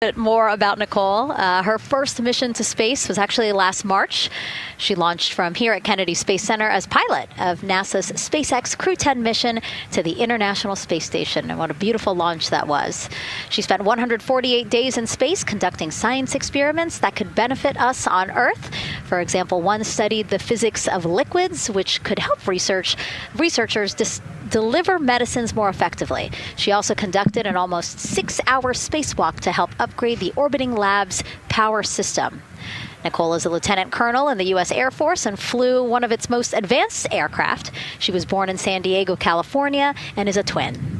bit more about Nicole. Her first mission to space was actually last March. She launched from here at Kennedy Space Center as pilot of NASA's SpaceX Crew 10 mission to the International Space Station. And what a beautiful launch that was. She spent 148 days in space conducting science experiments that could benefit us on Earth. For example, one studied the physics of liquids, which could help researchers deliver medicines more effectively. She also conducted an almost 6-hour spacewalk to help upgrade the orbiting lab's power system. Nicole is a lieutenant colonel in the U.S. Air Force and flew one of its most advanced aircraft. She was born in San Diego, California, and is a twin.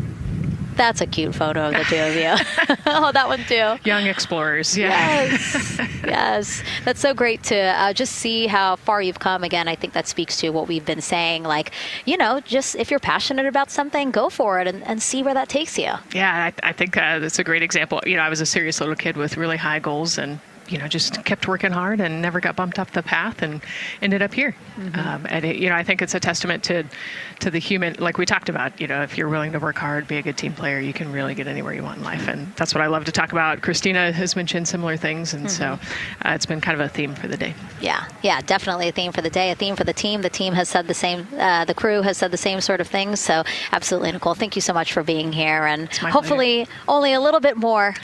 That's a cute photo of the two of you. Oh, that one too. Young explorers, yeah. Yes, yes. That's so great to just see how far you've come. Again, I think that speaks to what we've been saying. Like, just if you're passionate about something, go for it and see where that takes you. Yeah, I think that's a great example. I was a serious little kid with really high goals and just kept working hard and never got bumped off the path and ended up here. Mm-hmm. I think it's a testament to the human, like we talked about, if you're willing to work hard, be a good team player, you can really get anywhere you want in life. And that's what I love to talk about. Christina has mentioned similar things. And so it's been kind of a theme for the day. Yeah, definitely a theme for the day, a theme for the team. The team has said the same, the crew has said the same sort of things. So absolutely, Nicole, thank you so much for being here. And hopefully only a little bit more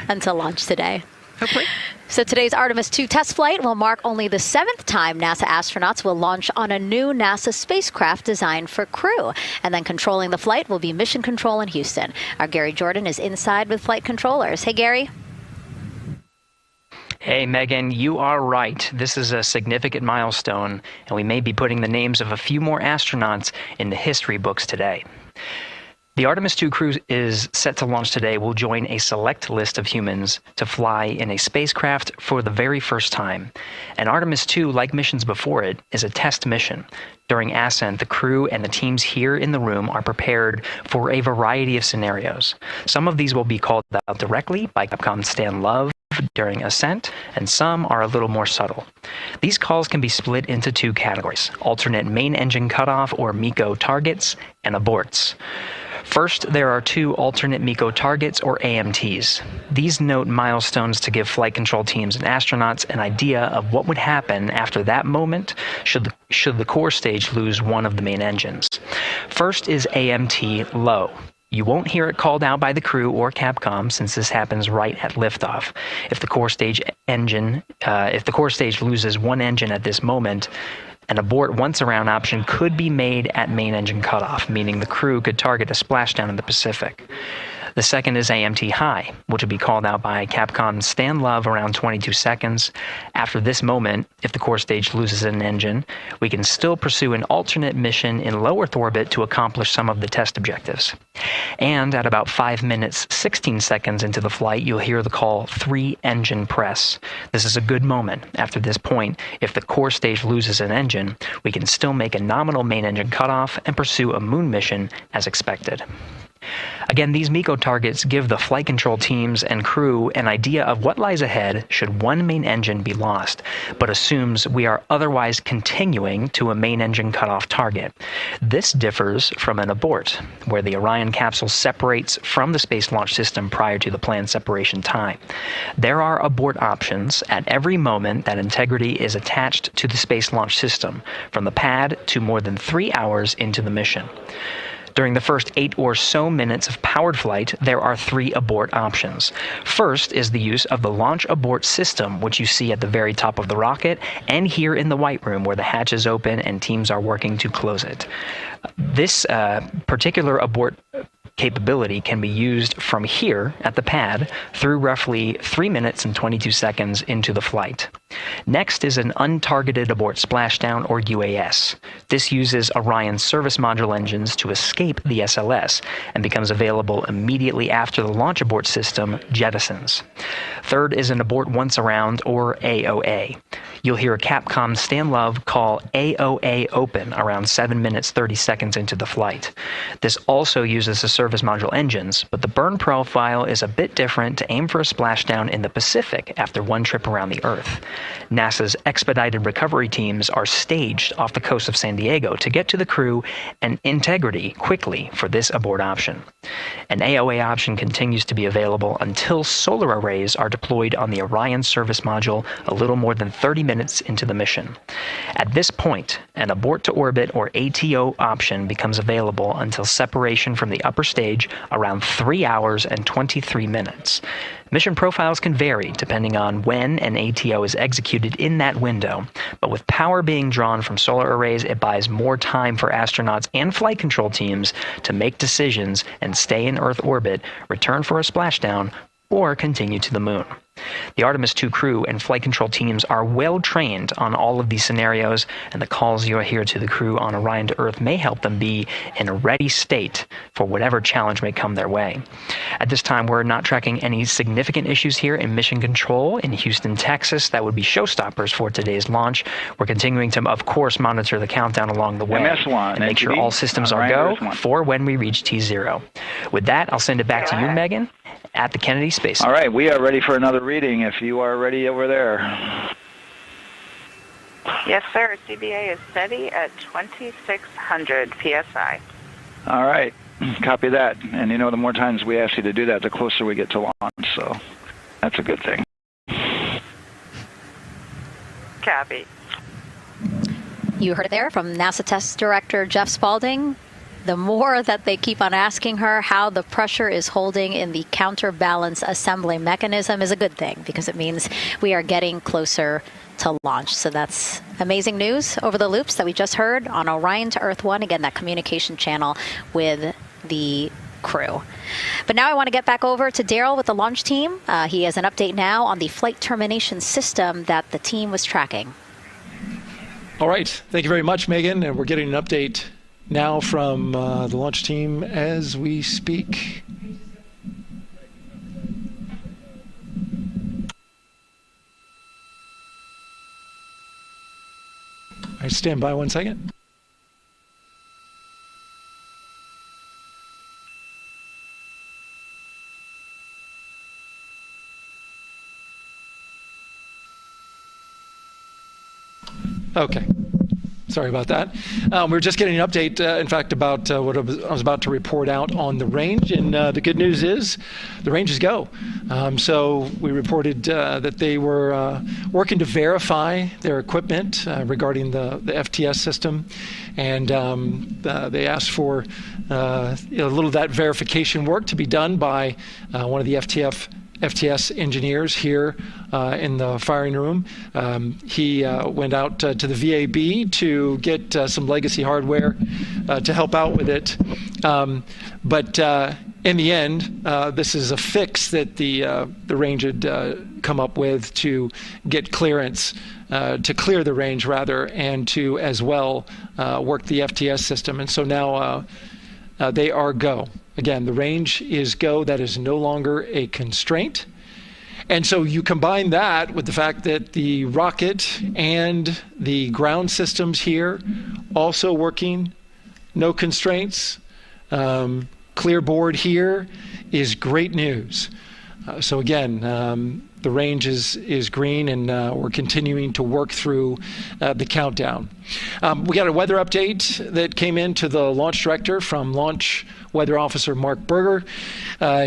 until launch today. Hopefully. So today's Artemis 2 test flight will mark only the 7th time NASA astronauts will launch on a new NASA spacecraft designed for crew. And then controlling the flight will be Mission Control in Houston. Our Gary Jordan is inside with flight controllers. Hey, Gary. Hey, Megan, you are right. This is a significant milestone, and we may be putting the names of a few more astronauts in the history books today. The Artemis 2 crew is set to launch today will join a select list of humans to fly in a spacecraft for the very first time. And Artemis 2, like missions before it, is a test mission. During ascent, the crew and the teams here in the room are prepared for a variety of scenarios. Some of these will be called out directly by Capcom Stan Love during ascent, and some are a little more subtle. These calls can be split into two categories: alternate main engine cutoff or MECO targets and aborts. First, there are two alternate MECO targets, or AMTs. These note milestones to give flight control teams and astronauts an idea of what would happen after that moment should the core stage lose one of the main engines. First is AMT low. You won't hear it called out by the crew or Capcom since this happens right at liftoff. If the core stage loses one engine at this moment, an abort once around option could be made at main engine cutoff, meaning the crew could target a splashdown in the Pacific. The second is AMT high, which will be called out by Capcom Stan Love around 22 seconds. After this moment, if the core stage loses an engine, we can still pursue an alternate mission in low Earth orbit to accomplish some of the test objectives. And at about 5 minutes, 16 seconds into the flight, you'll hear the call 3-engine press. This is a good moment. After this point, if the core stage loses an engine, we can still make a nominal main engine cutoff and pursue a moon mission as expected. Again, these MECO targets give the flight control teams and crew an idea of what lies ahead should one main engine be lost, but assumes we are otherwise continuing to a main engine cutoff target. This differs from an abort, where the Orion capsule separates from the Space Launch System prior to the planned separation time. There are abort options at every moment that integrity is attached to the Space Launch System, from the pad to more than 3 hours into the mission. During the first 8 or so minutes of powered flight, there are 3 abort options. First is the use of the launch abort system, which you see at the very top of the rocket and here in the White Room where the hatch is open and teams are working to close it. This particular abort capability can be used from here at the pad through roughly 3 minutes and 22 seconds into the flight. Next is an untargeted abort splashdown, or UAS. This uses Orion's service module engines to escape the SLS and becomes available immediately after the launch abort system jettisons. Third is an abort once around, or AOA. You'll hear Capcom Stanlove call AOA open around 7 minutes 30 seconds into the flight. This also uses the service module engines, but the burn profile is a bit different to aim for a splashdown in the Pacific after one trip around the Earth. NASA's expedited recovery teams are staged off the coast of San Diego to get to the crew and integrity quickly for this abort option. An AOA option continues to be available until solar arrays are deployed on the Orion service module a little more than 30 minutes into the mission. At this point, an abort to orbit or ATO option becomes available until separation from the upper stage around 3 hours and 23 minutes. Mission profiles can vary depending on when an ATO is executed in that window, but with power being drawn from solar arrays, it buys more time for astronauts and flight control teams to make decisions and stay in Earth orbit, return for a splashdown, or continue to the moon. The Artemis II crew and flight control teams are well trained on all of these scenarios, and the calls you'll hear to the crew on Orion to Earth may help them be in a ready state for whatever challenge may come their way. At this time, we're not tracking any significant issues here in mission control in Houston, Texas. That would be showstoppers for today's launch. We're continuing to, of course, monitor the countdown along the way and make sure all systems are go for when we reach T0. With that, I'll send it back to you, Megan, at the Kennedy Space Center. All right, we are ready for another reading if you are ready over there. Yes, sir. CBA is steady at 2,600 PSI. All right, copy that. And the more times we ask you to do that, the closer we get to launch, so that's a good thing. Copy. You heard it there from NASA Test Director Jeff Spaulding. The more that they keep on asking her how the pressure is holding in the counterbalance assembly mechanism is a good thing, because it means we are getting closer to launch. So that's amazing news over the loops that we just heard on Orion to Earth 1. Again, that communication channel with the crew. But now I want to get back over to Daryl with the launch team. He has an update now on the flight termination system that the team was tracking. All right. Thank you very much, Megan. And we're getting an update now from the launch team as we speak. All right, stand by 1 second. Okay. Sorry about that. We're just getting an update, in fact, about what I was about to report out on the range. And the good news is the range is go. So we reported that they were working to verify their equipment regarding the FTS system. And they asked for a little of that verification work to be done by one of the FTS engineers here in the firing room. He went out to the VAB to get some legacy hardware to help out with it. But in the end, this is a fix that the range had come up with to get clearance, to clear the range rather, and to as well work the FTS system. And so now they are go. Again, the range is go. That is no longer a constraint. And so you combine that with the fact that the rocket and the ground systems here also working, no constraints. Clear board here is great news. So again, the range is green, and we're continuing to work through the countdown. We got a weather update that came in to the launch director from Launch Weather Officer Mark Berger.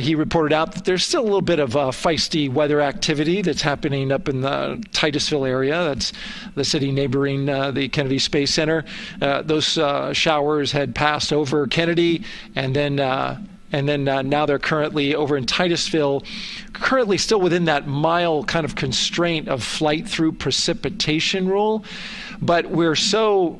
He reported out that there's still a little bit of feisty weather activity that's happening up in the Titusville area. That's the city neighboring the Kennedy Space Center. Those showers had passed over Kennedy, and then now they're currently over in Titusville, currently still within that mile kind of constraint of flight through precipitation rule. But we're still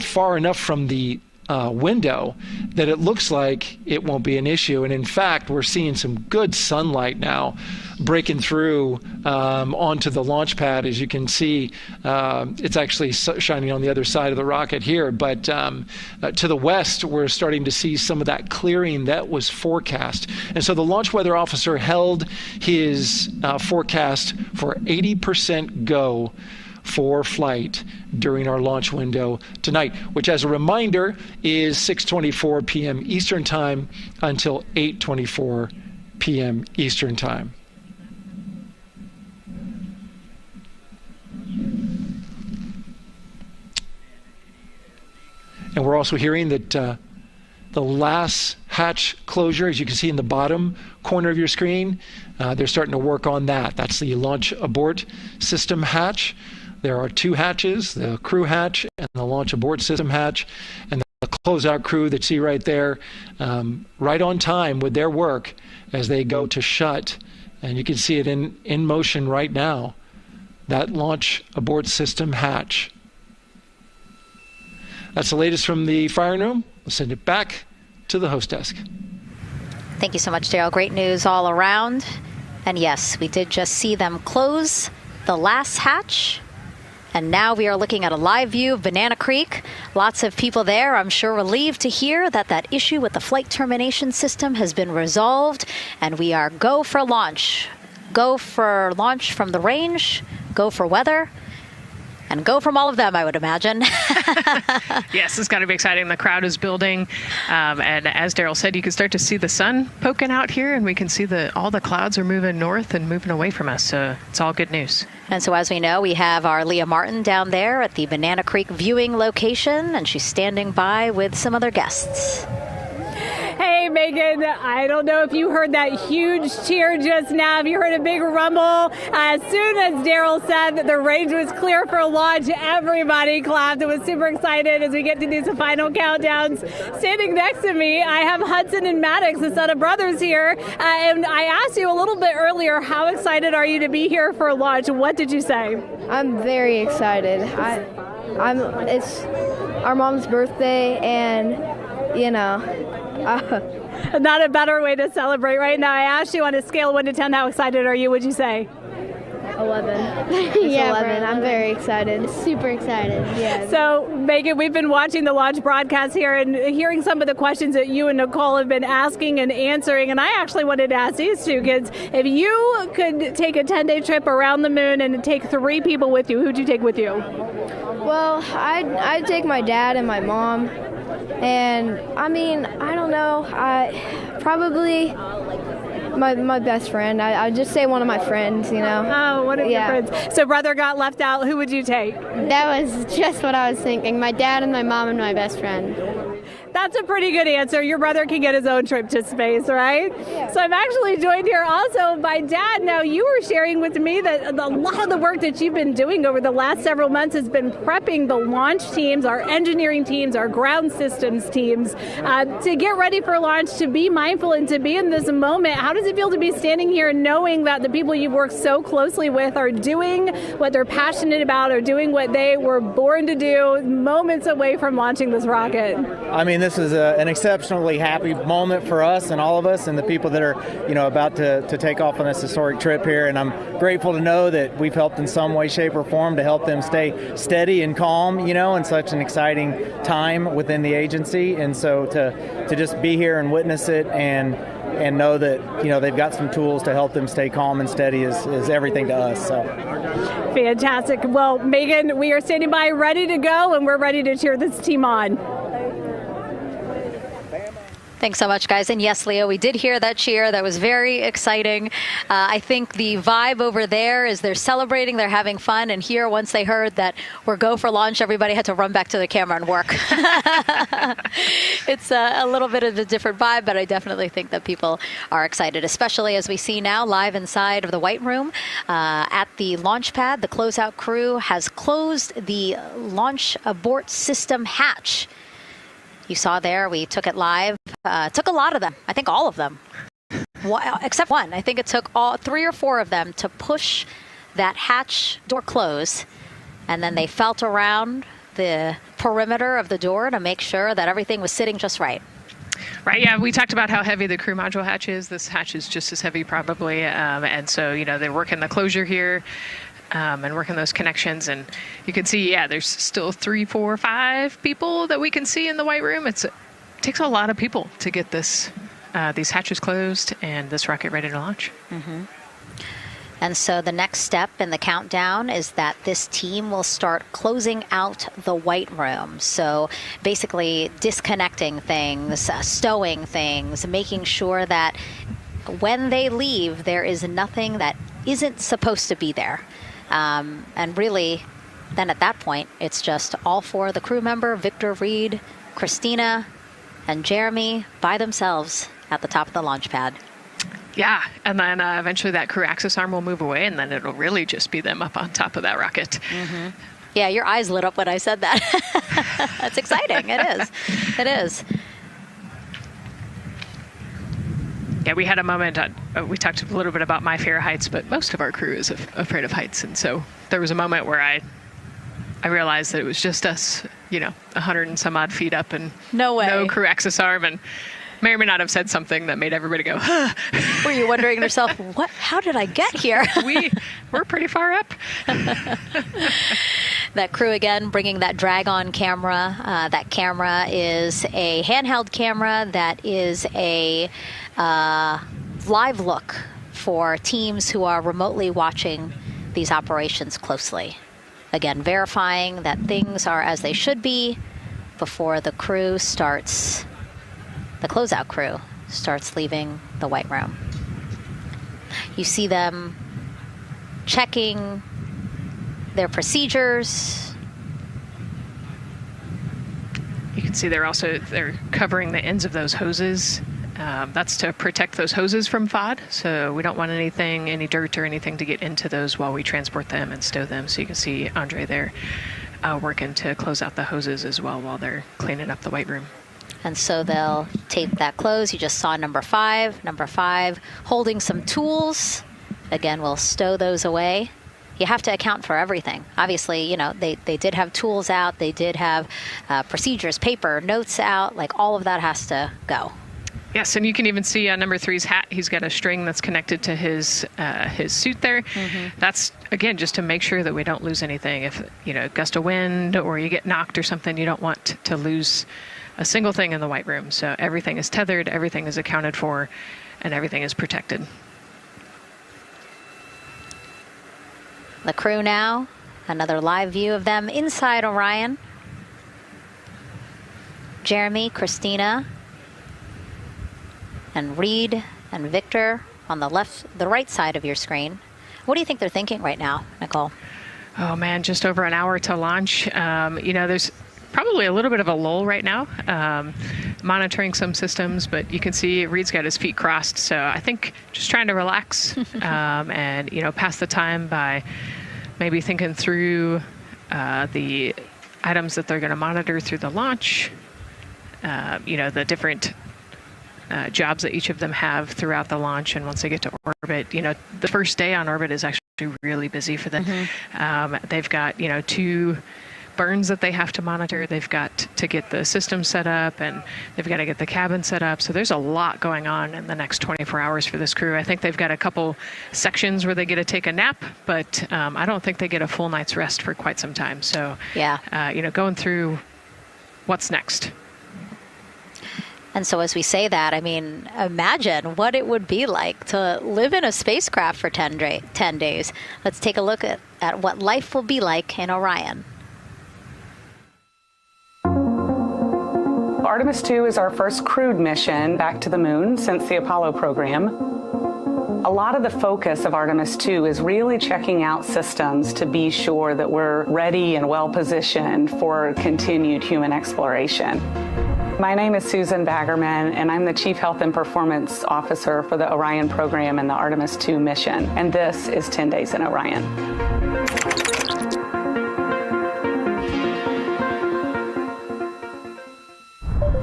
far enough from the window that it looks like it won't be an issue. And in fact, we're seeing some good sunlight now breaking through onto the launch pad. As you can see, it's actually shining on the other side of the rocket here. But to the west, we're starting to see some of that clearing that was forecast. And so the launch weather officer held his forecast for 80% go for flight during our launch window tonight, which, as a reminder, is 6:24 p.m. Eastern Time until 8:24 p.m. Eastern Time. And we're also hearing that the last hatch closure, as you can see in the bottom corner of your screen, they're starting to work on that. That's the launch abort system hatch. There are two hatches, the crew hatch and the launch abort system hatch. And the closeout crew that you see right there, right on time with their work as they go to shut. And you can see it in motion right now, that launch abort system hatch. That's the latest from the firing room. We'll send it back to the host desk. Thank you so much, Daryl. Great news all around. And yes, we did just see them close the last hatch. And now we are looking at a live view of Banana Creek. Lots of people there, I'm sure, relieved to hear that that issue with the flight termination system has been resolved. And we are go for launch. Go for launch from the range, go for weather, and go from all of them, I would imagine. Yes, it's got to be exciting. The crowd is building. And as Daryl said, you can start to see the sun poking out here, and we can see all the clouds are moving north and moving away from us. So it's all good news. And so as we know, we have our Leah Martin down there at the Banana Creek viewing location, and she's standing by with some other guests. Hey, Megan, I don't know if you heard that huge cheer just now. If you heard a big rumble, as soon as Daryl said that the range was clear for launch, everybody clapped. It was super excited as we get to these final countdowns. Standing next to me, I have Hudson and Maddox, the son of brothers here. And I asked you a little bit earlier, how excited are you to be here for launch? What did you say? I'm very excited. It's our mom's birthday, and, you know, not a better way to celebrate right now. I asked you on a scale of 1 to 10, how excited are you? Would you say? 11. Yeah, 11. I'm very excited. Super excited. Yeah. So, Megan, we've been watching the launch broadcast here and hearing some of the questions that you and Nicole have been asking and answering. And I actually wanted to ask these two kids, if you could take a 10-day trip around the moon and take 3 people with you, who'd you take with you? Well, I'd take my dad and my mom. And, I mean, I don't know. Probably my best friend. I'd just say one of my friends, you know. Oh, one of your friends. So brother got left out. Who would you take? That was just what I was thinking. My dad and my mom and my best friend. That's a pretty good answer. Your brother can get his own trip to space, right? Yeah. So I'm actually joined here also by Dad. Now, you were sharing with me that a lot of the work that you've been doing over the last several months has been prepping the launch teams, our engineering teams, our ground systems teams, to get ready for launch, to be mindful and to be in this moment. How does it feel to be standing here knowing that the people you've worked so closely with are doing what they're passionate about, or doing what they were born to do, moments away from launching this rocket? I mean, this is an exceptionally happy moment for us and all of us and the people that are, you know, about to take off on this historic trip here. And I'm grateful to know that we've helped in some way, shape, or form to help them stay steady and calm, you know, in such an exciting time within the agency. And so to just be here and witness it and know that, you know, they've got some tools to help them stay calm and steady is everything to us. So fantastic. Well, Megan, we are standing by ready to go, and we're ready to cheer this team on. Thanks so much, guys. And yes, Leo, we did hear that cheer. That was very exciting. I think the vibe over there is they're celebrating, they're having fun. And here, once they heard that we're go for launch, everybody had to run back to the camera and work. It's a little bit of a different vibe, but I definitely think that people are excited, especially as we see now live inside of the White Room at the launch pad. The closeout crew has closed the launch abort system hatch. You saw there, we took it live. Took a lot of them. I think all of them, except one. I think it took 3 or 4 of them to push that hatch door close, and then they felt around the perimeter of the door to make sure that everything was sitting just right. Right, yeah, we talked about how heavy the crew module hatch is. This hatch is just as heavy probably, and so, you know, they're working the closure here. And working those connections, and you can see, yeah, there's still 3, 4, 5 people that we can see in the White Room. It takes a lot of people to get these hatches closed and this rocket ready to launch. Mm-hmm. And so the next step in the countdown is that this team will start closing out the white room. So basically disconnecting things, stowing things, making sure that when they leave, there is nothing that isn't supposed to be there. And really, then at that point, it's just all four of the crew member, Victor, Reed, Christina, and Jeremy by themselves at the top of the launch pad. Yeah, and then eventually that crew access arm will move away, and then it'll really just be them up on top of that rocket. Mm-hmm. Yeah, your eyes lit up when I said that. That's exciting. It is. It is. Yeah, we had a moment, we talked a little bit about my fear of heights, but most of our crew is afraid of heights. And so there was a moment where I realized that it was just us, 100 and some odd feet up and no crew access arm, and may or may not have said something that made everybody go, huh. Were you wondering to yourself, how did I get here? We're pretty far up. That crew, again, bringing that drag-on camera. That camera is a handheld camera that is a live look for teams who are remotely watching these operations closely. Again, verifying that things are as they should be before the crew starts, the closeout crew starts leaving the white room. You see them checking their procedures. You can see they're covering the ends of those hoses. That's to protect those hoses from FOD. So we don't want any dirt or anything to get into those while we transport them and stow them. So you can see Andre there working to close out the hoses as well while they're cleaning up the white room. And so they'll tape that close. You just saw number five holding some tools. Again, we'll stow those away. You have to account for everything. Obviously, they did have tools out. They did have procedures, paper, notes out. Like all of that has to go. Yes, and you can even see on number 3's hat, he's got a string that's connected to his suit there. Mm-hmm. That's, again, just to make sure that we don't lose anything. If, gust of wind or you get knocked or something, you don't want to lose a single thing in the white room. So everything is tethered, everything is accounted for, and everything is protected. The crew now, another live view of them inside Orion. Jeremy, Christina, and Reed and Victor on the right side of your screen. What do you think they're thinking right now, Nicole? Oh man, just over an hour to launch. There's probably a little bit of a lull right now, monitoring some systems, but you can see Reed's got his feet crossed. So I think just trying to relax and, pass the time by maybe thinking through the items that they're going to monitor through the launch, the different jobs that each of them have throughout the launch. And once they get to orbit, the first day on orbit is actually really busy for them. Mm-hmm. They've got, 2 burns that they have to monitor. They've got to get the system set up, and they've got to get the cabin set up. So there's a lot going on in the next 24 hours for this crew. I think they've got a couple sections where they get to take a nap, but I don't think they get a full night's rest for quite some time. So, going through what's next. And so as we say that, imagine what it would be like to live in a spacecraft for 10 days. Let's take a look at what life will be like in Orion. Artemis 2 is our first crewed mission back to the moon since the Apollo program. A lot of the focus of Artemis 2 is really checking out systems to be sure that we're ready and well positioned for continued human exploration. My name is Susan Baggerman, and I'm the Chief Health and Performance Officer for the Orion program and the Artemis 2 mission. And this is 10 Days in Orion.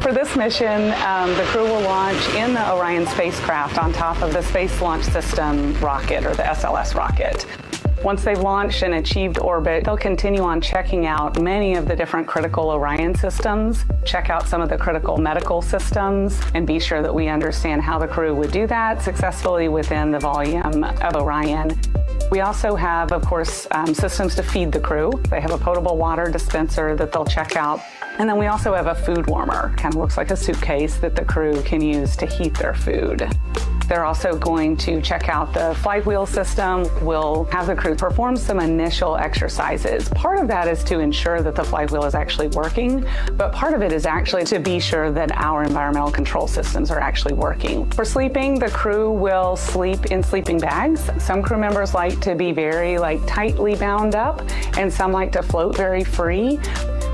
For this mission, the crew will launch in the Orion spacecraft on top of the Space Launch System rocket, or the SLS rocket. Once they've launched and achieved orbit, they'll continue on checking out many of the different critical Orion systems, check out some of the critical medical systems, and be sure that we understand how the crew would do that successfully within the volume of Orion. We also have, of course, systems to feed the crew. They have a potable water dispenser that they'll check out. And then we also have a food warmer. Kind of looks like a suitcase that the crew can use to heat their food. They're also going to check out the flywheel system. We'll have the crew perform some initial exercises. Part of that is to ensure that the flywheel is actually working, but part of it is actually to be sure that our environmental control systems are actually working. For sleeping, the crew will sleep in sleeping bags. Some crew members like to be very tightly bound up, and some like to float very free.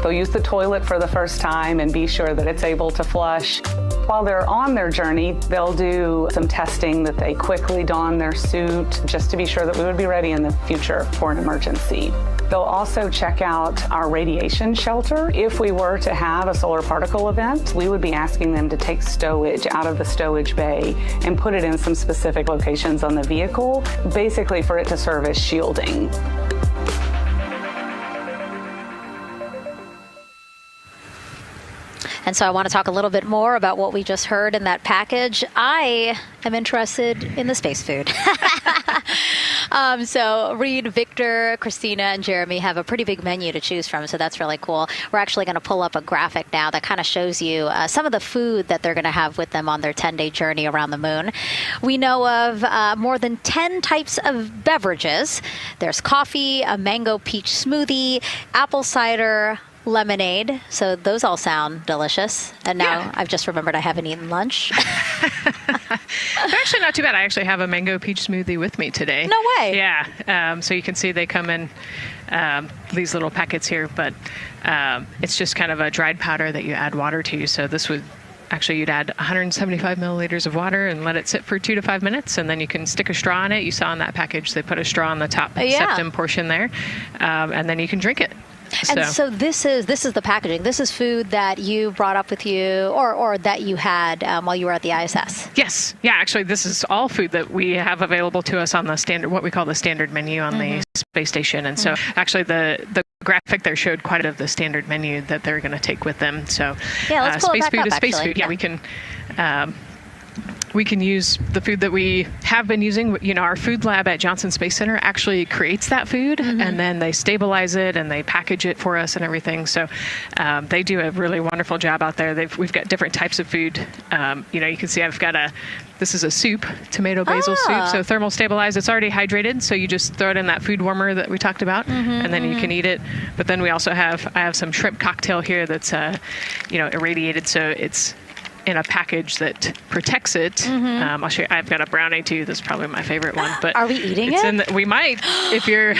They'll use the toilet for the first time and be sure that it's able to flush. While they're on their journey, they'll do some testing that they quickly don their suit just to be sure that we would be ready in the future for an emergency. They'll also check out our radiation shelter. If we were to have a solar particle event, we would be asking them to take stowage out of the stowage bay and put it in some specific locations on the vehicle, basically for it to serve as shielding. And so I want to talk a little bit more about what we just heard in that package. I am interested in the space food. So Reed, Victor, Christina, and Jeremy have a pretty big menu to choose from, so that's really cool. We're actually going to pull up a graphic now that kind of shows you some of the food that they're going to have with them on their 10-day journey around the moon. We know of more than 10 types of beverages. There's coffee, a mango peach smoothie, apple cider, lemonade. So those all sound delicious. And now I've just remembered I haven't eaten lunch. They're actually not too bad. I actually have a mango peach smoothie with me today. No way. Yeah. So you can see they come in these little packets here, but it's just kind of a dried powder that you add water to. So this would actually, you'd add 175 milliliters of water and let it sit for 2 to 5 minutes, and then you can stick a straw in it. You saw in that package they put a straw on the top septum portion there, and then you can drink it. And so this is the packaging. This is food that you brought up with you or that you had while you were at the ISS. Yes. Yeah, actually, this is all food that we have available to us on the standard, what we call the standard menu on the space station. And so actually the graphic there showed quite a bit of the standard menu that they're going to take with them. So let's pull space it back food up, is space actually. food. We can use the food that we have been using. You know, our food lab at Johnson Space Center actually creates that food, and then they stabilize it and they package it for us and everything. So they do a really wonderful job out there. We've got different types of food. You know, you can see I've got this is a soup, tomato basil soup, so thermal stabilized. It's already hydrated, so you just throw it in that food warmer that we talked about, and then you can eat it. But then we also I have some shrimp cocktail here that's, irradiated, so it's in a package that protects it. I'll show you. I've got a brownie too. That's probably my favorite one. But are we eating it? We might, if you're.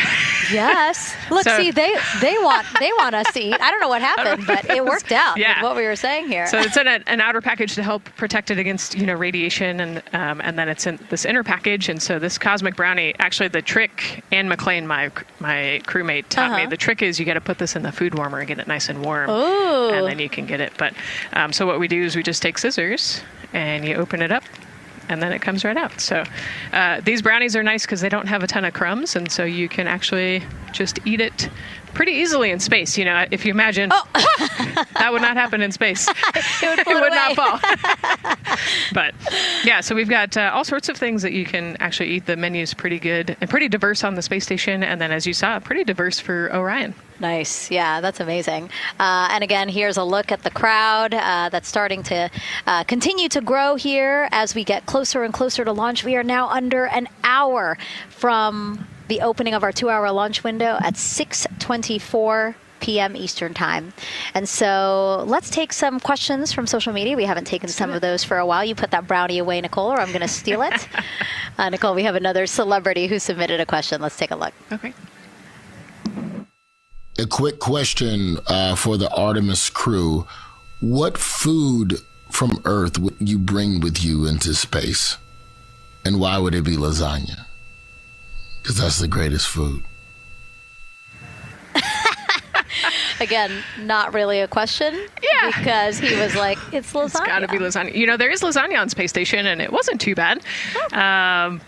Yes. Look, see, they want us to eat. I don't know what happened, but it worked out with what we were saying here. So it's in an outer package to help protect it against radiation, and then it's in this inner package. And so this cosmic brownie, actually the trick, Ann McLean, my crewmate, taught me. The trick is you got to put this in the food warmer and get it nice and warm, and then you can get it. But so what we do is we just take scissors and you open it up, and then it comes right out. So these brownies are nice because they don't have a ton of crumbs, and so you can actually just eat it pretty easily in space. You know, if you imagine, that would not happen in space. It would not fall. But yeah, so we've got all sorts of things that you can actually eat. The menu's pretty good and pretty diverse on the space station, and then as you saw, pretty diverse for Orion. Nice. Yeah, that's amazing. And again, here's a look at the crowd that's starting to continue to grow here as we get closer and closer to launch. We are now under an hour from the opening of our 2-hour launch window at 6:24 p.m. Eastern Time. And so let's take some questions from social media. We haven't taken some of those for a while. You put that brownie away, Nicole, or I'm going to steal it. Nicole, we have another celebrity who submitted a question. Let's take a look. Okay. A quick question for the Artemis crew. What food from Earth would you bring with you into space? And why would it be lasagna? Because that's the greatest food. Again, not really a question. Yeah. Because he was like, it's lasagna. It's got to be lasagna. You know, there is lasagna on space station, and it wasn't too bad.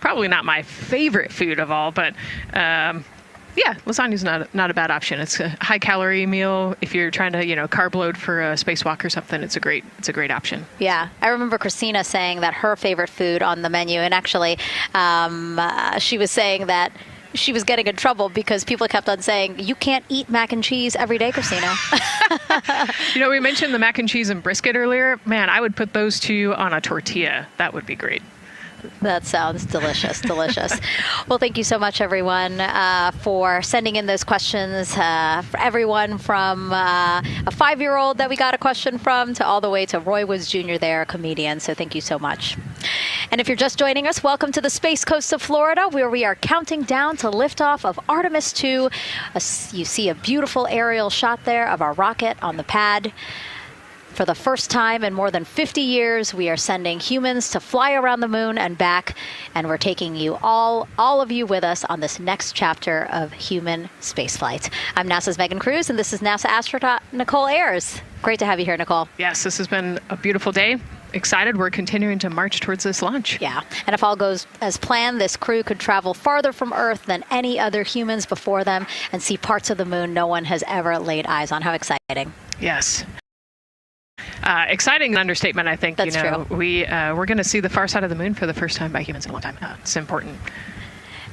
Probably not my favorite food of all, but yeah, lasagna's not a bad option. It's a high-calorie meal. If you're trying to, carb load for a spacewalk or something, it's a great option. Yeah, I remember Christina saying that her favorite food on the menu, and actually, she was saying that she was getting in trouble because people kept on saying, you can't eat mac and cheese every day, Christina. We mentioned the mac and cheese and brisket earlier. Man, I would put those two on a tortilla. That would be great. That sounds delicious, delicious. Well, thank you so much, everyone, for sending in those questions. For everyone from a 5-year-old that we got a question from to all the way to Roy Woods Jr. there, a comedian. So thank you so much. And if you're just joining us, welcome to the Space Coast of Florida, where we are counting down to liftoff of Artemis 2. You see a beautiful aerial shot there of our rocket on the pad. For the first time in more than 50 years, we are sending humans to fly around the moon and back, and we're taking you all of you with us on this next chapter of human spaceflight. I'm NASA's Megan Cruz, and this is NASA astronaut Nicole Ayers. Great to have you here, Nicole. Yes, this has been a beautiful day. Excited. We're continuing to march towards this launch. Yeah, and if all goes as planned, this crew could travel farther from Earth than any other humans before them and see parts of the moon no one has ever laid eyes on. How exciting. Yes. Exciting understatement, I think. That's true. We're going to see the far side of the moon for the first time by humans in a long time. It's important.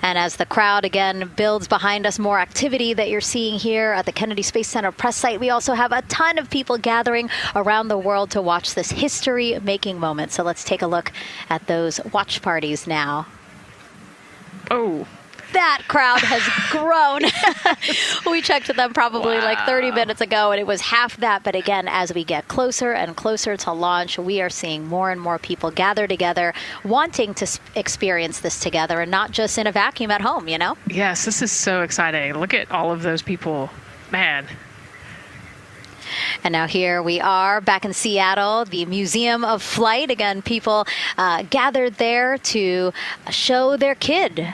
And as the crowd again builds behind us, more activity that you're seeing here at the Kennedy Space Center press site. We also have a ton of people gathering around the world to watch this history-making moment. So let's take a look at those watch parties now. Oh. That crowd has grown. We checked with them probably like 30 minutes ago, and it was half that. But again, as we get closer and closer to launch, we are seeing more and more people gather together, wanting to experience this together and not just in a vacuum at home, you know? Yes, this is so exciting. Look at all of those people. Man. And now here we are back in Seattle, the Museum of Flight. Again, people gathered there to show their kid.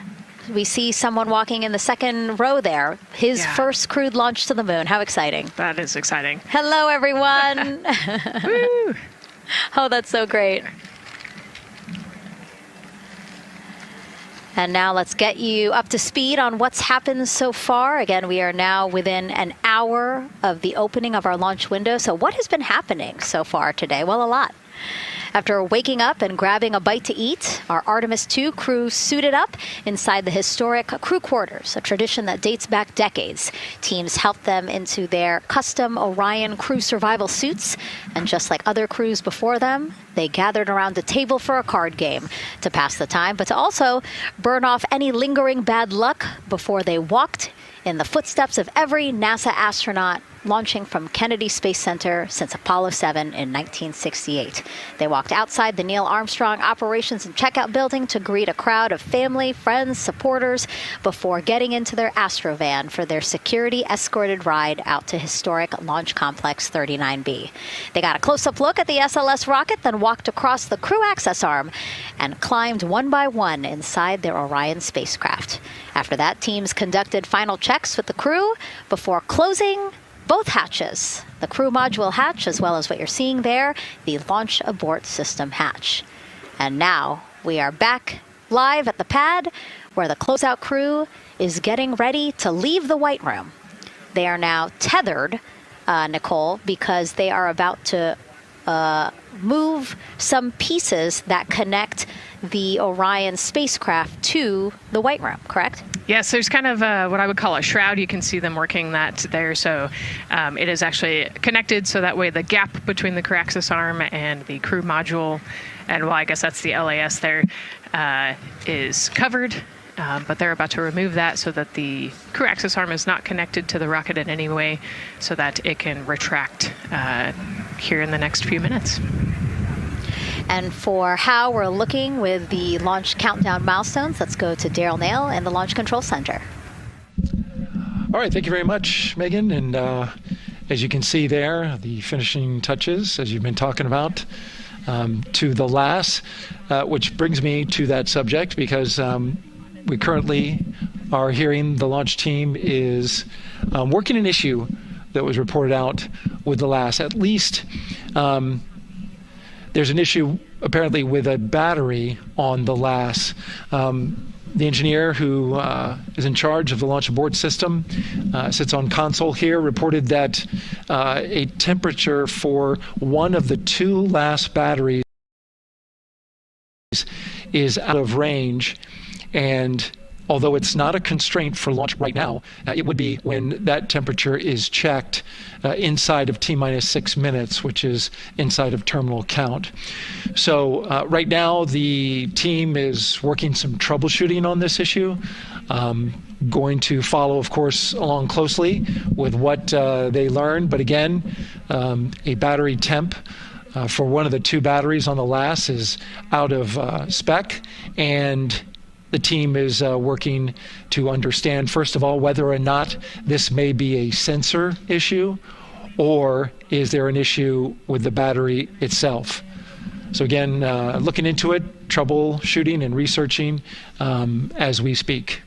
We see someone walking in the second row there. His first crewed launch to the moon. How exciting. That is exciting. Hello, everyone. Woo. Oh, that's so great. And now let's get you up to speed on what's happened so far. Again, we are now within an hour of the opening of our launch window. So what has been happening so far today? Well, a lot. After waking up and grabbing a bite to eat, our Artemis 2 crew suited up inside the historic crew quarters, a tradition that dates back decades. Teams helped them into their custom Orion crew survival suits, and just like other crews before them, they gathered around a table for a card game to pass the time, but to also burn off any lingering bad luck before they walked in the footsteps of every NASA astronaut launching from Kennedy Space Center since Apollo 7 in 1968. They walked outside the Neil Armstrong Operations and Checkout Building to greet a crowd of family, friends, supporters before getting into their Astrovan for their security-escorted ride out to historic Launch Complex 39B. They got a close-up look at the SLS rocket, then walked across the crew access arm and climbed one by one inside their Orion spacecraft. After that, teams conducted final checks with the crew before closing both hatches, the crew module hatch, as well as what you're seeing there, the launch abort system hatch. And now we are back live at the pad where the closeout crew is getting ready to leave the White Room. They are now tethered, Nicole, because they are about to move some pieces that connect the Orion spacecraft to the White Room, correct? Yes, there's kind of what I would call a shroud. You can see them working that there. So it is actually connected, so that way the gap between the crew access arm and the crew module, and well, I guess that's the LAS there, is covered. But they're about to remove that so that the crew access arm is not connected to the rocket in any way, so that it can retract here in the next few minutes. And for how we're looking with the launch countdown milestones, let's go to Daryl Nail in the Launch Control Center. All right, thank you very much, Megan. And as you can see there, the finishing touches, as you've been talking about, to the LAS, which brings me to that subject, because we currently are hearing the launch team is working an issue that was reported out with the LAS. At least there's an issue apparently with a battery on the LAS. The engineer who is in charge of the launch abort system sits on console here, reported that a temperature for one of the two LAS batteries is out of range, and although it's not a constraint for launch right now, it would be when that temperature is checked inside of T-minus 6 minutes, which is inside of terminal count. So right now, the team is working some troubleshooting on this issue. Going to follow, of course, along closely with what they learn. But again, a battery temp for one of the 2 batteries on the LAS is out of spec, and the team is working to understand, first of all, whether or not this may be a sensor issue, or is there an issue with the battery itself. So again, looking into it, troubleshooting and researching as we speak.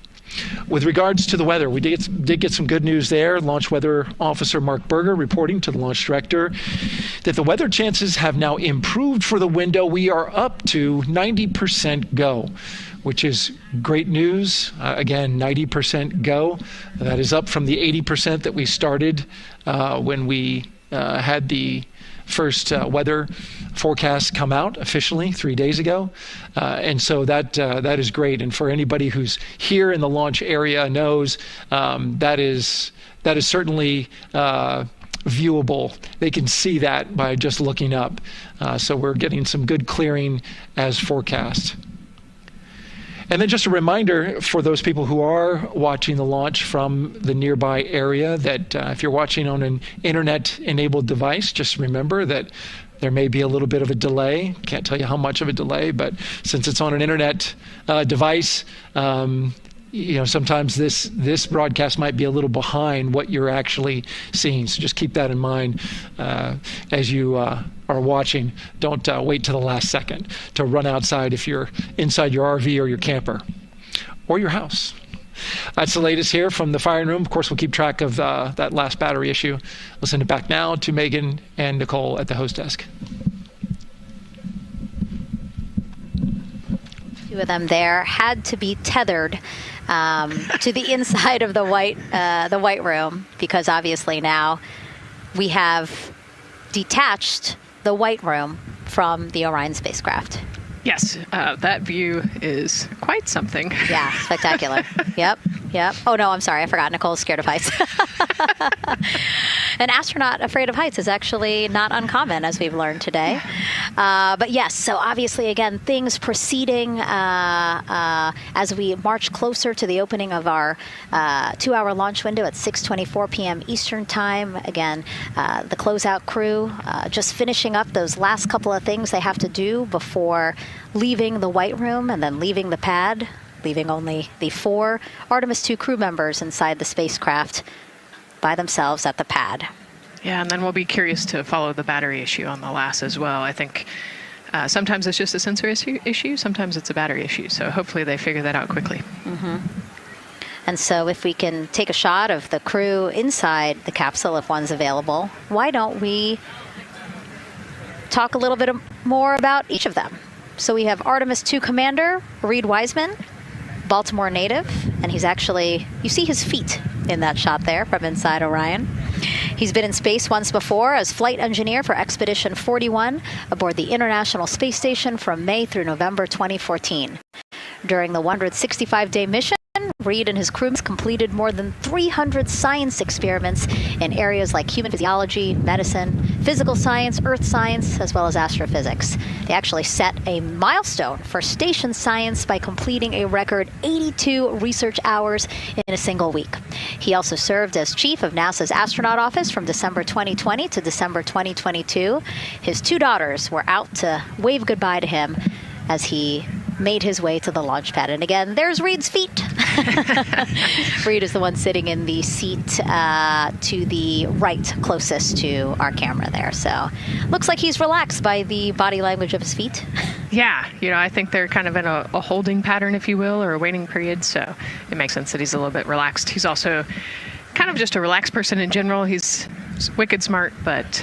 With regards to the weather, we did get some good news there. Launch Weather Officer Mark Berger reporting to the launch director that the weather chances have now improved for the window. We are up to 90% go, which is great news. Again, 90% go. That is up from the 80% that we started when we had the first weather forecast come out officially 3 days ago. And so that is great. And for anybody who's here in the launch area knows that is certainly viewable. They can see that by just looking up. So we're getting some good clearing as forecast. And then just a reminder for those people who are watching the launch from the nearby area that if you're watching on an internet-enabled device, just remember that there may be a little bit of a delay. Can't tell you how much of a delay, but since it's on an internet device, sometimes this broadcast might be a little behind what you're actually seeing. So just keep that in mind as you are watching. Don't wait to the last second to run outside if you're inside your RV or your camper or your house. That's the latest here from the firing room. Of course, we'll keep track of that last battery issue. We'll send it back now to Megan and Nicole at the host desk. Two of them there had to be tethered to the inside of the white room, because obviously now we have detached the white room from the Orion spacecraft. Yes, that view is quite something. Yeah, spectacular. Yep. Oh, no, I'm sorry. I forgot. Nicole's scared of heights. An astronaut afraid of heights is actually not uncommon, as we've learned today. But yes, so obviously, again, things proceeding as we march closer to the opening of our 2-hour launch window at 6:24 p.m. Eastern Time. Again, the closeout crew just finishing up those last couple of things they have to do before leaving the white room and then leaving the pad, leaving only the 4 Artemis II crew members inside the spacecraft by themselves at the pad. Yeah, and then we'll be curious to follow the battery issue on the LAS as well. I think sometimes it's just a sensor issue, sometimes it's a battery issue. So hopefully they figure that out quickly. Mm-hmm. And so if we can take a shot of the crew inside the capsule, if one's available, why don't we talk a little bit more about each of them? So we have Artemis II Commander Reed Wiseman, Baltimore native, and he's actually, you see his feet in that shot there from inside Orion. He's been in space once before as flight engineer for Expedition 41 aboard the International Space Station from May through November 2014. During the 165-day mission, Reed and his crew completed more than 300 science experiments in areas like human physiology, medicine, physical science, earth science, as well as astrophysics. They actually set a milestone for station science by completing a record 82 research hours in a single week. He also served as chief of NASA's astronaut office from December 2020 to December 2022. His 2 daughters were out to wave goodbye to him as he made his way to the launch pad. And again, there's Reed's feet. Reed is the one sitting in the seat to the right, closest to our camera there. So looks like he's relaxed by the body language of his feet. Yeah, I think they're kind of in a holding pattern, if you will, or a waiting period. So it makes sense that he's a little bit relaxed. He's also kind of just a relaxed person in general. He's wicked smart, but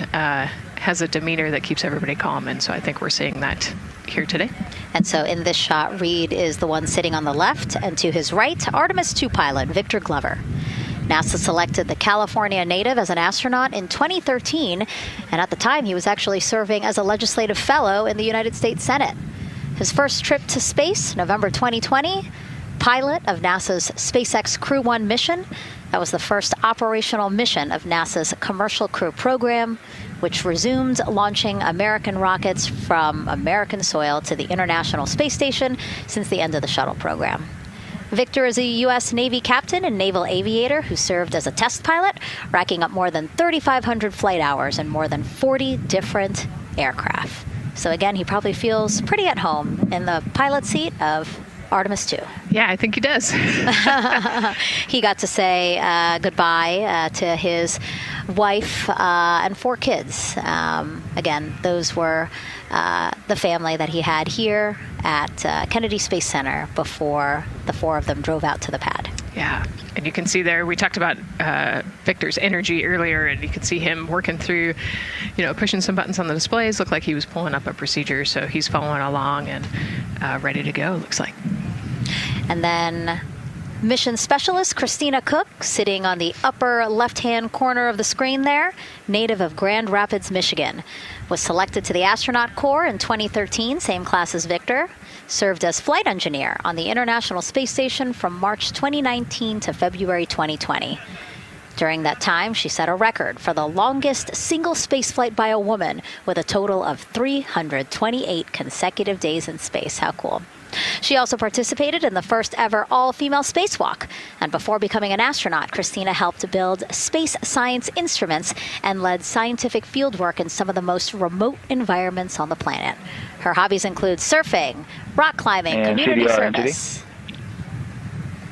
has a demeanor that keeps everybody calm. And so I think we're seeing that here today. And so in this shot, Reed is the one sitting on the left, and to his right, Artemis II pilot Victor Glover. NASA selected the California native as an astronaut in 2013, and at the time he was actually serving as a legislative fellow in the United States Senate. His first trip to space, November 2020, pilot of NASA's SpaceX Crew 1 mission. That was the first operational mission of NASA's Commercial Crew program, which resumed launching American rockets from American soil to the International Space Station since the end of the shuttle program. Victor is a U.S. Navy captain and naval aviator who served as a test pilot, racking up more than 3,500 flight hours in more than 40 different aircraft. So again, he probably feels pretty at home in the pilot seat of Artemis 2. Yeah, I think he does. He got to say goodbye to his wife and 4 kids. Again, those were the family that he had here at Kennedy Space Center before the 4 of them drove out to the pad. Yeah, and you can see there, we talked about Victor's energy earlier, and you can see him working through, pushing some buttons on the displays. Looked like he was pulling up a procedure, so he's following along and ready to go, looks like. And then mission specialist Christina Cook, sitting on the upper left-hand corner of the screen there, native of Grand Rapids, Michigan, was selected to the Astronaut Corps in 2013, same class as Victor, served as flight engineer on the International Space Station from March 2019 to February 2020. During that time, she set a record for the longest single spaceflight by a woman with a total of 328 consecutive days in space. How cool. She also participated in the first ever all-female spacewalk. And before becoming an astronaut, Christina helped build space science instruments and led scientific fieldwork in some of the most remote environments on the planet. Her hobbies include surfing, rock climbing, and community CDR, service,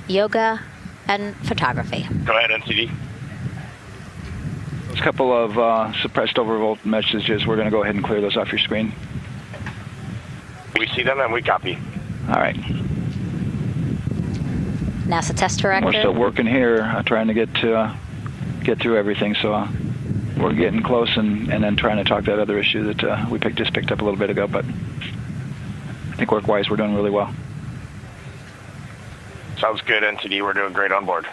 yoga, and photography. Go ahead, NCD. There's a couple of suppressed overvolt messages. We're going to go ahead and clear those off your screen. We see them and we copy. All right. NASA test director. We're still working here, trying to get through everything. So we're getting close, and then trying to talk that other issue that we just picked up a little bit ago. But I think work-wise, we're doing really well. Sounds good, NTD. We're doing great on board.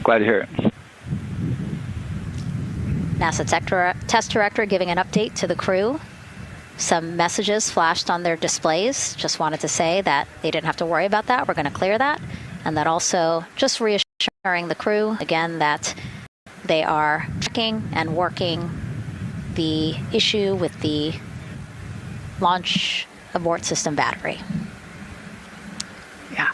Glad to hear it. NASA test director giving an update to the crew. Some messages flashed on their displays. Just wanted to say that they didn't have to worry about that. We're going to clear that. And that also just reassuring the crew, again, that they are checking and working the issue with the launch abort system battery. Yeah.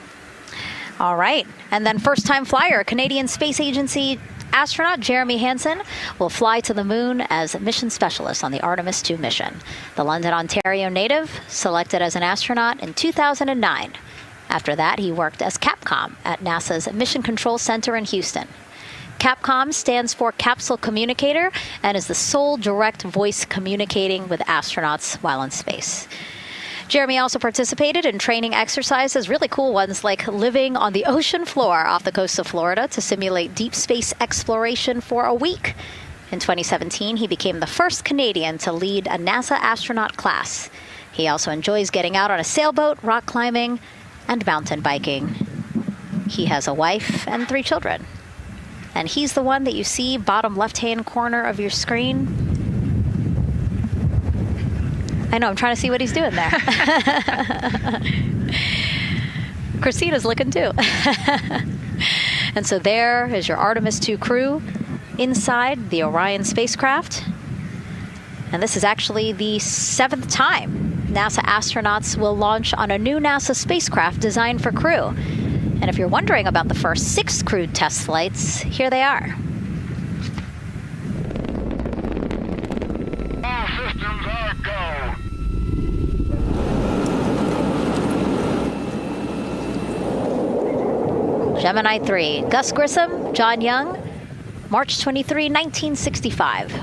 All right. And then first-time flyer, Canadian Space Agency astronaut Jeremy Hansen will fly to the moon as mission specialist on the Artemis 2 mission. The London, Ontario native selected as an astronaut in 2009. After that, he worked as Capcom at NASA's Mission Control Center in Houston. Capcom stands for Capsule Communicator and is the sole direct voice communicating with astronauts while in space. Jeremy also participated in training exercises, really cool ones, like living on the ocean floor off the coast of Florida to simulate deep space exploration for a week. In 2017, he became the first Canadian to lead a NASA astronaut class. He also enjoys getting out on a sailboat, rock climbing, and mountain biking. He has a wife and 3 children. And he's the one that you see bottom left-hand corner of your screen. I know, I'm trying to see what he's doing there. Christina's looking too. And so there is your Artemis 2 crew inside the Orion spacecraft. And this is actually the 7th time NASA astronauts will launch on a new NASA spacecraft designed for crew. And if you're wondering about the first 6 crewed test flights, here they are. All systems are go. Gemini 3, Gus Grissom, John Young, March 23, 1965.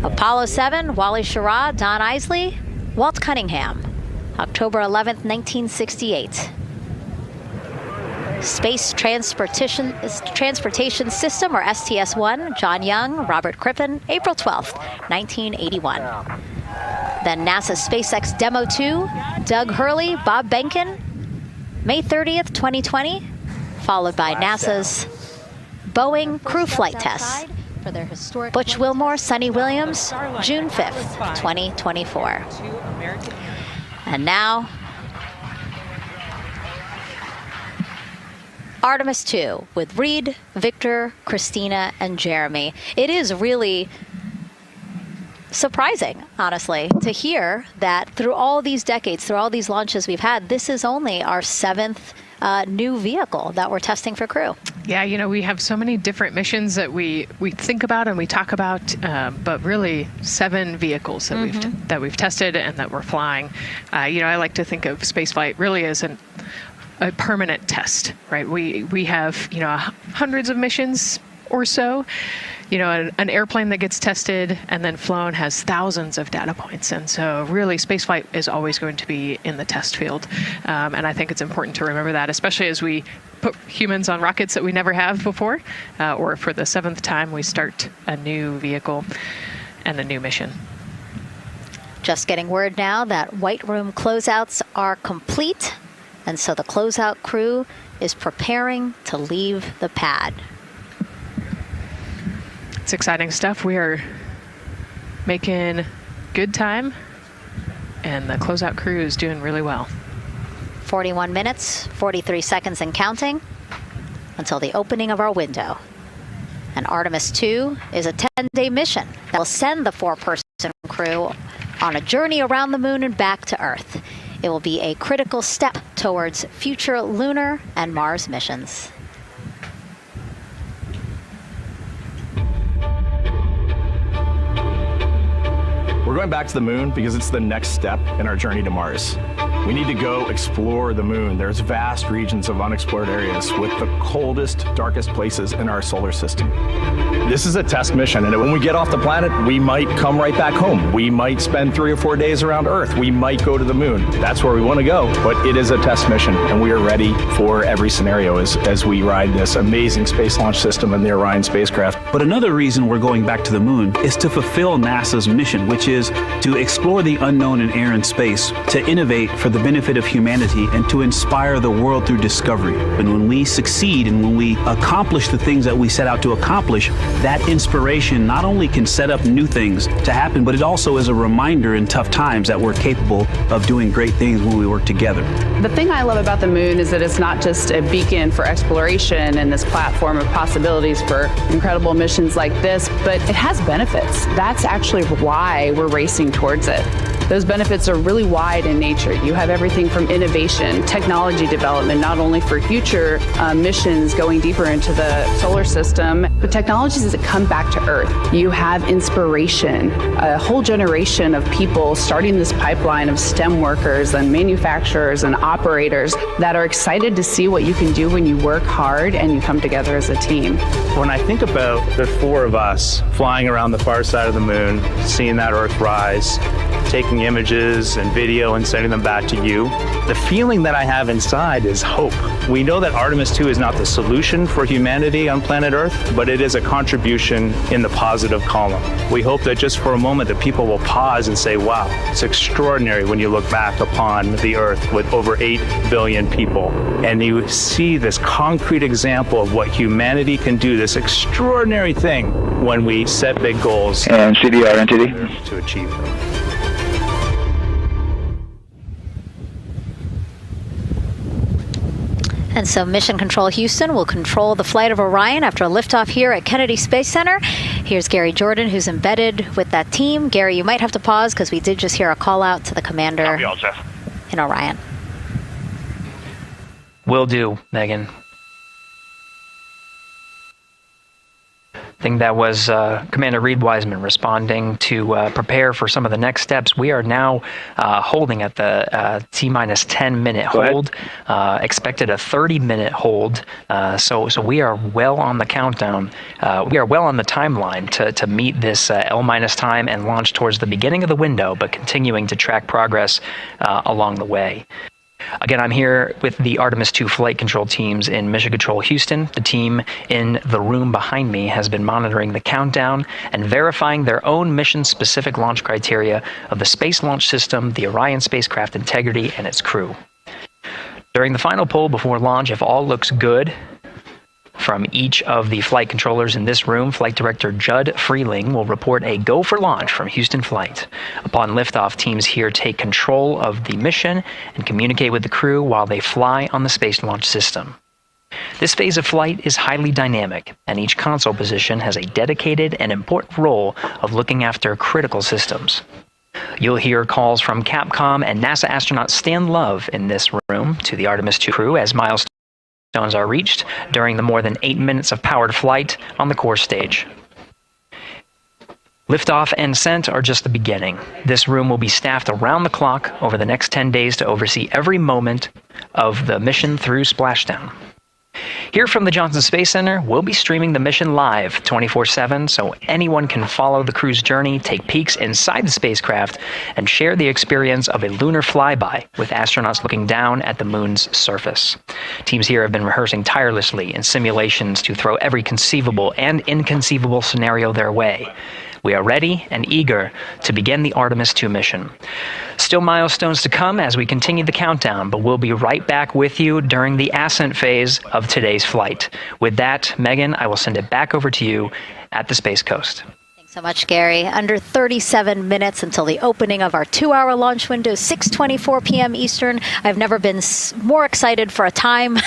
Apollo 7, Wally Schirra, Don Isley, Walt Cunningham, October 11, 1968. Space Transportation System, or STS-1, John Young, Robert Crippen, April 12, 1981. Then NASA's SpaceX Demo 2, Doug Hurley, Bob Behnken, May 30th, 2020, followed by NASA's Boeing crew flight tests, for their historic. Butch Wilmore, Sunny Williams, June 5th, 2024. And now, Artemis 2 with Reed, Victor, Christina, and Jeremy. It is really surprising, honestly, to hear that through all these decades, through all these launches we've had, this is only our 7th new vehicle that we're testing for crew. Yeah, you know, we have so many different missions that we think about and we talk about, but really 7 vehicles that we've tested and that we're flying. You know, I like to think of spaceflight really as a permanent test, right? We have, you know, hundreds of missions or so. You know, an airplane that gets tested and then flown has thousands of data points. And so really spaceflight is always going to be in the test field. And I think it's important to remember that, especially as we put humans on rockets that we never have before, or for the 7th time we start a new vehicle and a new mission. Just getting word now that White Room closeouts are complete. And so the closeout crew is preparing to leave the pad. It's exciting stuff. We are making good time, and the closeout crew is doing really well. 41 minutes, 43 seconds and counting until the opening of our window. And Artemis 2 is a 10-day mission that will send the 4-person crew on a journey around the moon and back to Earth. It will be a critical step towards future lunar and Mars missions. We're going back to the moon because it's the next step in our journey to Mars. We need to go explore the moon. There's vast regions of unexplored areas with the coldest, darkest places in our solar system. This is a test mission, and when we get off the planet, we might come right back home. We might spend 3 or 4 days around Earth. We might go to the moon. That's where we want to go, but it is a test mission, and we are ready for every scenario as we ride this amazing space launch system in the Orion spacecraft. But another reason we're going back to the moon is to fulfill NASA's mission, which is to explore the unknown in air and space, to innovate for the benefit of humanity, and to inspire the world through discovery. And when we succeed and when we accomplish the things that we set out to accomplish, that inspiration not only can set up new things to happen, but it also is a reminder in tough times that we're capable of doing great things when we work together. The thing I love about the moon is that it's not just a beacon for exploration and this platform of possibilities for incredible missions like this, but it has benefits. That's actually why we're racing towards it. Those benefits are really wide in nature. You have everything from innovation, technology development, not only for future missions going deeper into the solar system, but technologies that come back to Earth. You have inspiration, a whole generation of people starting this pipeline of STEM workers and manufacturers and operators that are excited to see what you can do when you work hard and you come together as a team. When I think about the 4 of us flying around the far side of the moon, seeing that Earth rise, taking images and video and sending them back to you, the feeling that I have inside is hope. We know that Artemis 2 is not the solution for humanity on planet Earth, but it is a contribution in the positive column. We hope that just for a moment that people will pause and say, wow, it's extraordinary when you look back upon the Earth with over 8 billion people, and you see this concrete example of what humanity can do, this extraordinary thing when we set big goals and CDR entity to achieve them. And so Mission Control Houston will control the flight of Orion after a liftoff here at Kennedy Space Center. Here's Gary Jordan, who's embedded with that team. Gary, you might have to pause because we did just hear a call out to the commander in Orion. Will do, Megan. I think that was Commander Reed Wiseman responding to prepare for some of the next steps. We are now holding at the T-minus 10-minute hold. Expected a 30-minute hold. So we are well on the countdown. We are well on the timeline to meet this L-minus time and launch towards the beginning of the window, but continuing to track progress along the way. Again, I'm here with the Artemis 2 flight control teams in Mission Control Houston. The team in the room behind me has been monitoring the countdown and verifying their own mission-specific launch criteria of the Space Launch System, the Orion spacecraft integrity, and its crew. During the final poll before launch, if all looks good, From each of the flight controllers in this room, Flight Director Judd Freeling will report a go for launch from Houston Flight. Upon liftoff, teams here take control of the mission and communicate with the crew while they fly on the Space Launch System. This phase of flight is highly dynamic, and each console position has a dedicated and important role of looking after critical systems. You'll hear calls from Capcom and NASA astronaut Stan Love in this room to the Artemis II crew as milestones are reached during the more than 8 minutes of powered flight on the core stage. Liftoff and ascent are just the beginning. This room will be staffed around the clock over the next 10 days to oversee every moment of the mission through splashdown. Here from the Johnson Space Center, we'll be streaming the mission live 24/7 so anyone can follow the crew's journey, take peeks inside the spacecraft, and share the experience of a lunar flyby with astronauts looking down at the moon's surface. Teams here have been rehearsing tirelessly in simulations to throw every conceivable and inconceivable scenario their way. We are ready and eager to begin the Artemis II mission. Still milestones to come as we continue the countdown, but we'll be right back with you during the ascent phase of today's flight. With that, Megan, I will send it back over to you at the Space Coast. Thanks so much, Gary. Under 37 minutes until the opening of our 2-hour launch window, 6:24 p.m. Eastern. I've never been more excited for a time.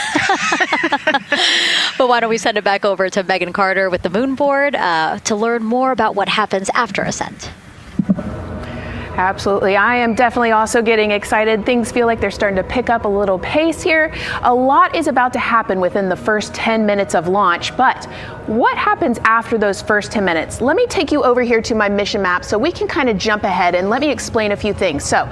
But why don't we send it back over to Megan Carter with the Moon Board to learn more about what happens after ascent. Absolutely. I am definitely also getting excited. Things feel like they're starting to pick up a little pace here. A lot is about to happen within the first 10 minutes of launch, but what happens after those first 10 minutes? Let me take you over here to my mission map so we can kind of jump ahead and let me explain a few things. So,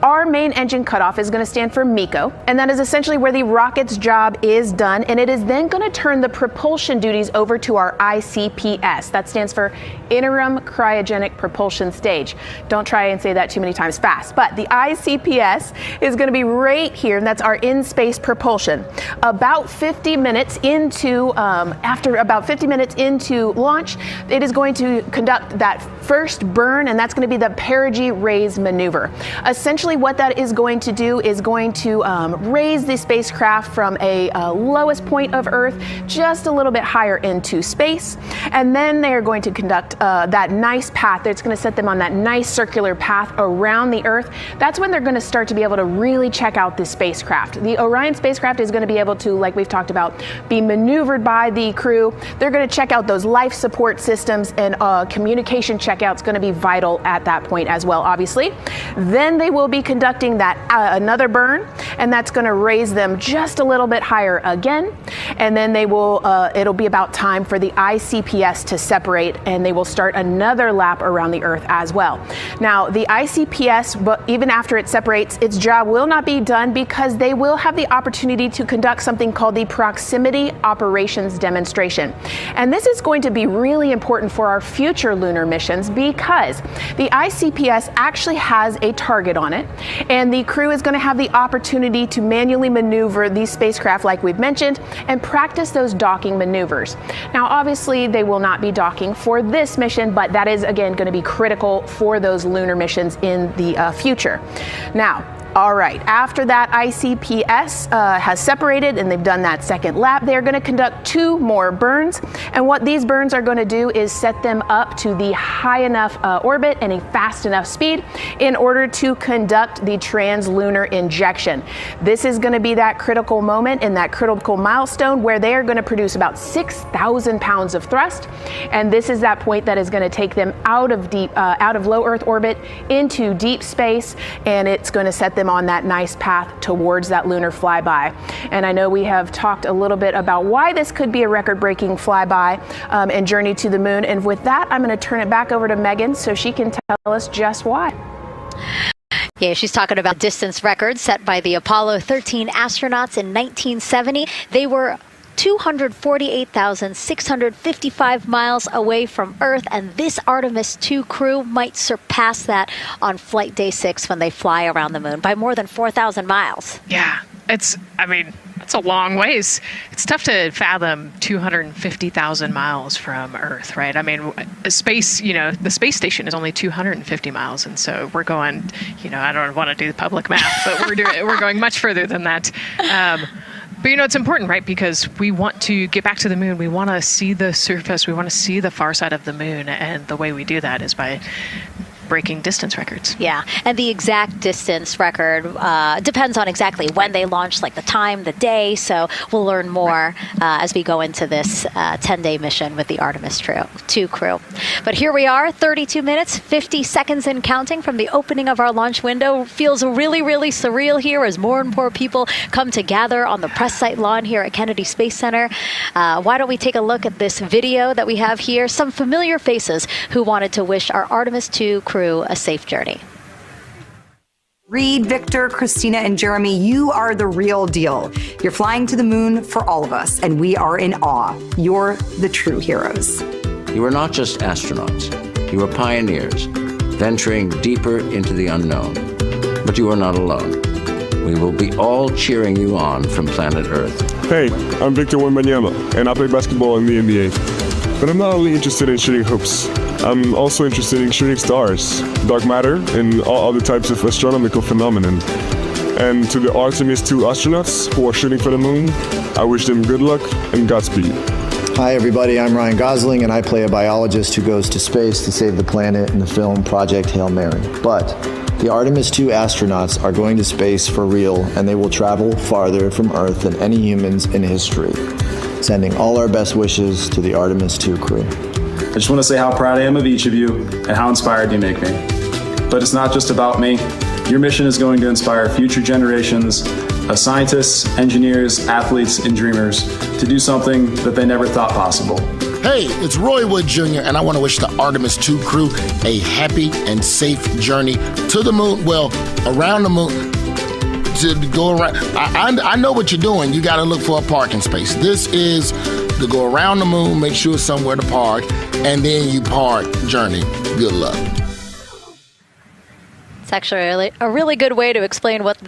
our main engine cutoff is going to stand for MECO, and that is essentially where the rocket's job is done, and it is then going to turn the propulsion duties over to our ICPS. That stands for Interim Cryogenic Propulsion Stage. Don't try and say that too many times fast, but the ICPS is going to be right here, and that's our in-space propulsion. About 50 minutes into, after about 50 minutes into launch, it is going to conduct that first burn, and that's going to be the perigee raise maneuver. Essentially, what that is going to do is going to raise the spacecraft from a lowest point of Earth just a little bit higher into space, and then they are going to conduct that nice path that's going to set them on that nice circular path around the Earth. That's when they're going to start to be able to really check out the spacecraft. The Orion spacecraft is going to be able to, like we've talked about, be maneuvered by the crew. They're going to check out those life support systems, and communication checkout's going to be vital at that point as well, obviously. Then they will be conducting that another burn, and that's going to raise them just a little bit higher again, and then they will it'll be about time for the ICPS to separate, and they will start another lap around the Earth as well. Now the ICPS, but even after it separates, its job will not be done because they will have the opportunity to conduct something called the proximity operations demonstration, and this is going to be really important for our future lunar missions because the ICPS actually has a target on it, and the crew is going to have the opportunity to manually maneuver these spacecraft like we've mentioned and practice those docking maneuvers. Now obviously they will not be docking for this mission, but that is again going to be critical for those lunar missions in the future. Now, all right, after that ICPS has separated and they've done that second lap, they're going to conduct 2 more burns. And what these burns are going to do is set them up to the high enough orbit and a fast enough speed in order to conduct the translunar injection. This is going to be that critical moment and that critical milestone where they are going to produce about 6,000 pounds of thrust. And this is that point that is going to take them out of low Earth orbit into deep space, and it's going to set them on that nice path towards that lunar flyby. And I know we have talked a little bit about why this could be a record-breaking flyby and journey to the moon. And with that, I'm going to turn it back over to Megan so she can tell us just why. Yeah, she's talking about distance records set by the Apollo 13 astronauts in 1970. They were 248,655 miles away from Earth, and this Artemis II crew might surpass that on flight day 6 when they fly around the moon by more than 4,000 miles. Yeah, it's a long ways. It's tough to fathom 250,000 miles from Earth, right? I mean, space, the space station is only 250 miles, and so we're going, I don't want to do the public math, but we're going much further than that. But it's important, right? Because we want to get back to the moon. We want to see the surface. We want to see the far side of the moon. And the way we do that is by breaking distance records. Yeah, and the exact distance record depends on exactly when they launched, like the time, the day. So we'll learn more as we go into this 10-day mission with the Artemis 2 crew. But here we are, 32 minutes, 50 seconds and counting from the opening of our launch window. Feels really, really surreal here as more and more people come to gather on the press site lawn here at Kennedy Space Center. Why don't we take a look at this video that we have here? Some familiar faces who wanted to wish our Artemis 2 crew a safe journey. Reed, Victor, Christina, and Jeremy, you are the real deal. You're flying to the moon for all of us, and we are in awe. You're the true heroes. You are not just astronauts. You are pioneers, venturing deeper into the unknown. But you are not alone. We will be all cheering you on from planet Earth. Hey, I'm Victor Wembanyama, and I play basketball in the NBA. But I'm not only interested in shooting hoops. I'm also interested in shooting stars, dark matter, and all other types of astronomical phenomenon. And to the Artemis 2 astronauts who are shooting for the moon, I wish them good luck and Godspeed. Hi everybody, I'm Ryan Gosling and I play a biologist who goes to space to save the planet in the film Project Hail Mary. But the Artemis 2 astronauts are going to space for real, and they will travel farther from Earth than any humans in history. Sending all our best wishes to the Artemis 2 crew. I just want to say how proud I am of each of you and how inspired you make me. But it's not just about me. Your mission is going to inspire future generations of scientists, engineers, athletes, and dreamers to do something that they never thought possible. Hey, it's Roy Wood Jr., and I want to wish the Artemis 2 crew a happy and safe journey to the moon, well, around the moon. To go around. I know what you're doing. You got to look for a parking space. This is to go around the moon, make sure it's somewhere to park, and then you park journey. Good luck. It's actually a really good way to explain what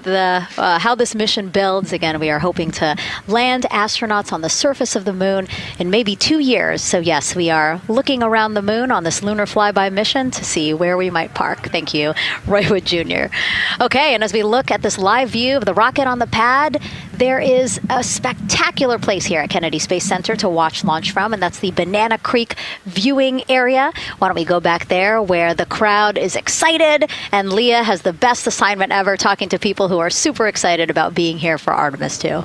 how this mission builds. Again, we are hoping to land astronauts on the surface of the moon in maybe 2 years. So yes, we are looking around the moon on this lunar flyby mission to see where we might park. Thank you, Roy Wood Jr. Okay, and as we look at this live view of the rocket on the pad, there is a spectacular place here at Kennedy Space Center to watch launch from, and that's the Banana Creek viewing area. Why don't we go back there where the crowd is excited, and Leah has the best assignment ever, talking to people who are super excited about being here for Artemis 2.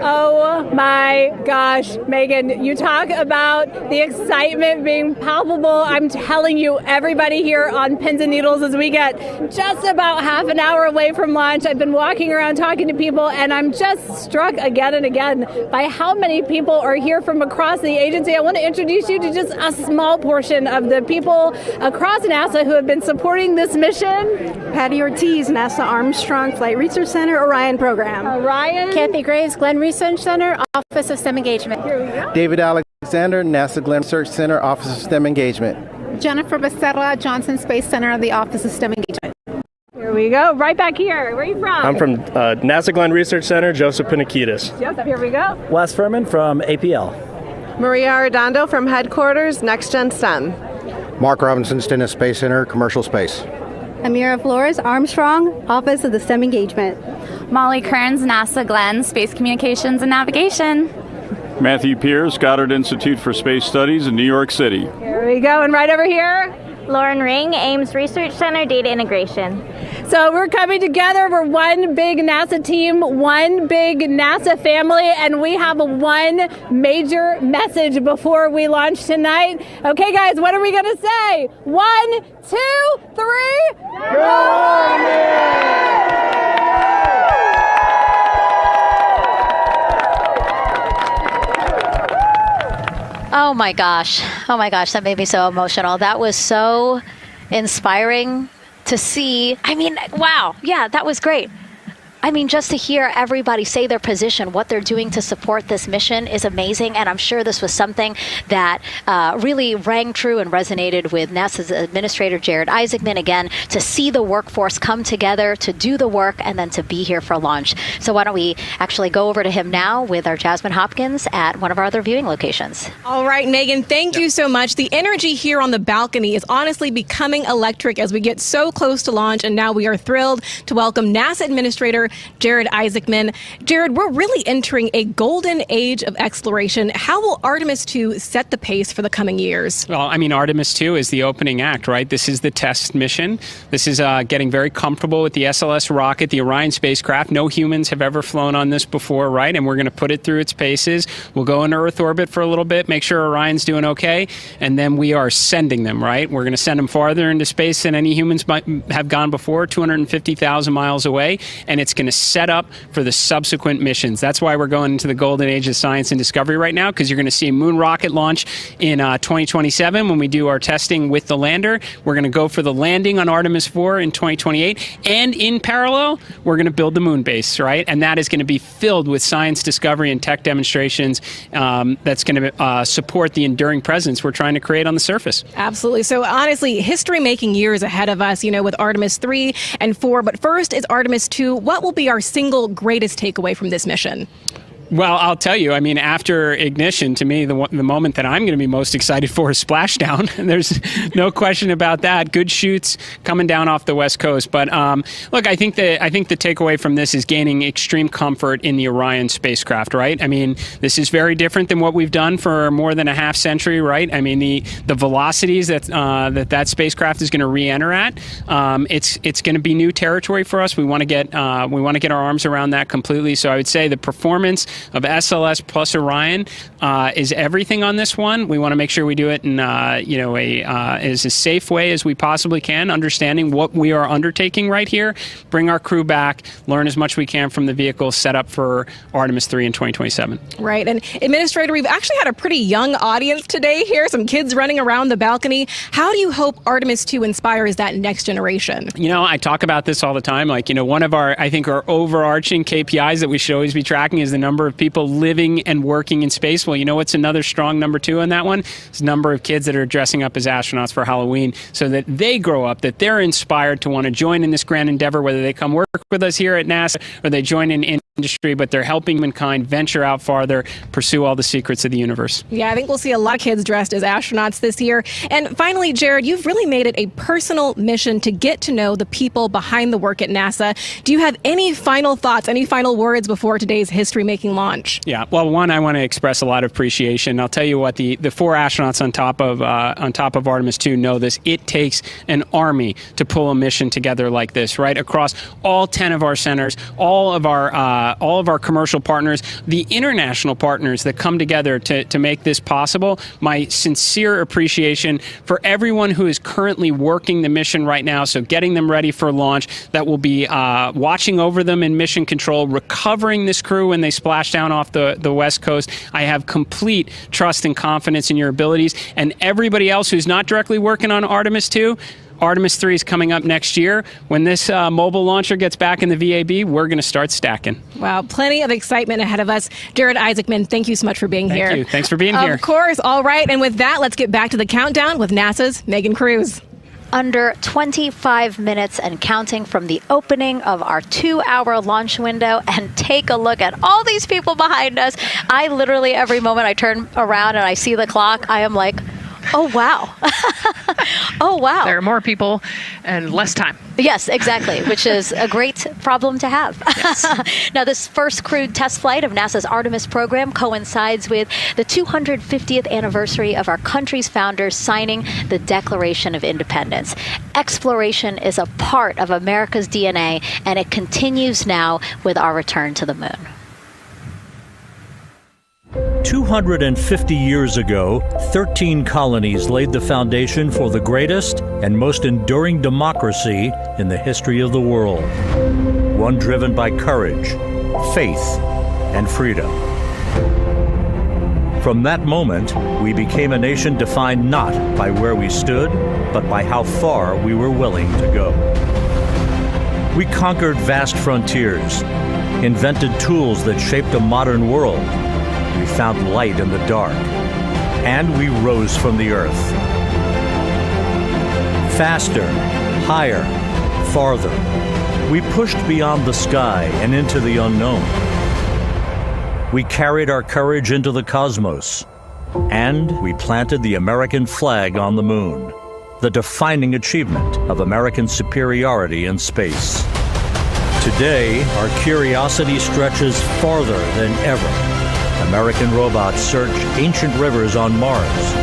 Oh my gosh, Megan, you talk about the excitement being palpable. I'm telling you, everybody here on pins and needles as we get just about half an hour away from launch. I've been walking around talking to people, and I'm just struck again and again by how many people are here from across the agency. I want to introduce you to just a small portion of the people across NASA who have been supporting this mission. Patty Ortiz, NASA Armstrong Flight Research Center, Orion Program. Orion. Kathy Graves, Glenn Research Center, Office of STEM Engagement. Here we go. David Alexander, NASA Glenn Research Center, Office of STEM Engagement. Jennifer Becerra, Johnson Space Center, the Office of STEM Engagement. Here we go. Right back here. Where are you from? I'm from NASA Glenn Research Center, Joseph Panakitis. Joseph, here we go. Wes Furman from APL. Maria Arredondo from Headquarters, Next Gen STEM. Mark Robinson, Stennis Space Center, Commercial Space. Amira Flores, Armstrong, Office of the STEM Engagement. Molly Kearns, NASA Glenn, Space Communications and Navigation. Matthew Pierce, Goddard Institute for Space Studies in New York City. Here we go, and right over here. Lauren Ring, Ames Research Center, Data Integration. So we're coming together. We're one big NASA team, one big NASA family, and we have one major message before we launch tonight. Okay, guys, what are we going to say? 1, 2, 3. Go Army! Oh my gosh, that made me so emotional. That was so inspiring to see. I mean, wow, yeah, that was great. I mean, just to hear everybody say their position, what they're doing to support this mission is amazing. And I'm sure this was something that really rang true and resonated with NASA's Administrator Jared Isaacman, again, to see the workforce come together to do the work and then to be here for launch. So why don't we actually go over to him now with our Jasmine Hopkins at one of our other viewing locations. All right, Megan, thank you so much. The energy here on the balcony is honestly becoming electric as we get so close to launch. And now we are thrilled to welcome NASA Administrator Jared Isaacman. Jared, we're really entering a golden age of exploration. How will Artemis 2 set the pace for the coming years? Well, I mean, Artemis 2 is the opening act, right? This is the test mission. This is getting very comfortable with the SLS rocket, the Orion spacecraft. No humans have ever flown on this before, right? And we're going to put it through its paces. We'll go into Earth orbit for a little bit, make sure Orion's doing okay, and then we are sending them, right? We're going to send them farther into space than any humans might have gone before, 250,000 miles away, and it's going to set up for the subsequent missions. That's why we're going into the golden age of science and discovery right now, because you're going to see a moon rocket launch in 2027 when we do our testing with the lander. We're going to go for the landing on Artemis 4 in 2028, and in parallel, we're going to build the moon base, right? And that is going to be filled with science discovery and tech demonstrations that's going to support the enduring presence we're trying to create on the surface. Absolutely. So honestly, history-making years ahead of us, with Artemis 3 and 4. But first is Artemis 2. What will be our single greatest takeaway from this mission? Well, I'll tell you, I mean, after ignition, to me, the moment that I'm going to be most excited for is splashdown. There's no question about that. Good shoots coming down off the West Coast. But look, I think the takeaway from this is gaining extreme comfort in the Orion spacecraft, right? I mean, this is very different than what we've done for more than a half century, right? I mean, the velocities that spacecraft is going to re-enter at, it's going to be new territory for us. We want to get our arms around that completely. So I would say the performance of SLS plus Orion is everything on this one. We want to make sure we do it in as a safe way as we possibly can, understanding what we are undertaking right here, bring our crew back, learn as much we can from the vehicle, set up for Artemis 3 in 2027. Right. And Administrator, we've actually had a pretty young audience today here, some kids running around the balcony. How do you hope Artemis 2 inspires that next generation? I talk about this all the time. One of our overarching KPIs that we should always be tracking is the number of people living and working in space. Well, what's another strong number 2 on that one? It's the number of kids that are dressing up as astronauts for Halloween, so that they grow up, that they're inspired to want to join in this grand endeavor, whether they come work with us here at NASA or they join in industry, but they're helping mankind venture out farther, pursue all the secrets of the universe. Yeah, I think we'll see a lot of kids dressed as astronauts this year. And finally, Jared, you've really made it a personal mission to get to know the people behind the work at NASA. Do you have any final thoughts, any final words before today's history-making launch? Yeah, well, one, I want to express a lot of appreciation. I'll tell you what, the 4 astronauts on top of Artemis 2 know this. It takes an army to pull a mission together like this, right? Across all 10 of our centers, all of our commercial partners, the international partners that come together to make this possible. My sincere appreciation for everyone who is currently working the mission right now, so getting them ready for launch, that will be watching over them in mission control, recovering this crew when they splash down off the West Coast. I have complete trust and confidence in your abilities. And everybody else who's not directly working on Artemis 2, Artemis 3 is coming up next year. When this mobile launcher gets back in the VAB, we're going to start stacking. Wow, plenty of excitement ahead of us. Jared Isaacman, thank you so much for being here. Thank you. Thanks for being here. Of course. All right. And with that, let's get back to the countdown with NASA's Megan Cruz. Under 25 minutes and counting from the opening of our 2-hour launch window. And take a look at all these people behind us. I literally, every moment I turn around and I see the clock, I am like, oh, wow. Oh, wow. There are more people and less time. Yes, exactly, which is a great problem to have. Yes. Now, this first crewed test flight of NASA's Artemis program coincides with the 250th anniversary of our country's founders signing the Declaration of Independence. Exploration is a part of America's DNA, and it continues now with our return to the moon. 250 years ago, 13 colonies laid the foundation for the greatest and most enduring democracy in the history of the world. One driven by courage, faith, and freedom. From that moment, we became a nation defined not by where we stood, but by how far we were willing to go. We conquered vast frontiers, invented tools that shaped a modern world. We found light in the dark, and we rose from the earth. Faster, higher, farther. We pushed beyond the sky and into the unknown. We carried our courage into the cosmos, and we planted the American flag on the moon, the defining achievement of American superiority in space. Today, our curiosity stretches farther than ever. American robots search ancient rivers on Mars.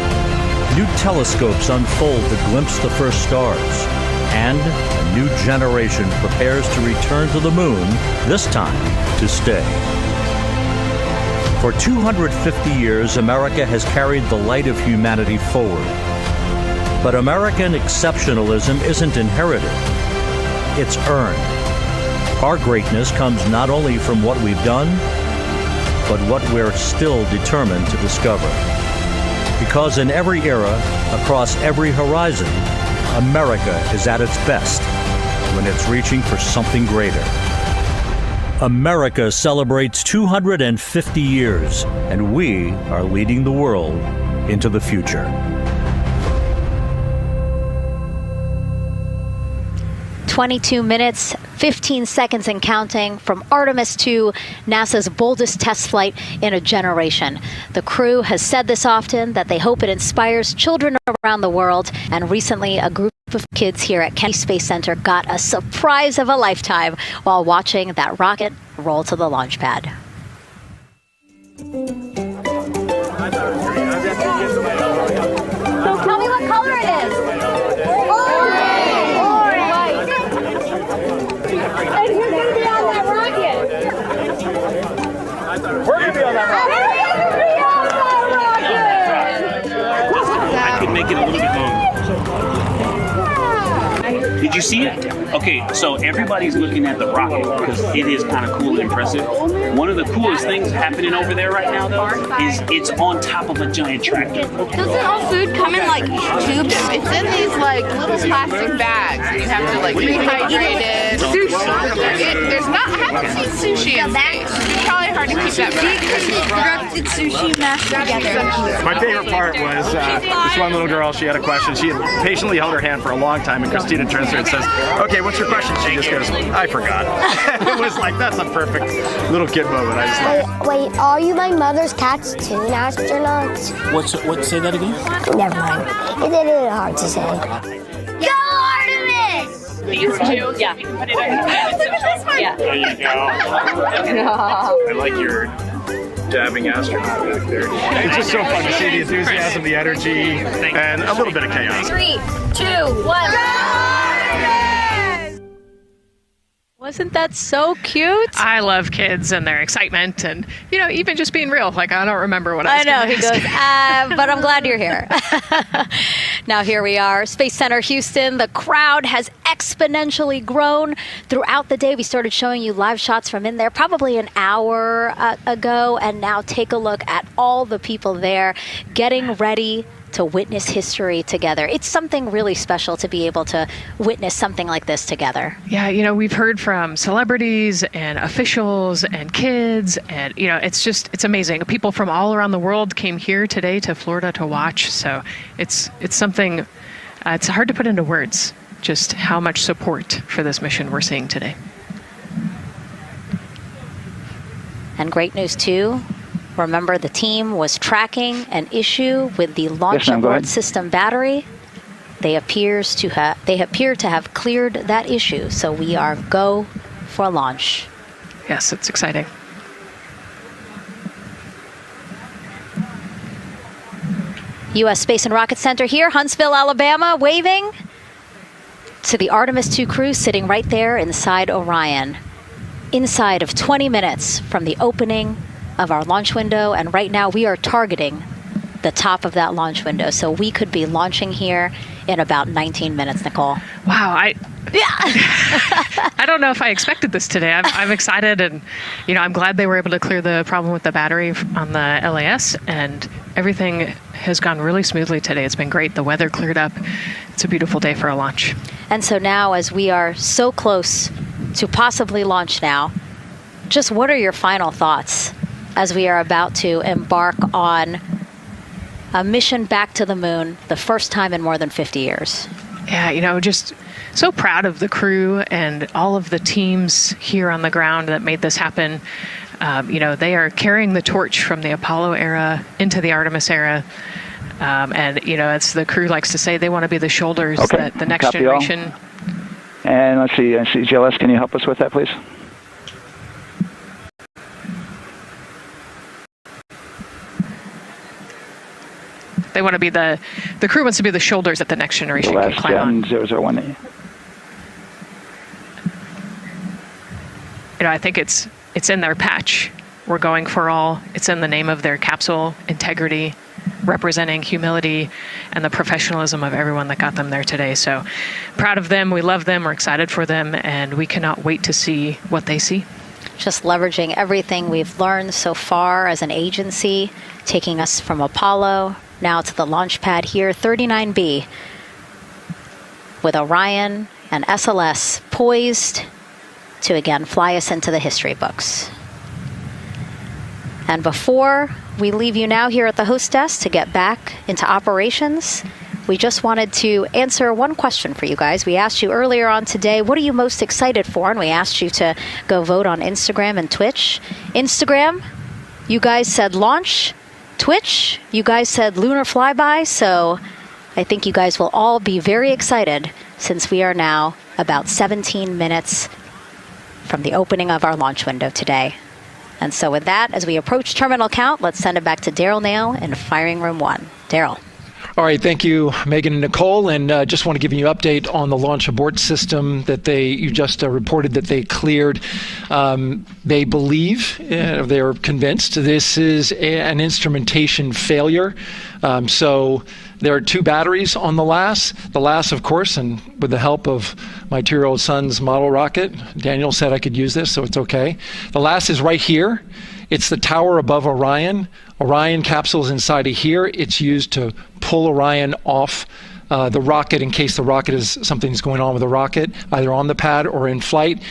New telescopes unfold to glimpse the first stars. And a new generation prepares to return to the moon, this time to stay. For 250 years, America has carried the light of humanity forward. But American exceptionalism isn't inherited, it's earned. Our greatness comes not only from what we've done, but what we're still determined to discover. Because in every era, across every horizon, America is at its best when it's reaching for something greater. America celebrates 250 years, and we are leading the world into the future. "22 minutes, 15 seconds and counting from Artemis 2, NASA's boldest test flight in a generation. The crew has said this often, that they hope it inspires children around the world. And recently, a group of kids here at Kennedy Space Center got a surprise of a lifetime while watching that rocket roll to the launch pad. So tell me what color it is. And who's going to be on that rocket? We're going to be on that rocket. I could make it a little bit longer. Did you see it? Okay, so everybody's looking at the rocket because it is kind of cool and impressive. One of the coolest things happening over there right now, though, is it's on top of a giant tractor. Doesn't all food come in like tubes? It's in these like little plastic bags. You have to like rehydrate it. Sushi. There's not. I haven't seen sushi in space. It's probably hard to keep that back. Sushi mashed together. My favorite part was this one little girl. She had a question. She had patiently held her hand for a long time, and Christina turns to her and says, "Okay, what's your question?" She just goes, "I forgot." It was like, that's a perfect little kid moment. I just love. Wait, are you my mother's cartoon astronauts? What? Say that again? Never mind. It's a little hard to say. Go Artemis! These two? Yeah. We can put it in. Look at this one. Yeah. There you go. I like your dabbing astronaut back there. It's just so fun to see the enthusiasm, the energy, and a little bit of chaos. 3, 2, 1. Wasn't that so cute? I love kids and their excitement and, even just being real. Like, I don't remember what I was know, he goes, but I'm glad you're here. Now here we are, Space Center Houston. The crowd has exponentially grown throughout the day. We started showing you live shots from in there probably an hour ago. And now take a look at all the people there getting ready to witness history together. It's something really special to be able to witness something like this together. Yeah, we've heard from celebrities and officials and kids, and it's amazing. People from all around the world came here today to Florida to watch. So it's something. It's hard to put into words just how much support for this mission we're seeing today. And great news too. Remember, the team was tracking an issue with the launch abort system battery. They appear to have cleared that issue, so we are go for launch. Yes, it's exciting. U.S. Space and Rocket Center here, Huntsville, Alabama, waving to the Artemis 2 crew sitting right there inside Orion. Inside of 20 minutes from the opening of our launch window, and right now we are targeting the top of that launch window, so we could be launching here in about 19 minutes, Nicole. Wow, I don't know if I expected this today. I'm excited, and I'm glad they were able to clear the problem with the battery on the LAS, and everything has gone really smoothly today. It's been great. The weather cleared up. It's a beautiful day for a launch. And so now, as we are so close to possibly launch now, just what are your final thoughts as we are about to embark on a mission back to the moon, the first time in more than 50 years? Yeah, just so proud of the crew and all of the teams here on the ground that made this happen. They are carrying the torch from the Apollo era into the Artemis era. And, as the crew likes to say, they want to be the shoulders that the next generation And let's see, GLS, can you help us with that, please? They want to be the crew wants to be the shoulders that the next generation can climb on. 0018. I think it's in their patch. We're going for all. It's in the name of their capsule, integrity, representing humility and the professionalism of everyone that got them there today. So proud of them. We love them. We're excited for them. And we cannot wait to see what they see. Just leveraging everything we've learned so far as an agency, taking us from Apollo now to the launch pad here, 39B, with Orion and SLS poised to again fly us into the history books. And before we leave you now here at the host desk to get back into operations, we just wanted to answer one question for you guys. We asked you earlier on today, what are you most excited for? And we asked you to go vote on Instagram and Twitch. Instagram, you guys said launch. Twitch, you guys said lunar flyby. So I think you guys will all be very excited since we are now about 17 minutes from the opening of our launch window today. And so with that, as we approach terminal count, let's send it back to Daryl Nail in firing room 1. Daryl. All right, thank you, Megan and Nicole. And just want to give you an update on the launch abort system that you just reported that they cleared. They believe, they're convinced, this is an instrumentation failure. So there are 2 batteries on the LAS. The LAS, of course, and with the help of my 2-year-old son's model rocket, Daniel said I could use this, so it's okay. The LAS is right here. It's the tower above Orion. Orion capsule is inside of here. It's used to pull Orion off the rocket in case something's going on with the rocket, either on the pad or in flight.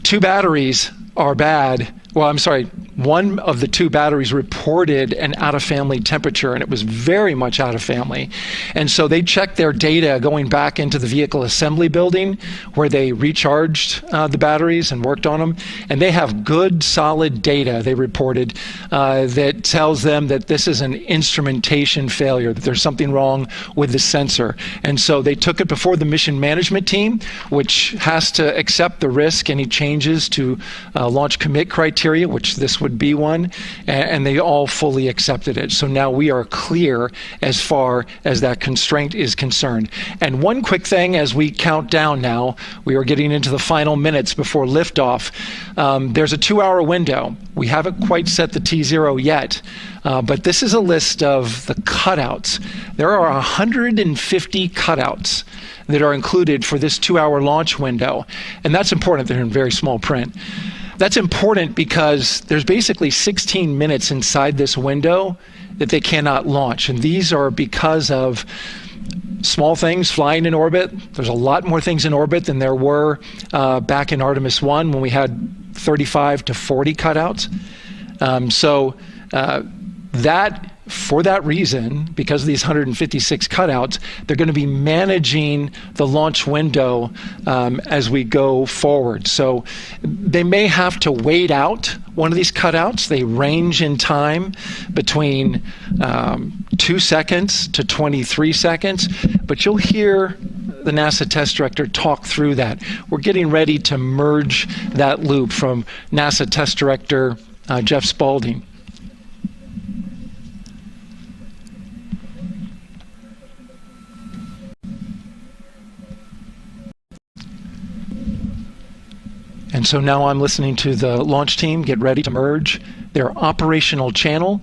2 batteries are bad. Well, I'm sorry, one of the 2 batteries reported an out-of-family temperature, and it was very much out of family. And so they checked their data going back into the vehicle assembly building where they recharged the batteries and worked on them. And they have good, solid data, they reported, that tells them that this is an instrumentation failure, that there's something wrong with the sensor. And so they took it before the mission management team, which has to accept the risk, any changes to launch commit criteria, which this would be one, and they all fully accepted it. So now we are clear as far as that constraint is concerned. And one quick thing as we count down now, we are getting into the final minutes before liftoff. There's a 2-hour window. We haven't quite set the T0 yet, but this is a list of the cutouts. There are 150 cutouts that are included for this 2-hour launch window, and that's important. They're in very small print. That's important because there's basically 16 minutes inside this window that they cannot launch. And these are because of small things flying in orbit. There's a lot more things in orbit than there were back in Artemis 1 when we had 35 to 40 cutouts. For that reason, because of these 156 cutouts, they're going to be managing the launch window as we go forward. So they may have to wait out one of these cutouts. They range in time between 2 seconds to 23 seconds, but you'll hear the NASA test director talk through that. We're getting ready to merge that loop from NASA test director Jeff Spaulding. And so now I'm listening to the launch team get ready to merge their operational channel.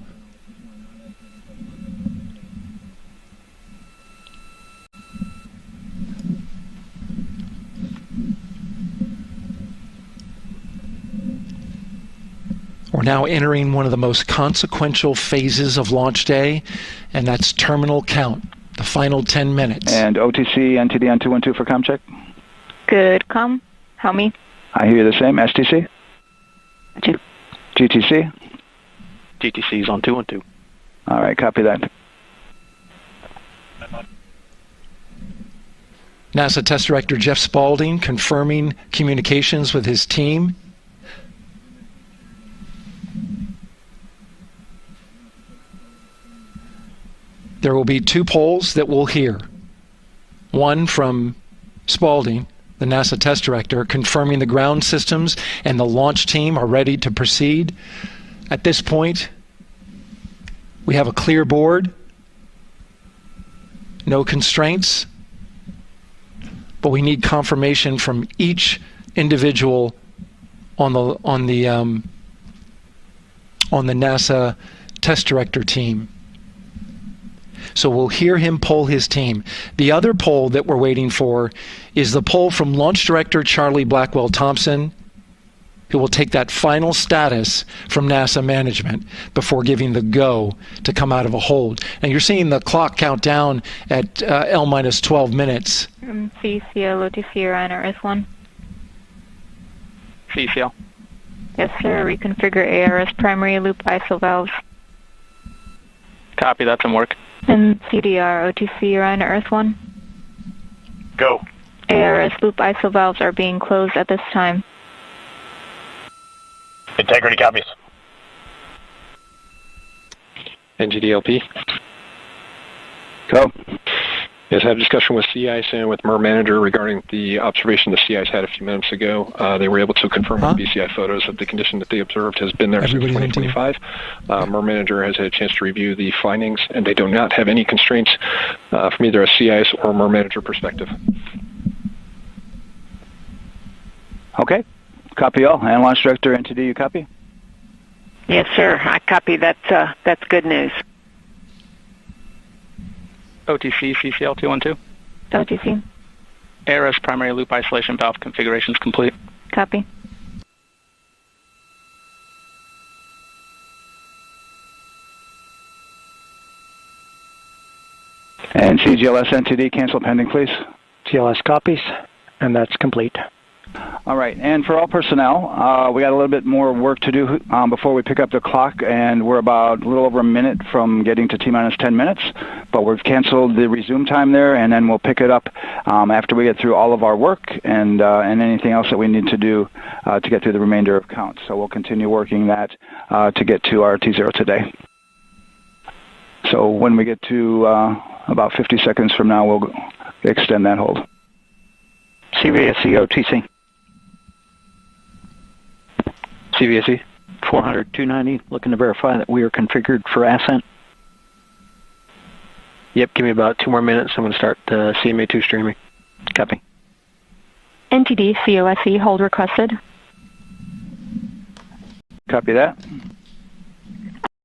We're now entering one of the most consequential phases of launch day, and that's terminal count, the final 10 minutes. And OTC, NTD on 212 for comm check. Good comm. Help me. I hear the same. STC? GTC? GTC is on 212. All right, copy that. NASA Test Director Jeff Spaulding confirming communications with his team. There will be 2 polls that we'll hear. One from Spaulding the NASA test director, confirming the ground systems and the launch team are ready to proceed. At this point, we have a clear board, no constraints, but we need confirmation from each individual on the NASA test director team. So we'll hear him poll his team. The other poll that we're waiting for is the poll from Launch Director Charlie Blackwell Thompson, who will take that final status from NASA management before giving the go to come out of a hold. And you're seeing the clock count down at L minus 12 minutes. CCL, OTC, or Earth 1. CCL. Yes, sir. Reconfigure ARS primary loop ISO valves. Copy, that's in work. And CDR, OTC, or Earth 1. Go. ARS loop ISO valves are being closed at this time. Integrity copies. NGDLP. Go. Yes, I had a discussion with sea ice and with MER manager regarding the observation the sea ice had a few minutes ago. They were able to confirm with BCI photos that the condition that they observed has been there since 2025. MER manager has had a chance to review the findings, and they do not have any constraints from either a sea ice or MER manager perspective. Okay. Copy all. And Launch Director NTD, you copy? Yes, sir. I copy. That's good news. OTC, CCL 212. OTC. ARS primary loop isolation valve configuration is complete. Copy. And CGLS NTD, cancel pending, please. TLS copies, and that's complete. All right, and for all personnel, we got a little bit more work to do before we pick up the clock, and we're about a little over a minute from getting to T-minus 10 minutes, but we've canceled the resume time there, and then we'll pick it up after we get through all of our work and anything else that we need to do to get through the remainder of counts. So we'll continue working that to get to our T0 today. So when we get to about 50 seconds from now, we'll extend that hold. CVSE OTC. CVSE 400 290, looking to verify that we are configured for ascent. Yep, give me about 2 more minutes. I'm going to start CMA2 streaming. Copy. NTD, COSE, hold requested. Copy that.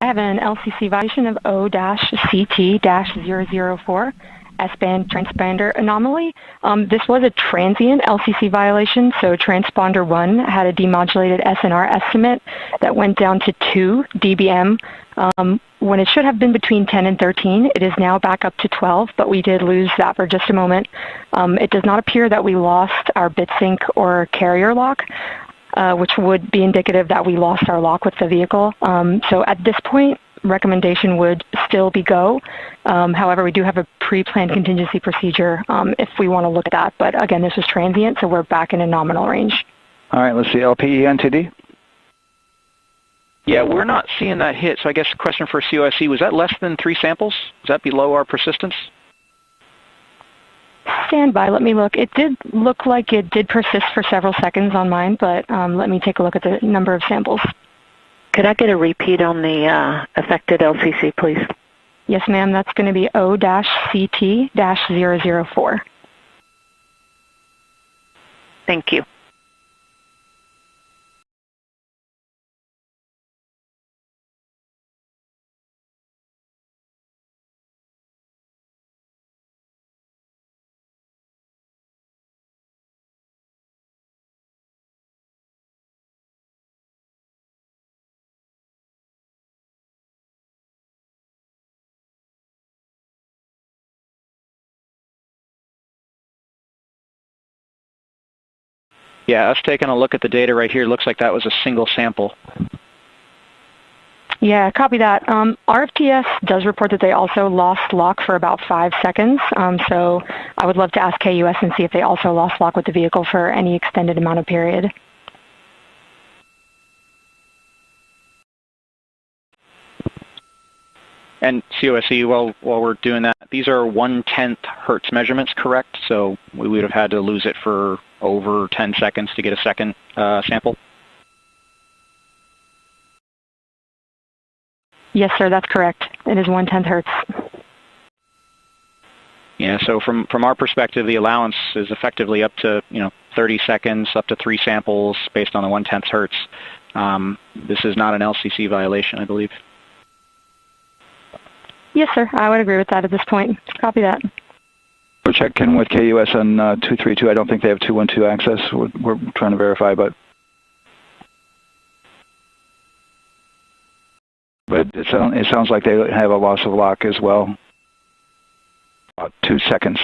I have an LCC violation of O-CT-004. S-band transponder anomaly. This was a transient LCC violation, so transponder 1 had a demodulated SNR estimate that went down to 2 dBm when it should have been between 10 and 13. It is now back up to 12, but we did lose that for just a moment. It does not appear that we lost our bit sync or carrier lock, which would be indicative that we lost our lock with the vehicle. So at this point, recommendation would still be go. However, we do have a pre-planned contingency procedure if we want to look at that. But again, this is transient, so we're back in a nominal range. All right, let's see. LPE NTD? Yeah, we're not seeing that hit. So I guess the question for COSE, was that less than 3 samples? Was that below our persistence? Stand by. Let me look. It did look like it did persist for several seconds on mine, but let me take a look at the number of samples. Could I get a repeat on the affected LCC, please? Yes, ma'am. That's going to be O-CT-004. Thank you. Yeah, us taking a look at the data right here, looks like that was a single sample. Yeah, copy that. RFTS does report that they also lost lock for about 5 seconds. So I would love to ask KUS and see if they also lost lock with the vehicle for any extended amount of period. And COSE, while we're doing that, these are 1/10 hertz measurements, correct? So we would have had to lose it for over 10 seconds to get a second sample? Yes, sir, that's correct. It is 1/10 hertz. Yeah, so from our perspective, the allowance is effectively up to 30 seconds, up to 3 samples based on the 1/10 hertz. This is not an LCC violation, I believe. Yes, sir, I would agree with that at this point. Copy that. We're checking with KUS on 232. I don't think they have 212 access. We're trying to verify, but it sounds like they have a loss of lock as well. About 2 seconds.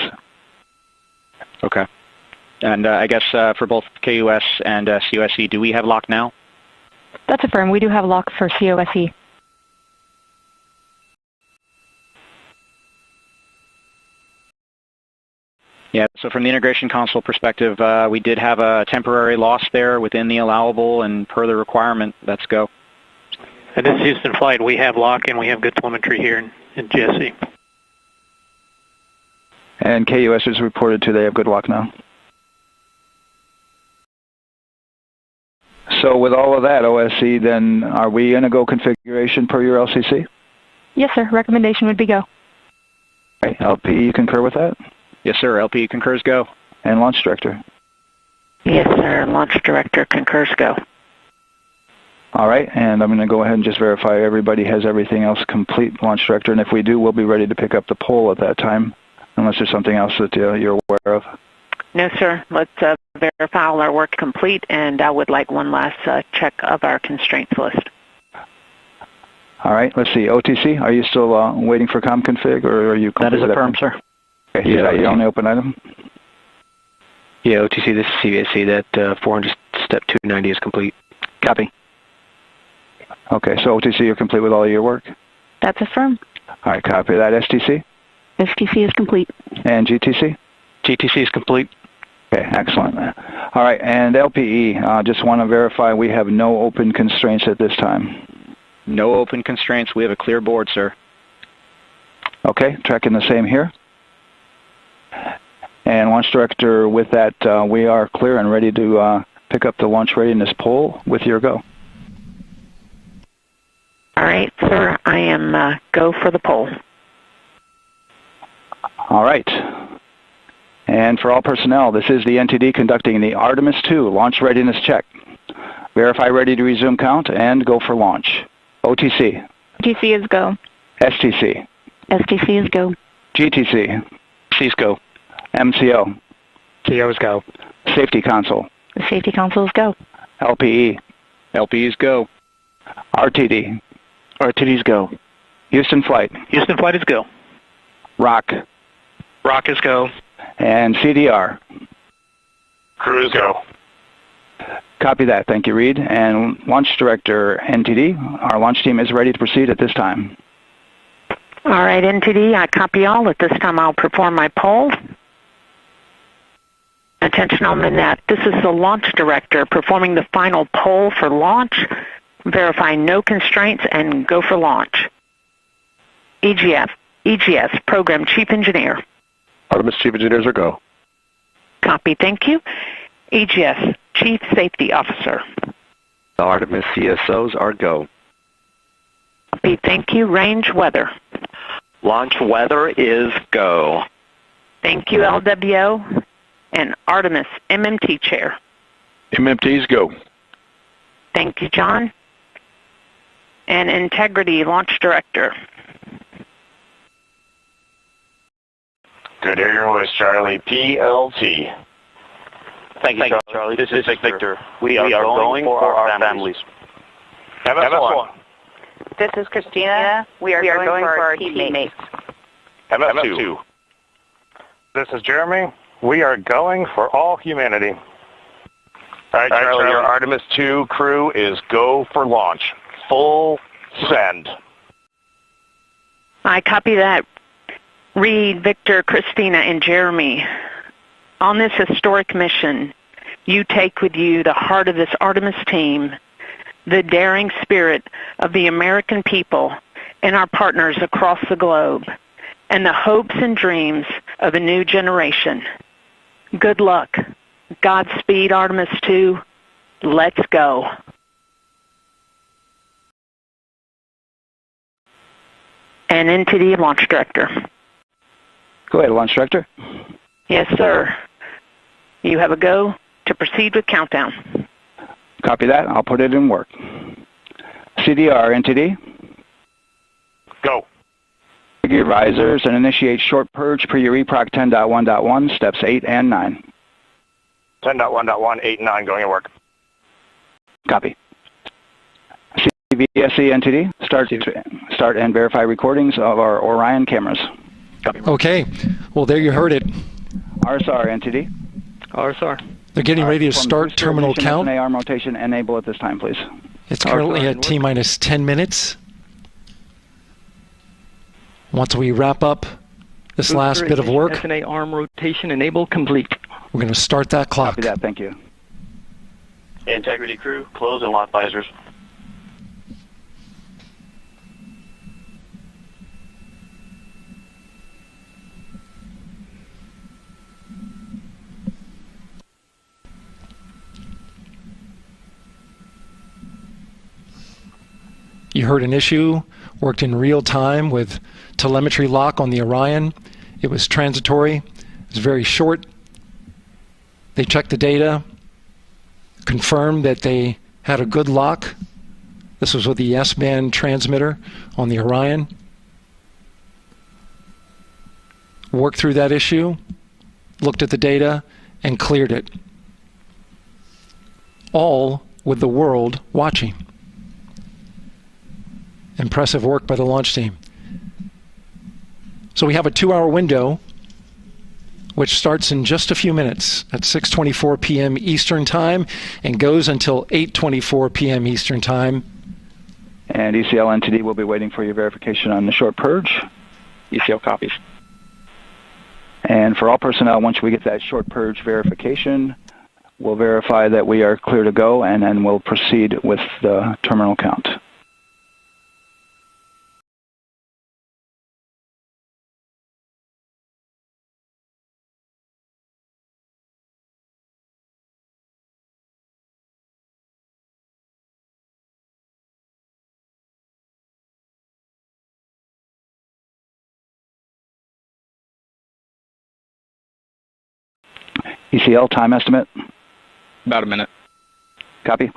Okay. And I guess for both KUS and COSE, do we have lock now? That's affirmed. We do have lock for COSE. Yeah, so from the integration console perspective, we did have a temporary loss there within the allowable, and per the requirement, let's go. And this is Houston Flight. We have lock and we have good telemetry here in GSE. And KUS is reported to they have good lock now. So with all of that, OSC, then are we in a go configuration per your LCC? Yes, sir. Recommendation would be go. Okay. LPE, you concur with that? Yes, sir. LPE concurs go. And launch director? Yes, sir. Launch director concurs go. All right, and I'm going to go ahead and just verify everybody has everything else complete, launch director, and if we do, we'll be ready to pick up the poll at that time, unless there's something else that you're aware of. No, sir. Let's verify all our work complete, and I would like one last check of our constraints list. All right, let's see. OTC, are you still waiting for ComConfig, or are you... That is affirmed, sir. Okay, yeah, you only open item? Yeah, OTC, this is CVSC. That 400 step 290 is complete. Copy. Okay, so OTC, you're complete with all of your work? That's affirmed. All right, copy that. STC? STC is complete. And GTC? GTC is complete. Okay, excellent. All right, and LPE, just want to verify we have no open constraints at this time. No open constraints. We have a clear board, sir. Okay, tracking the same here. And launch director, with that, we are clear and ready to pick up the launch readiness poll with your go. All right, sir. I am go for the poll. All right. And for all personnel, this is the NTD conducting the Artemis II launch readiness check. Verify ready to resume count and go for launch. OTC. GTC is go. STC. STC is go. GTC. C's go. MCO. CO's go. Safety console. The safety console is go. LPE. LPE's go. RTD. RTD's go. Houston Flight. Houston Flight is go. ROC. ROC is go. And CDR. Crew is go. Copy that. Thank you, Reed. And launch director, NTD, our launch team is ready to proceed at this time. All right, NTD, I copy all. At this time, I'll perform my poll. Attention on the net. This is the launch director performing the final poll for launch. Verify no constraints and go for launch. EGS, Program Chief Engineer. Artemis Chief Engineers are go. Copy, thank you. EGS, Chief Safety Officer. The Artemis CSOs are go. Copy, thank you. Range Weather. Launch weather is go. Thank you, LWO. And Artemis MMT Chair. MMT's go. Thank you, John. And Integrity Launch Director. Good to hear your voice, Charlie. PLT. Thank you, Charlie. This is Victor. We are going for our families. MS1. This is Christina. We are going for our teammates. MS2. This is Jeremy. We are going for all humanity. All right, Charlie, your Artemis 2 crew is go for launch. Full send. I copy that. Reed, Victor, Christina, and Jeremy. On this historic mission, you take with you the heart of this Artemis team, the daring spirit of the American people and our partners across the globe, and the hopes and dreams of a new generation. Good luck. Godspeed, Artemis 2. Let's go. And into the launch director. Go ahead, Launch Director. Yes, sir. You have a go to proceed with countdown. Copy that. I'll put it in work. CDR, NTD. Go. Your risers and initiate short purge per your EPROC 10.1.1, steps 8 and 9. 10.1.1, 8 and 9 going to work. Copy. CVSE NTD, start and verify recordings of our Orion cameras. Copy. Okay. Well, there you heard it. RSR NTD. RSR. They're getting ready to start terminal count. arm rotation enable at this time, please. It's currently at T-minus 10 minutes. Once we wrap up this last bit of work, SNA arm rotation enable complete. We're going to start that clock. Copy that. Thank you. Integrity crew, close and lock visors. You heard an issue, worked in real time with telemetry lock on the Orion. It was transitory. It was very short. They checked the data, confirmed that they had a good lock. This was with the S-band transmitter on the Orion. Worked through that issue, looked at the data, and cleared it. All with the world watching. Impressive work by the launch team. So we have a 2-hour window, which starts in just a few minutes at 6:24 p.m. Eastern Time and goes until 8:24 p.m. Eastern Time. And ECL NTD will be waiting for your verification on the short purge. ECL copies. And for all personnel, once we get that short purge verification, we'll verify that we are clear to go, and then we'll proceed with the terminal count. ECL time estimate? About a minute. Copy.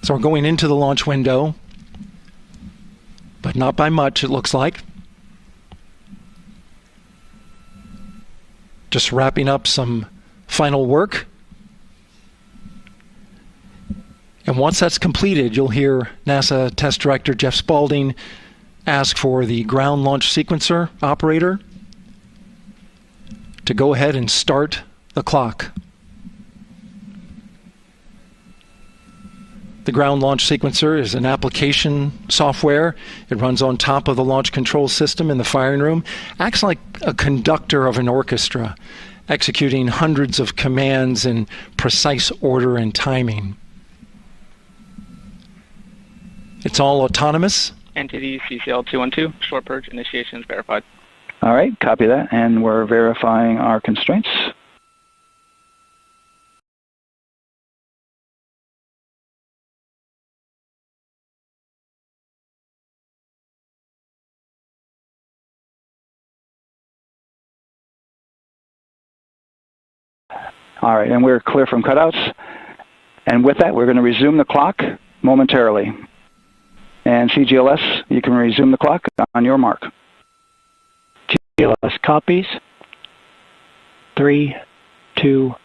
So we're going into the launch window, but not by much, it looks like. Just wrapping up some final work. And once that's completed, you'll hear NASA Test Director Jeff Spaulding ask for the ground launch sequencer operator to go ahead and start the clock. The ground launch sequencer is an application software. It runs on top of the launch control system in the firing room. Acts like a conductor of an orchestra, executing hundreds of commands in precise order and timing. It's all autonomous. NTD CCL 212, short purge initiations verified. All right, copy that, and we're verifying our constraints. All right, and we're clear from cutouts. And with that, we're going to resume the clock momentarily. And CGLS, you can resume the clock on your mark. CGLS copies. 3, 2,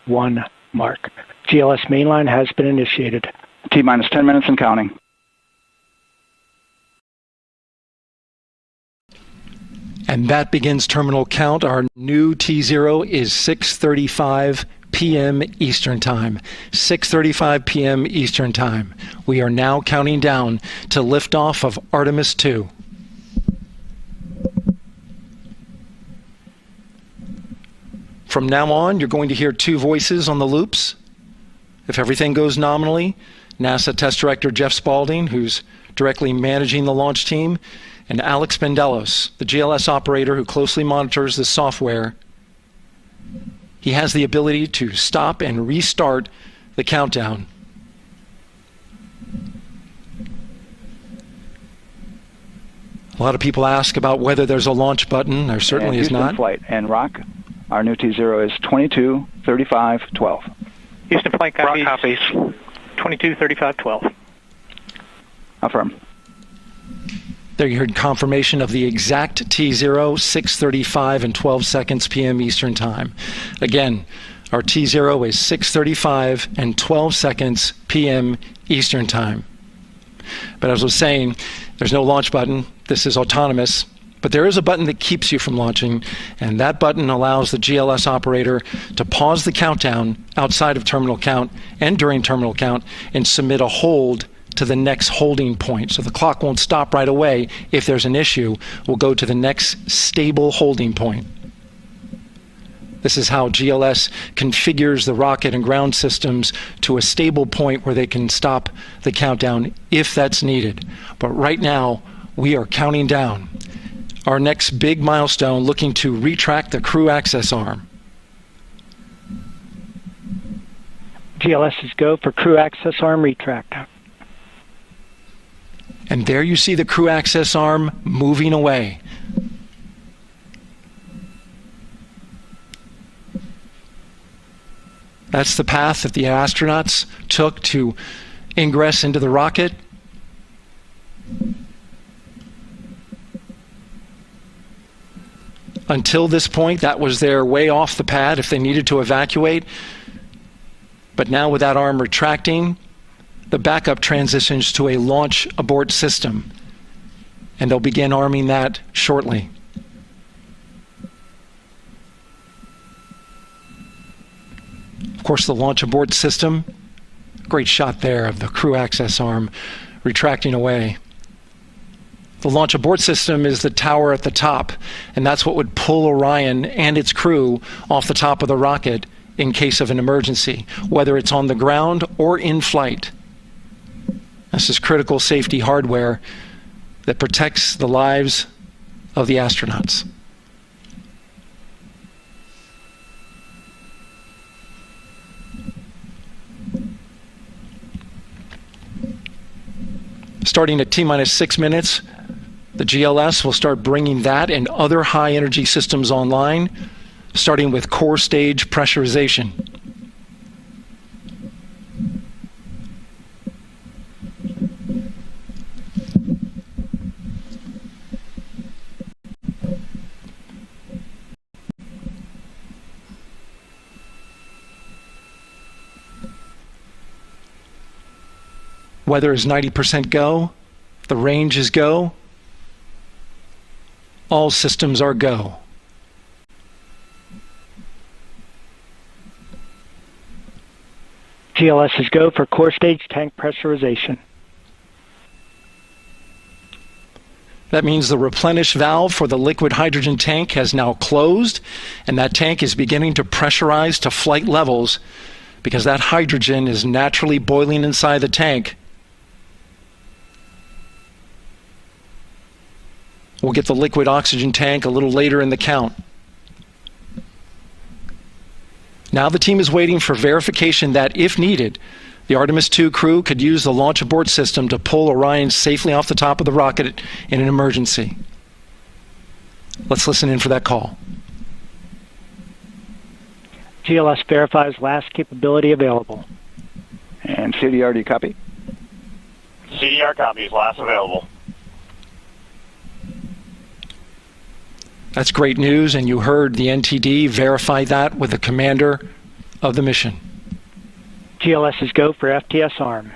1, mark. GLS mainline has been initiated. T-minus 10 minutes and counting. And that begins terminal count. Our new T0 is 6:35 p.m. Eastern Time. 6:35 p.m. Eastern Time. We are now counting down to liftoff of Artemis 2. From now on, you're going to hear two voices on the loops. If everything goes nominally, NASA Test Director Jeff Spaulding, who's directly managing the launch team, and Alex Bendelos, the GLS operator who closely monitors the software. He has the ability to stop and restart the countdown. A lot of people ask about whether there's a launch button. There certainly is not. Flight and Rock, our new T0 is 223512. Houston flight copies. Rock copies. 223512. Affirm. There you heard confirmation of the exact T0, 6:35 and 12 seconds p.m. Eastern Time. Again, our T0 is 6:35 and 12 seconds p.m. Eastern Time. But as I was saying, there's no launch button. This is autonomous. But there is a button that keeps you from launching, and that button allows the GLS operator to pause the countdown outside of terminal count and during terminal count and submit a hold to the next holding point. So the clock won't stop right away. If there's an issue, we'll go to the next stable holding point. This is how GLS configures the rocket and ground systems to a stable point where they can stop the countdown if that's needed. But right now, we are counting down. Our next big milestone, looking to retract the crew access arm. GLS is go for crew access arm retract. And there you see the crew access arm moving away. That's the path that the astronauts took to ingress into the rocket. Until this point, that was their way off the pad if they needed to evacuate. But now with that arm retracting, the backup transitions to a launch abort system, and they'll begin arming that shortly. Of course, the launch abort system, great shot there of the crew access arm retracting away. The launch abort system is the tower at the top, and that's what would pull Orion and its crew off the top of the rocket in case of an emergency, whether it's on the ground or in flight. This is critical safety hardware that protects the lives of the astronauts. Starting at T-minus 6 minutes, the GLS will start bringing that and other high-energy systems online, starting with core stage pressurization. Weather is 90% go. The range is go. All systems are go. GLS is go for core stage tank pressurization. That means the replenish valve for the liquid hydrogen tank has now closed, and that tank is beginning to pressurize to flight levels because that hydrogen is naturally boiling inside the tank. We'll get the liquid oxygen tank a little later in the count. Now the team is waiting for verification that, if needed, the Artemis II crew could use the launch abort system to pull Orion safely off the top of the rocket in an emergency. Let's listen in for that call. GLS verifies last capability available. And CDR, do you copy? CDR copies, last available. That's great news, and you heard the NTD verify that with the commander of the mission. GLS is go for FTS arm.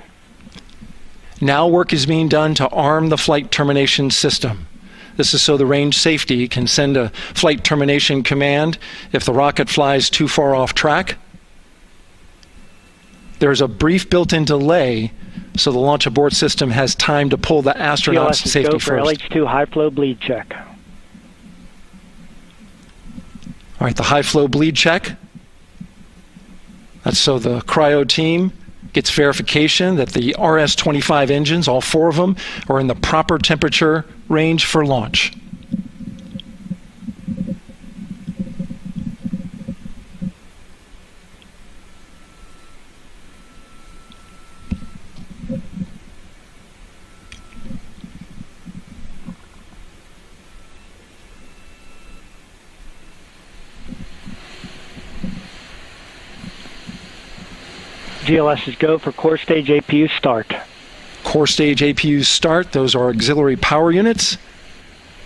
Now work is being done to arm the flight termination system. This is so the range safety can send a flight termination command if the rocket flies too far off track. There's a brief built-in delay, so the launch abort system has time to pull the astronauts to safety first. GLS is go for LH2 high flow bleed check. All right, the high flow bleed check. That's so the cryo team gets verification that the RS-25 engines, all 4 of them, are in the proper temperature range for launch. GLS is go for core stage APU start. Core stage APUs start. Those are auxiliary power units,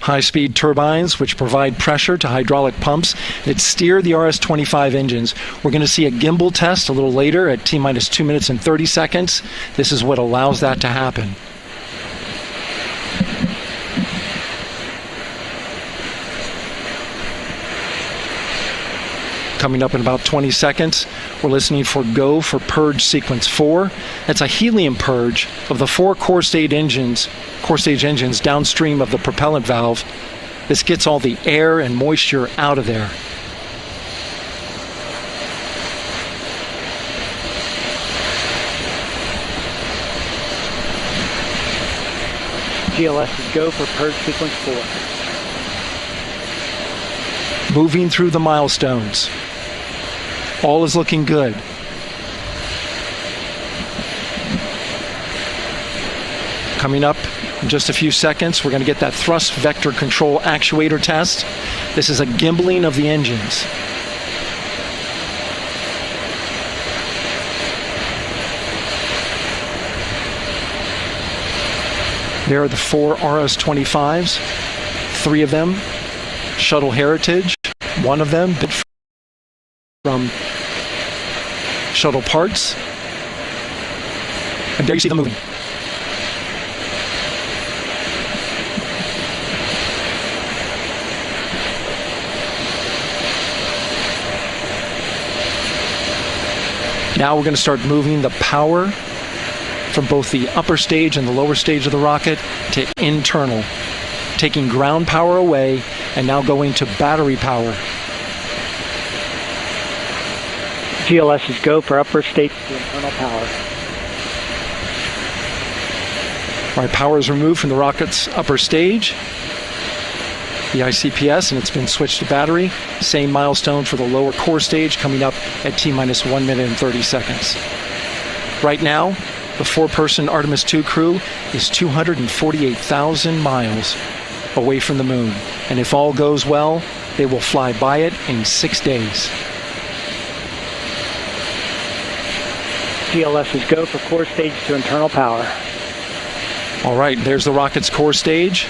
high-speed turbines which provide pressure to hydraulic pumps that steer the RS-25 engines. We're going to see a gimbal test a little later at T-minus 2 minutes and 30 seconds. This is what allows that to happen. Coming up in about 20 seconds, we're listening for go for purge sequence 4. That's a helium purge of the 4 core stage engines downstream of the propellant valve. This gets all the air and moisture out of there. GLS is go for purge sequence 4. Moving through the milestones. All is looking good. Coming up in just a few seconds, we're going to get that thrust vector control actuator test. This is a gimbaling of the engines. There are the 4 RS-25s, 3 of them, Shuttle Heritage, 1 of them from Shuttle Parts. And there you see them moving. Now we're going to start moving the power from both the upper stage and the lower stage of the rocket to internal, taking ground power away and now going to battery power. GLS is go for upper stage to internal power. All right, power is removed from the rocket's upper stage, the ICPS, and it's been switched to battery. Same milestone for the lower core stage coming up at T-minus 1 minute and 30 seconds. Right now, the 4-person Artemis II crew is 248,000 miles away from the moon. And if all goes well, they will fly by it in 6 days. GLS is go for core stage to internal power. All right, there's the rocket's core stage,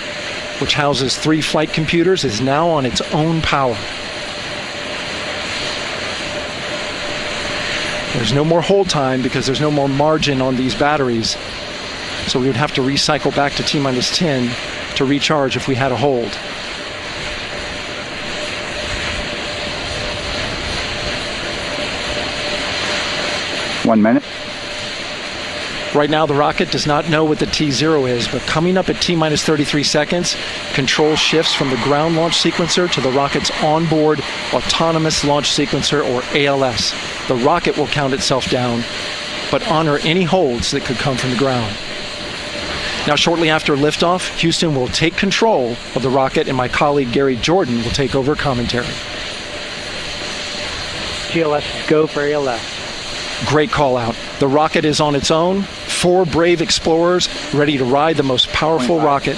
which houses 3 flight computers, is now on its own power. There's no more hold time because there's no more margin on these batteries. So we would have to recycle back to T-minus 10 to recharge if we had a hold. One minute. Right now, the rocket does not know what the T0 is, but coming up at T-minus 33 seconds, control shifts from the ground launch sequencer to the rocket's onboard autonomous launch sequencer, or ALS. The rocket will count itself down, but honor any holds that could come from the ground. Now, shortly after liftoff, Houston will take control of the rocket, and my colleague Gary Jordan will take over commentary. GLS is go for ALS. Great call out. The rocket is on its own. 4 brave explorers ready to ride the most powerful rocket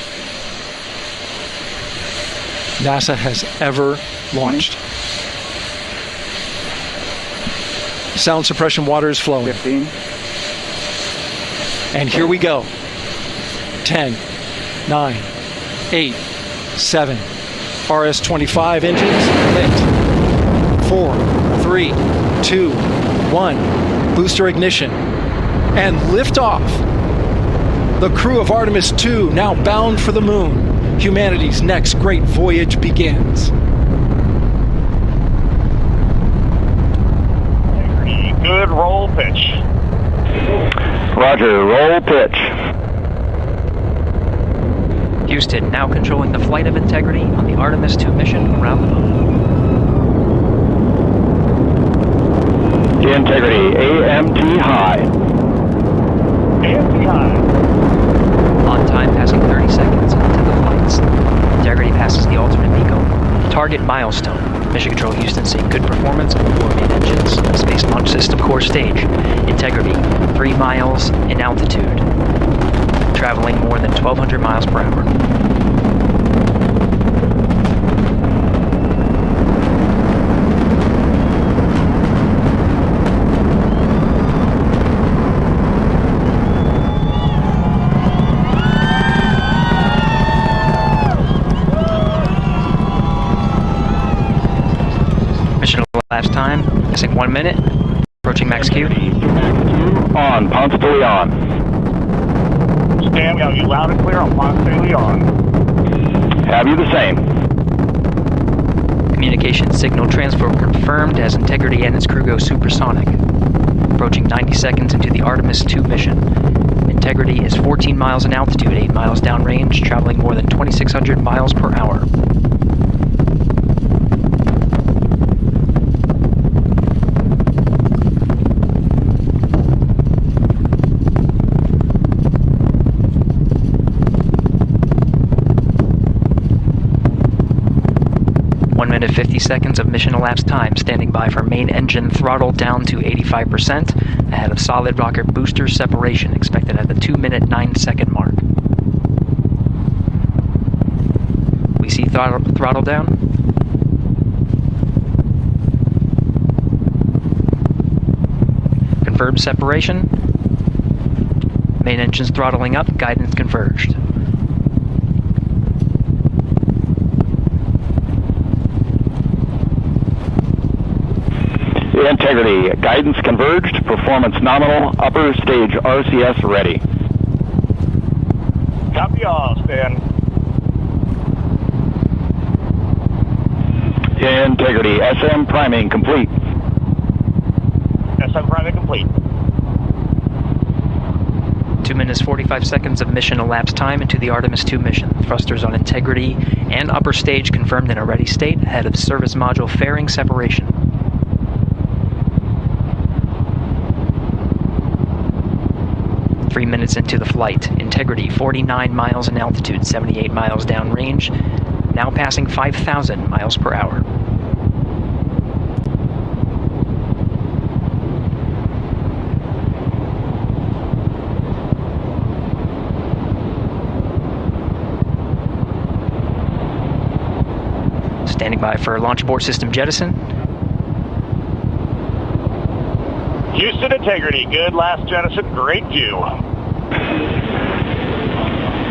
NASA has ever launched. Sound suppression water is flowing. 15. And here we go. 10, 9, 8, 7. RS-25 engines lit. 4, 3, 2, 1. Booster ignition. And liftoff. The crew of Artemis II now bound for the moon. Humanity's next great voyage begins. Good roll pitch. Roger, roll pitch. Houston now controlling the flight of integrity on the Artemis II mission around the moon. Integrity, AMT high. AMT high. On time, passing 30 seconds into the flights. Integrity passes the alternate MECO target milestone. Mission Control Houston seeing good performance on 4 main engines. Space Launch System core stage. Integrity, 3 miles in altitude. Traveling more than 1,200 miles per hour. Last time, missing 1 minute, approaching max Q. On, Ponce de Leon. Stan, we have you loud and clear on Ponce de Leon. Have you the same. Communication signal transfer confirmed as Integrity and its crew go supersonic. Approaching 90 seconds into the Artemis 2 mission. Integrity is 14 miles in altitude, 8 miles downrange, traveling more than 2,600 miles per hour. Minute 50 seconds of mission elapsed time, standing by for main engine throttle down to 85%, ahead of solid rocket booster separation, expected at the 2-minute 9-second mark. We see throttle down. Confirmed separation. Main engines throttling up, guidance converged. Integrity, guidance converged, performance nominal, upper stage RCS ready. Copy all, Stan. Integrity, SM priming complete. SM priming complete. 2 minutes 45 seconds of mission elapsed time into the Artemis 2 mission. Thrusters on Integrity and upper stage confirmed in a ready state, ahead of service module fairing separation. 3 minutes into the flight. Integrity, 49 miles in altitude, 78 miles downrange, now passing 5,000 miles per hour. Standing by for launch abort system jettison. Houston Integrity, good last jettison, great view.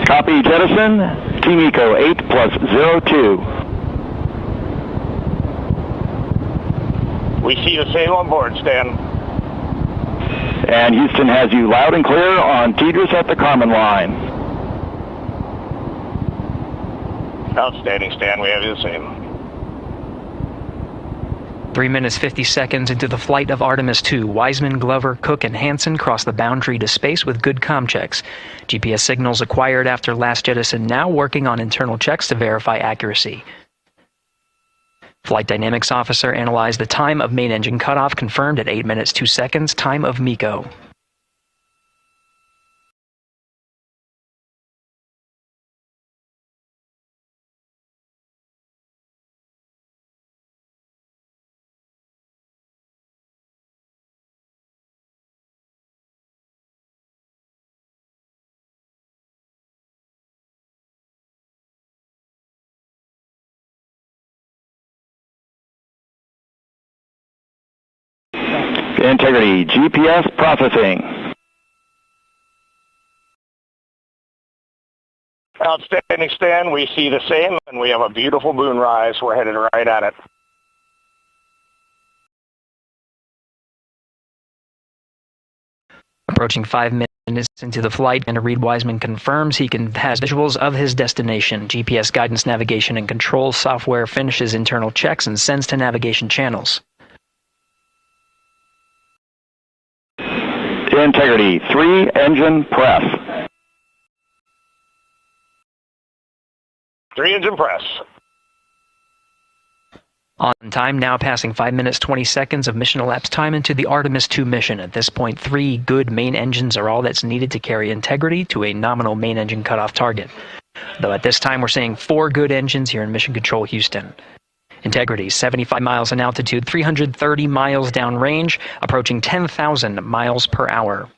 Copy jettison, Team Eco 8+02. We see the same on board, Stan. And Houston has you loud and clear on Tidris at the Carmen line. Outstanding, Stan, we have you the same. 3 minutes 50 seconds into the flight of Artemis 2, Wiseman, Glover, Cook, and Hansen cross the boundary to space with good comm checks. GPS signals acquired after last jettison now working on internal checks to verify accuracy. Flight Dynamics Officer analyzed the time of main engine cutoff, confirmed at 8 minutes 2 seconds, time of MECO. Integrity, GPS processing. Outstanding, Stan. We see the same, and we have a beautiful moonrise. We're headed right at it. Approaching 5 minutes into the flight, and Reed Wiseman confirms he has visuals of his destination. GPS guidance, navigation, and control software finishes internal checks and sends to navigation channels. Integrity, 3 engine press. 3 engine press. On time, now passing 5 minutes 20 seconds of mission elapsed time into the Artemis 2 mission. At this point, 3 good main engines are all that's needed to carry integrity to a nominal main engine cutoff target. Though at this time, we're seeing 4 good engines here in Mission Control Houston. Integrity, 75 miles in altitude, 330 miles downrange, approaching 10,000 miles per hour.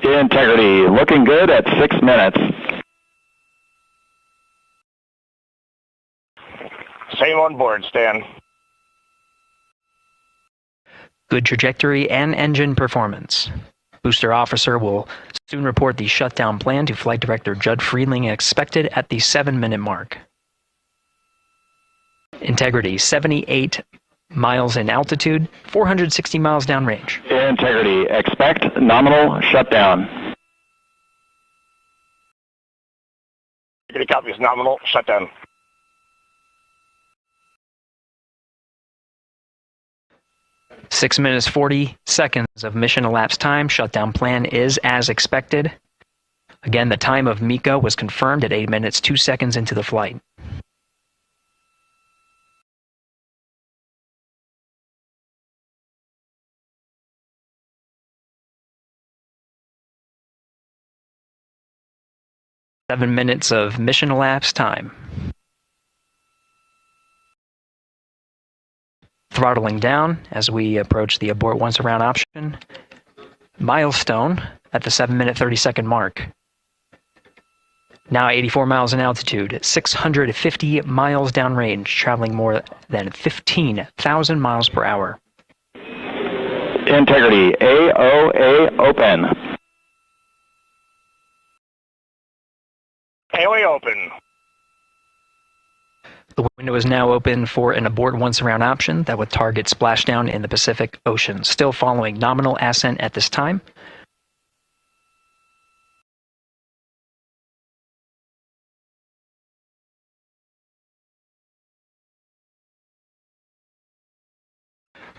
Integrity, looking good at 6 minutes. Same on board, Stan. Good trajectory and engine performance. Booster officer will soon report the shutdown plan to Flight Director Judd Freeling, expected at the 7-minute mark. Integrity, 78 miles in altitude, 460 miles downrange. Integrity, expect nominal shutdown. Integrity copies nominal shutdown. Six minutes 40 seconds of mission elapsed time. Shutdown plan is as expected. Again, the time of MECO was confirmed at 8 minutes 2 seconds into the flight. Seven minutes of mission elapsed time. Throttling down as we approach the abort once around option. Milestone at the 7-minute 30-second mark. Now 84 miles in altitude, 650 miles downrange, traveling more than 15,000 miles per hour. Integrity, AOA open. AOA open. The window is now open for an abort once around option that would target splashdown in the Pacific Ocean. Still following nominal ascent at this time.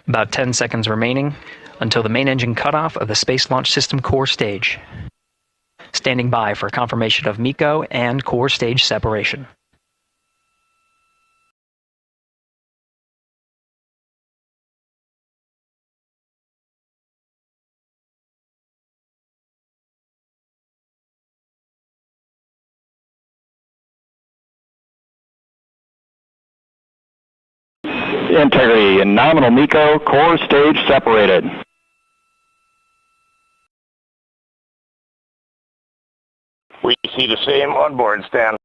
About 10 seconds remaining until the main engine cutoff of the Space Launch System core stage. Standing by for confirmation of MECO and core stage separation. Integrity and nominal MECO, core stage separated. We see the same on board, Stan.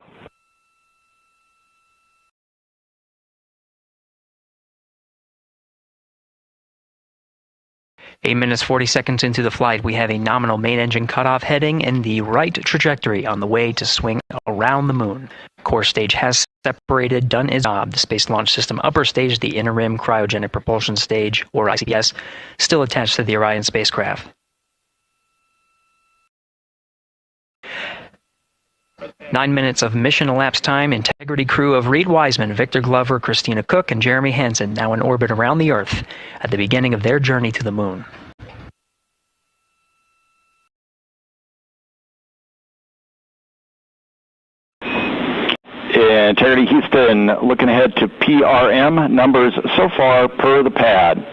Eight minutes 40 seconds into the flight, we have a nominal main engine cutoff heading in the right trajectory on the way to swing around the moon. Core stage has separated, done its job. The Space Launch System upper stage, the inner rim cryogenic propulsion stage, or ICPS, still attached to the Orion spacecraft. Nine minutes of mission elapsed time. Integrity crew of Reed Wiseman, Victor Glover, Christina Cook, and Jeremy Hansen now in orbit around the Earth at the beginning of their journey to the moon. Integrity Houston, looking ahead to PRM numbers so far per the pad.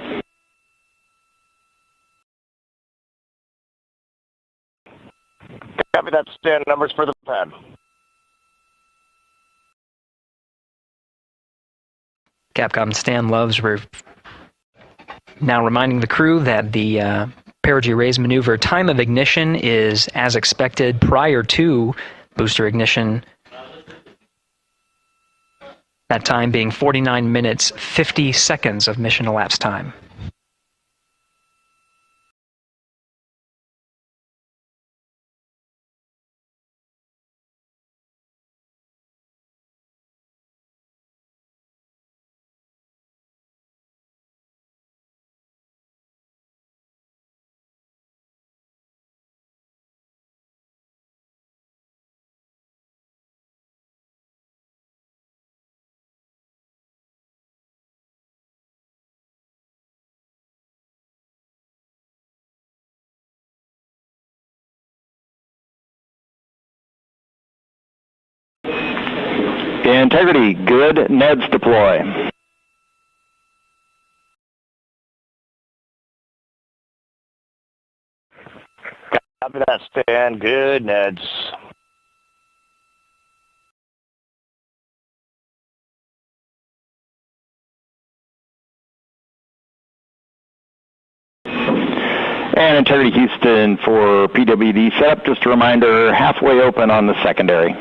Copy that, Stan. Numbers for the pad. Capcom Stan Loves now reminding the crew that the perigee raise maneuver time of ignition is as expected prior to booster ignition. That time being 49 minutes, 50 seconds of mission elapsed time. Integrity, good. Neds deploy. Copy that, Stan. Good, Neds. And Integrity Houston for PWD setup. Just a reminder, halfway open on the secondary.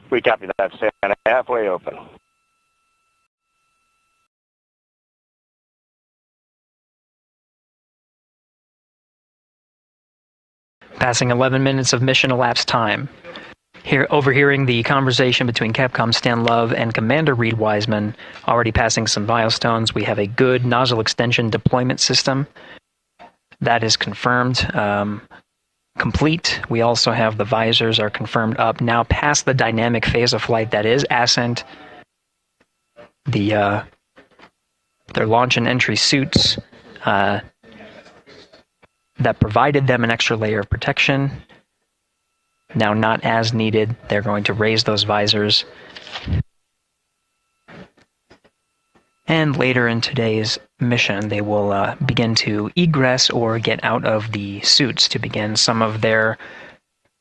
We copy that, Stan. Halfway open. Passing 11 minutes of mission elapsed time. Here, overhearing the conversation between Capcom Stan Love and Commander Reed Wiseman, already passing some milestones. We have a good nozzle extension deployment system. That is confirmed. Complete. We also have the visors are confirmed up. Now past the dynamic phase of flight, that is ascent. Their launch and entry suits that provided them an extra layer of protection. Now not as needed. They're going to raise those visors. And later in today's mission, they will begin to egress or get out of the suits to begin some of their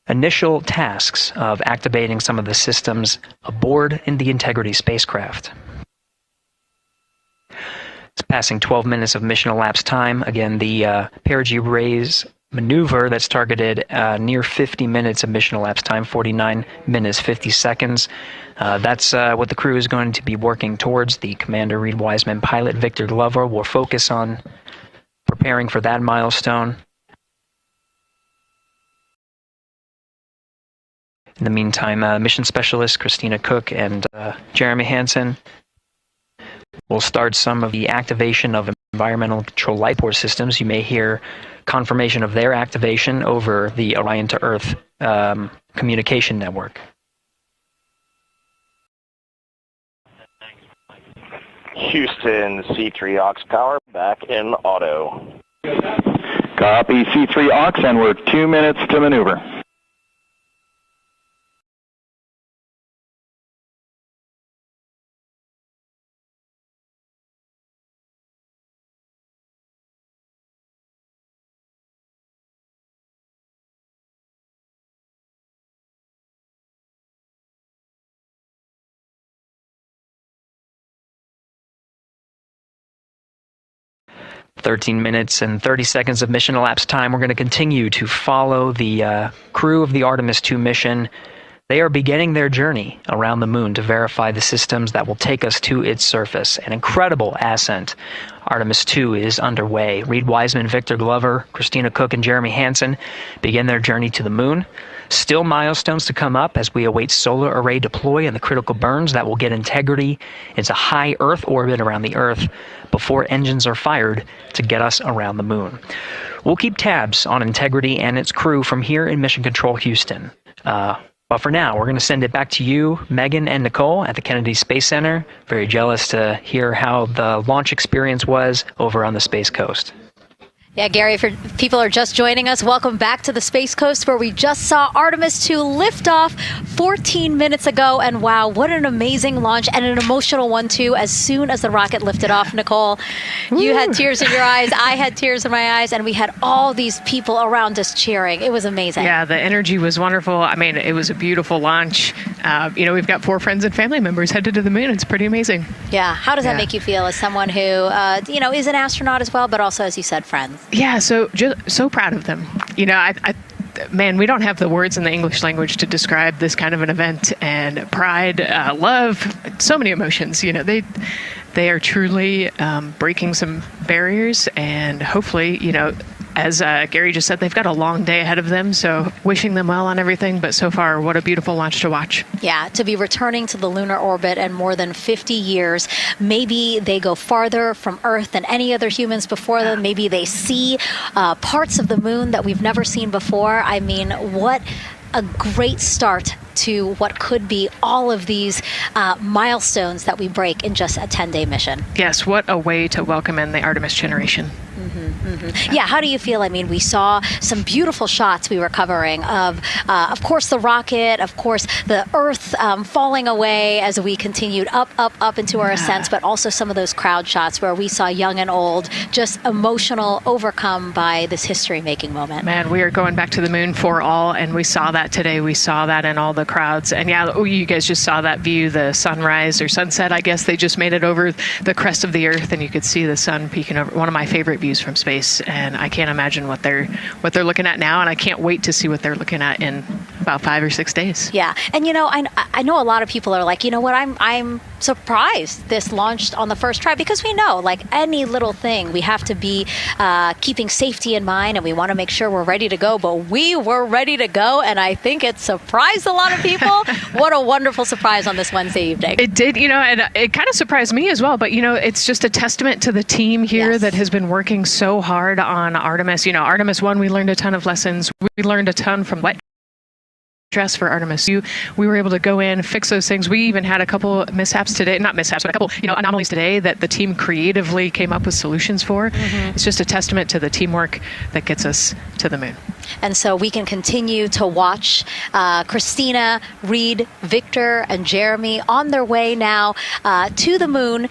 initial tasks of activating some of the systems aboard in the Integrity spacecraft. It's passing 12 minutes of mission elapsed time. Again, the perigee raise maneuver that's targeted near 50 minutes of mission elapsed time, 49 minutes, 50 seconds. That's what the crew is going to be working towards. The Commander Reed Wiseman, pilot Victor Glover will focus on preparing for that milestone. In the meantime, mission specialist Christina Cook and Jeremy Hansen will start some of the activation of environmental control light port systems. You may hear confirmation of their activation over the Orion to Earth communication network. Houston, C3 aux power back in auto. Copy C3 aux, and we're 2 minutes to maneuver. "13 minutes and 30 seconds of mission elapsed time. We're going to continue to follow the crew of the Artemis 2 mission. They are beginning their journey around the moon to verify the systems that will take us to its surface. An incredible ascent. Artemis 2 is underway. Reed Wiseman, Victor Glover, Christina Cook, and Jeremy Hansen begin their journey to the moon. Still milestones to come up as we await solar array deploy and the critical burns that will get Integrity into high Earth orbit around the Earth before engines are fired to get us around the moon. We'll keep tabs on Integrity and its crew from here in Mission Control Houston. But for now, we're going to send it back to you, Megan and Nicole at the Kennedy Space Center. Very jealous to hear how the launch experience was over on the Space Coast. Yeah, Gary, if people are just joining us, welcome back to the Space Coast, where we just saw Artemis 2 lift off 14 minutes ago. And wow, what an amazing launch, and an emotional one, too. As soon as the rocket lifted off, Nicole, you had tears in your eyes, I had tears in my eyes, and we had all these people around us cheering. It was amazing. Yeah, the energy was wonderful. I mean, it was a beautiful launch. We've got 4 friends and family members headed to the moon. It's pretty amazing. Yeah. How does that make you feel as someone who, is an astronaut as well, but also, as you said, friends? Yeah, so proud of them. Man, we don't have the words in the English language to describe this kind of an event, and pride, love, so many emotions. They are truly breaking some barriers, and hopefully, as Gary just said, they've got a long day ahead of them, so wishing them well on everything, but so far, what a beautiful launch to watch. Yeah, to be returning to the lunar orbit in more than 50 years. Maybe they go farther from Earth than any other humans before them. Maybe they see parts of the moon that we've never seen before. I mean, what a great start to what could be all of these milestones that we break in just a 10-day mission. Yes, what a way to welcome in the Artemis generation. Mm-hmm. Yeah, how do you feel? I mean, we saw some beautiful shots we were covering of course, the rocket, of course, the Earth falling away as we continued up into our ascents, but also some of those crowd shots where we saw young and old, just emotional, overcome by this history-making moment. Man, we are going back to the moon for all, and we saw that today. We saw that in all the crowds. And yeah, you guys just saw that view, the sunrise or sunset, I guess. They just made it over the crest of the Earth, and you could see the sun peeking over. One of my favorite views from space. And I can't imagine what they're looking at now, and I can't wait to see what they're looking at in about 5 or 6 days. Yeah, and I know a lot of people are like, you know what, I'm surprised this launched on the first try, because we know, like any little thing, we have to be keeping safety in mind, and we want to make sure we're ready to go. But we were ready to go, and I think it surprised a lot of people. What a wonderful surprise on this Wednesday evening. It did, and it kind of surprised me as well. But it's just a testament to the team here that has been working so hard on Artemis. Artemis 1, we learned a ton of lessons. We learned a ton from wet dress for Artemis. We were able to go in, fix those things. We even had a couple mishaps today, not mishaps, but a couple anomalies today that the team creatively came up with solutions for. It's just a testament to the teamwork that gets us to the moon. And so we can continue to watch Christina, Reed, Victor, and Jeremy on their way now to the moon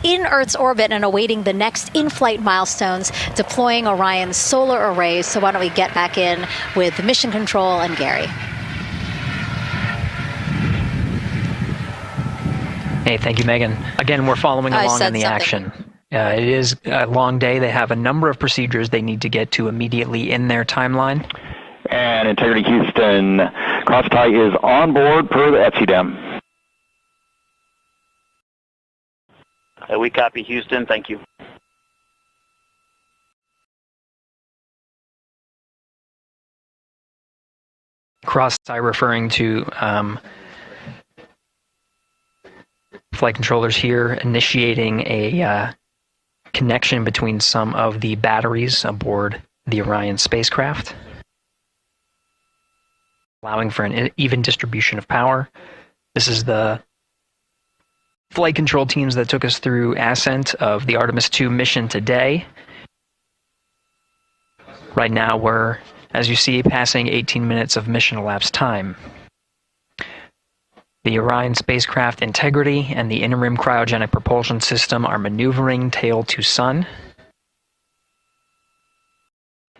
in Earth's orbit and awaiting the next in-flight milestones, deploying Orion's solar arrays. So why don't we get back in with Mission Control and Gary. Hey, thank you, Megan. Again, we're following along in the action. It is a long day. They have a number of procedures they need to get to immediately in their timeline. And Integrity Houston, cross-tie is on board per the FCDEM. We copy, Houston. Thank you. Cross-tie referring to flight controllers here initiating a connection between some of the batteries aboard the Orion spacecraft, allowing for an even distribution of power. This is the flight control teams that took us through ascent of the Artemis 2 mission today. Right now we're, as you see, passing 18 minutes of mission elapsed time. The Orion spacecraft integrity and the interim cryogenic propulsion system are maneuvering tail to sun.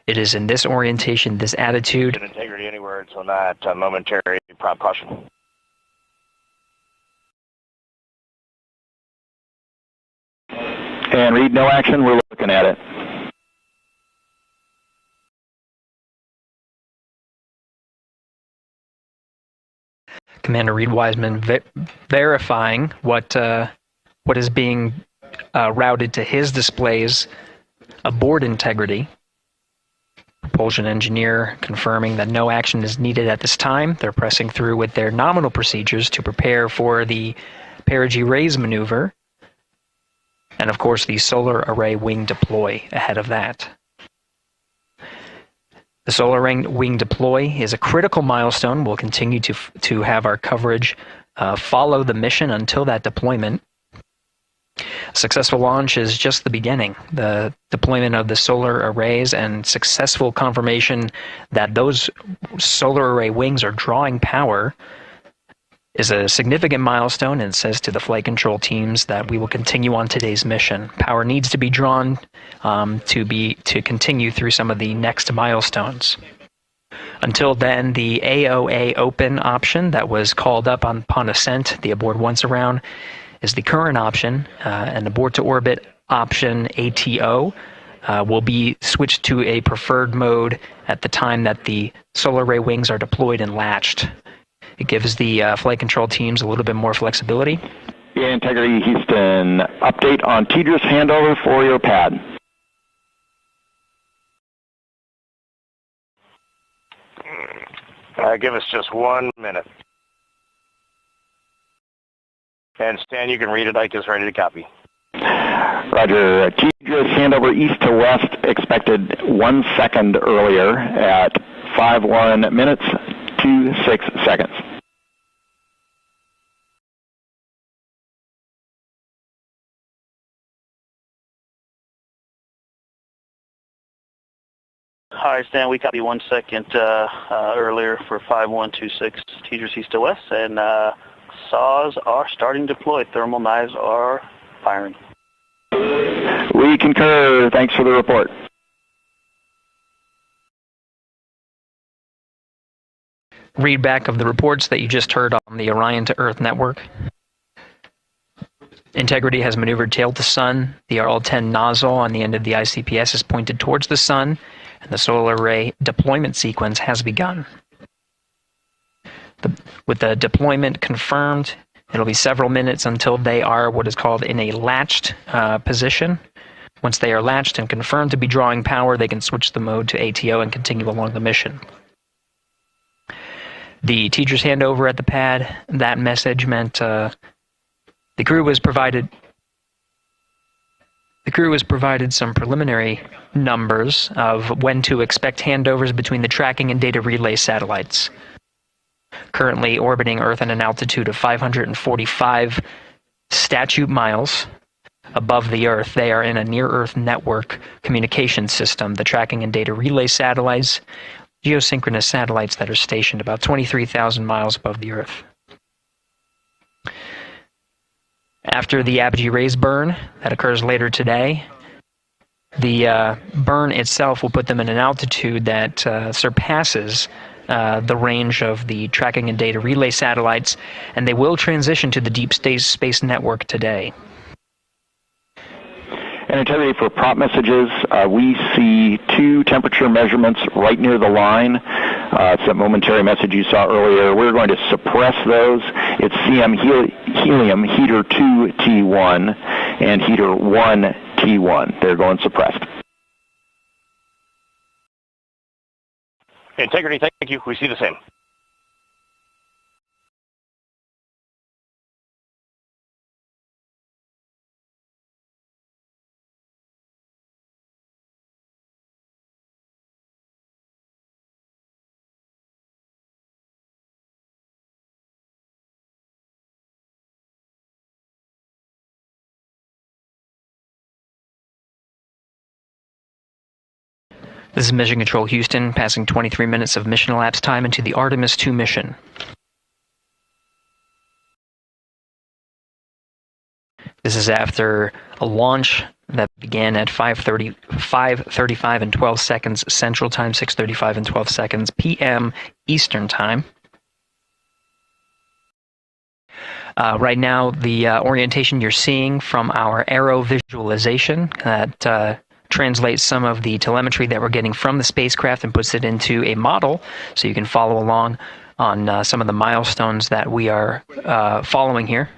It is in this orientation, this attitude. Integrity anywhere until that momentary prop caution. And Reed, no action. We're looking at it. Commander Reed Wiseman verifying what is being routed to his displays aboard Integrity. Propulsion engineer confirming that no action is needed at this time. They're pressing through with their nominal procedures to prepare for the perigee raise maneuver. And of course the solar array wing deploy ahead of that. The solar wing deploy is a critical milestone. We'll continue to have our coverage follow the mission until that deployment. A successful launch is just the beginning. The deployment of the solar arrays and successful confirmation that those solar array wings are drawing power is a significant milestone, and says to the flight control teams that we will continue on today's mission. Power needs to be drawn to continue through some of the next milestones. Until then, the AOA open option that was called up upon ascent, the aboard once around, is the current option, and abort to orbit option ATO will be switched to a preferred mode at the time that the solar array wings are deployed and latched. It gives the flight control teams a little bit more flexibility. Integrity Houston, update on TDRS handover for your pad. Give us just 1 minute. And Stan, you can read it. Ike is ready to copy. Roger. TDRS handover east to west expected 1 second earlier at 5:1 minutes 26 seconds. All right, Stan, we copy 1 second earlier for 5126 teachers east to west, and saws are starting to deploy. Thermal knives are firing. We concur. Thanks for the report. Read back of the reports that you just heard on the Orion to Earth network. Integrity has maneuvered tail to sun. The RL-10 nozzle on the end of the ICPS is pointed towards the sun, and the solar array deployment sequence has begun. With the deployment confirmed, it'll be several minutes until they are what is called in a latched position. Once they are latched and confirmed to be drawing power, they can switch the mode to ATO and continue along the mission. The teacher's handover at the pad, that message meant the crew was provided some preliminary numbers of when to expect handovers between the tracking and data relay satellites. Currently orbiting Earth at an altitude of 545 statute miles above the Earth, they are in a near-Earth network communication system. The tracking and data relay satellites, geosynchronous satellites that are stationed about 23,000 miles above the Earth. After the apogee rays burn, that occurs later today, the burn itself will put them in an altitude that surpasses the range of the tracking and data relay satellites, and they will transition to the deep space network today. And Integrity, for prompt messages, we see 2 temperature measurements right near the line. It's that momentary message you saw earlier. We're going to suppress those. It's CM helium heater 2 T1 and heater 1 T1. They're going suppressed. Integrity, thank you. We see the same. This is Mission Control Houston, passing 23 minutes of mission elapsed time into the Artemis 2 mission. This is after a launch that began at 5:35 and 12 seconds Central Time, 6:35 and 12 seconds p.m. Eastern Time. Right now, the orientation you're seeing from our arrow visualization that translates some of the telemetry that we're getting from the spacecraft and puts it into a model so you can follow along on some of the milestones that we are following here.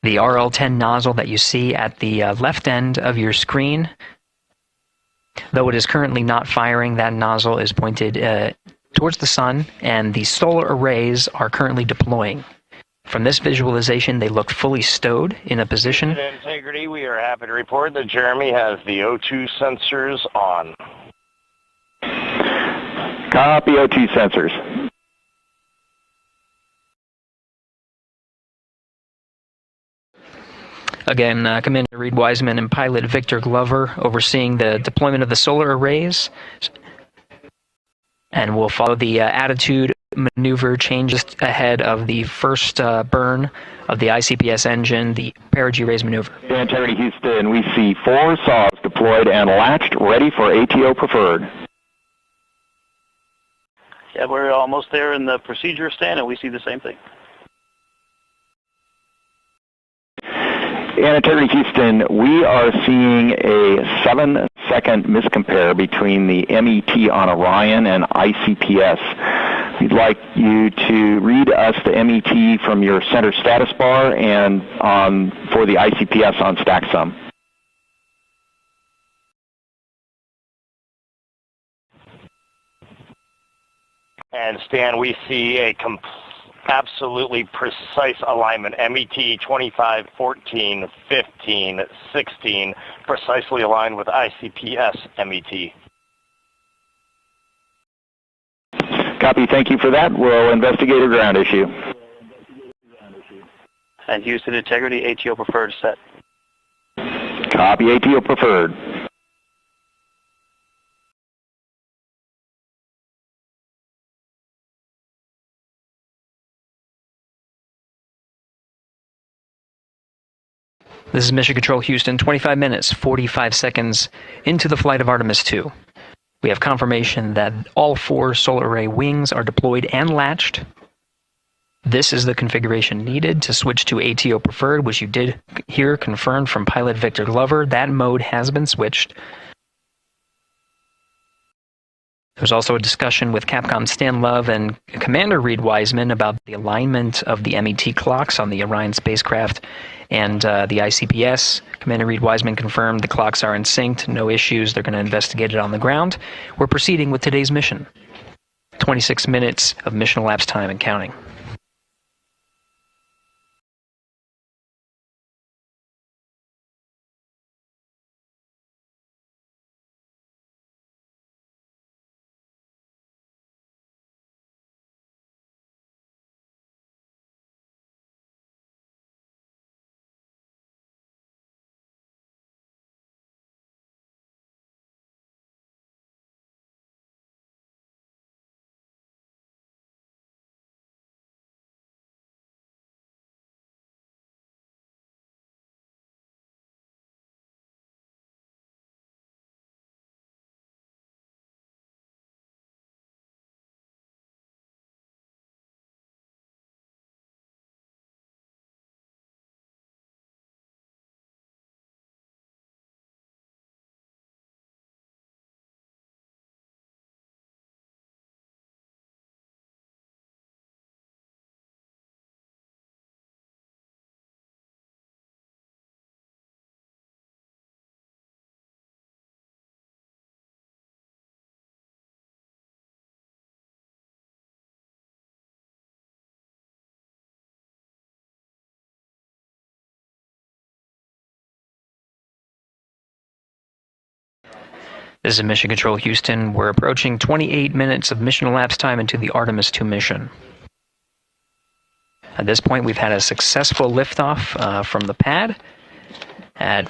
The RL-10 nozzle that you see at the left end of your screen, though it is currently not firing, that nozzle is pointed towards the sun, and the solar arrays are currently deploying. From this visualization, they look fully stowed in a position. Integrity, we are happy to report that Jeremy has the O2 sensors on. Copy O2 sensors. Again, Commander Reed Wiseman and Pilot Victor Glover overseeing the deployment of the solar arrays. And we'll follow the attitude maneuver changes ahead of the first burn of the ICPS engine, the perigee raise maneuver. Integrity Houston, we see 4 saws deployed and latched, ready for ATO preferred. Yeah, we're almost there in the procedure stand, and we see the same thing. And Integrity Houston, we are seeing a 7-second miscompare between the MET on Orion and ICPS. We'd like you to read us the MET from your center status bar and for the ICPS on StackSum. And Stan, we see a absolutely precise alignment. MET 25, 14, 15, 16, precisely aligned with ICPS MET. Copy. Thank you for that. We'll investigate a ground issue. And Houston Integrity, ATO preferred set. Copy. ATO preferred. This is Mission Control Houston, 25 minutes, 45 seconds into the flight of Artemis 2. We have confirmation that all 4 solar array wings are deployed and latched. This is the configuration needed to switch to ATO preferred, which you did hear confirmed from pilot Victor Glover. That mode has been switched. There was also a discussion with Capcom Stan Love and Commander Reed Wiseman about the alignment of the MET clocks on the Orion spacecraft and the ICPS. Commander Reed Wiseman confirmed the clocks are in sync, no issues, they're going to investigate it on the ground. We're proceeding with today's mission. 26 minutes of mission elapsed time and counting. This is Mission Control Houston. We're approaching 28 minutes of mission elapsed time into the Artemis 2 mission. At this point, we've had a successful liftoff from the pad at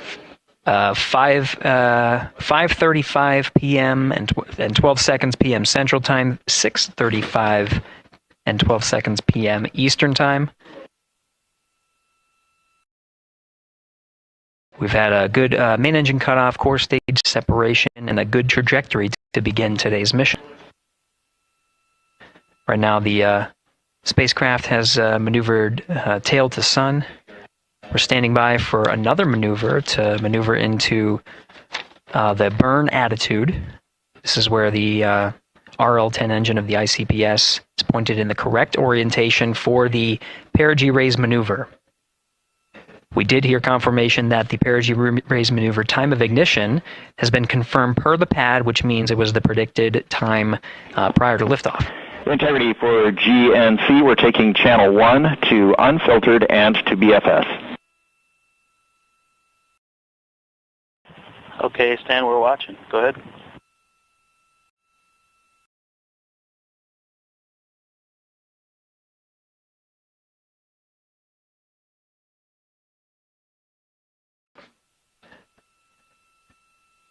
5:35 p.m. and 12 seconds p.m. Central Time, 6:35 and 12 seconds p.m. Eastern Time. We've had a good main engine cutoff, core stage separation, and a good trajectory to begin today's mission. Right now, the spacecraft has maneuvered tail to sun. We're standing by for another maneuver to maneuver into the burn attitude. This is where the RL-10 engine of the ICPS is pointed in the correct orientation for the perigee raise maneuver. We did hear confirmation that the perigee raise maneuver time of ignition has been confirmed per the pad, which means it was the predicted time prior to liftoff. Integrity for GNC, we're taking channel 1 to unfiltered and to BFS. Okay, Stan, we're watching. Go ahead.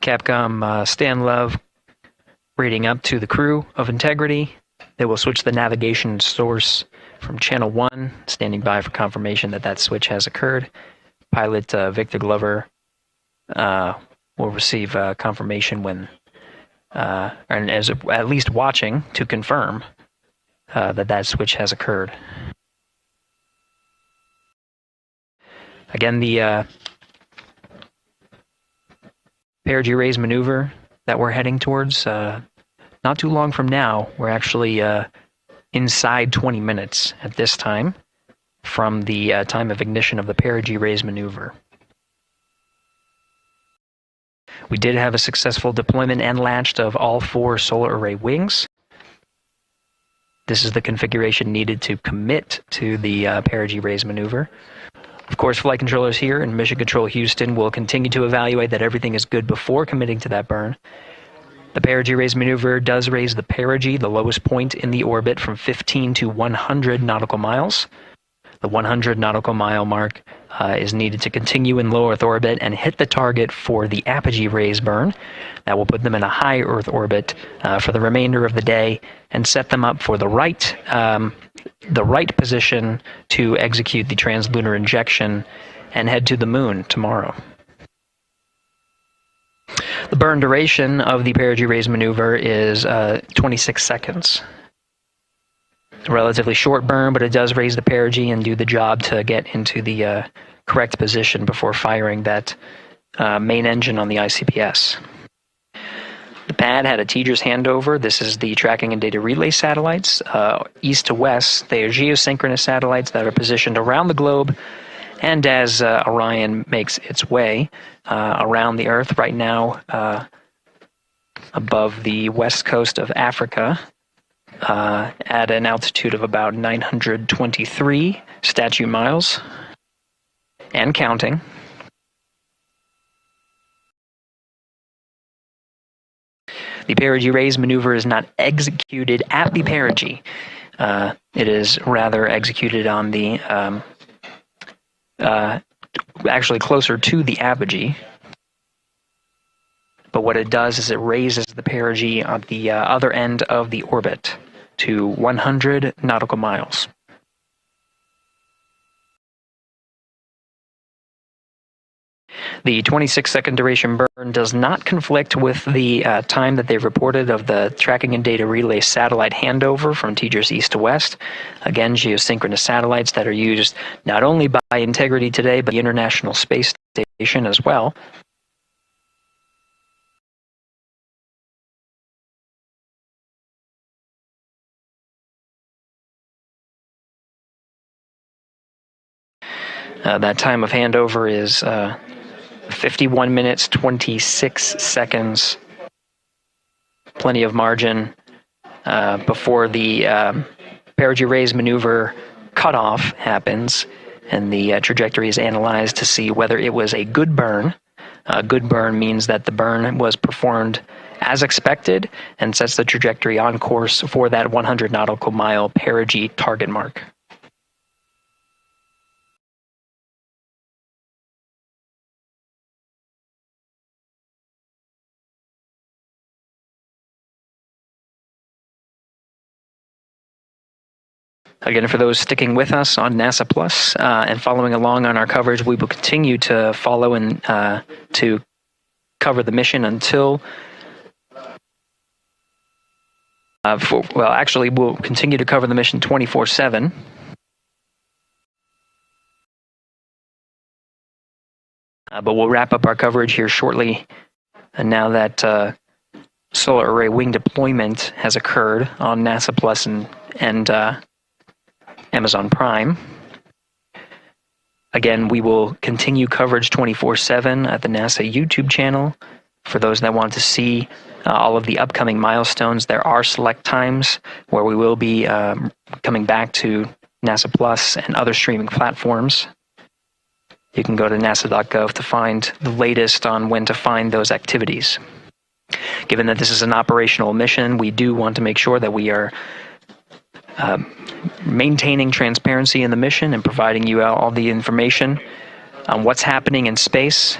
Capcom Stan Love rating up to the crew of Integrity. They will switch the navigation source from channel 1, standing by for confirmation that that switch has occurred. Pilot Victor Glover will receive confirmation when, and as at least watching to confirm that that switch has occurred. Again, the perigee raise maneuver that we're heading towards, not too long from now, we're actually inside 20 minutes at this time from the time of ignition of the perigee raise maneuver. We did have a successful deployment and latched of all 4 solar array wings. This is the configuration needed to commit to the perigee raise maneuver. Of course, flight controllers here in Mission Control Houston will continue to evaluate that everything is good before committing to that burn. The perigee raise maneuver does raise the perigee, the lowest point in the orbit, from 15 to 100 nautical miles. The 100 nautical mile mark is needed to continue in low Earth orbit and hit the target for the apogee raise burn. That will put them in a high Earth orbit for the remainder of the day and set them up for the right position to execute the translunar injection and head to the moon tomorrow. The burn duration of the perigee raise maneuver is 26 seconds. A relatively short burn, but it does raise the perigee and do the job to get into the correct position before firing that main engine on the ICPS. The pad had a TDRS handover. This is the tracking and data relay satellites. East to west, they are geosynchronous satellites that are positioned around the globe. And as Orion makes its way around the Earth right now, above the west coast of Africa, at an altitude of about 923 statute miles, and counting. The perigee raise maneuver is not executed at the perigee. It is rather executed on the, actually closer to the apogee. But what it does is it raises the perigee on the other end of the orbit to 100 nautical miles. The 26-second duration burn does not conflict with the time that they've reported of the tracking and data relay satellite handover from TDRS east to west. Again, geosynchronous satellites that are used not only by Integrity today, but the International Space Station as well. That time of handover is 51 minutes, 26 seconds. Plenty of margin before the perigee raise maneuver cutoff happens, and the trajectory is analyzed to see whether it was a good burn. A good burn means that the burn was performed as expected and sets the trajectory on course for that 100 nautical mile perigee target mark. Again, for those sticking with us on NASA Plus and following along on our coverage, we will continue to follow and to cover the mission until, we'll continue to cover the mission 24/7. But we'll wrap up our coverage here shortly, and now that solar array wing deployment has occurred on NASA Plus and Amazon Prime. Again, we will continue coverage 24/7 at the NASA YouTube channel. For those that want to see all of the upcoming milestones, there are select times where we will be coming back to NASA Plus and other streaming platforms. You can go to nasa.gov to find the latest on when to find those activities. Given that this is an operational mission, we do want to make sure that we are maintaining transparency in the mission and providing you all the information on what's happening in space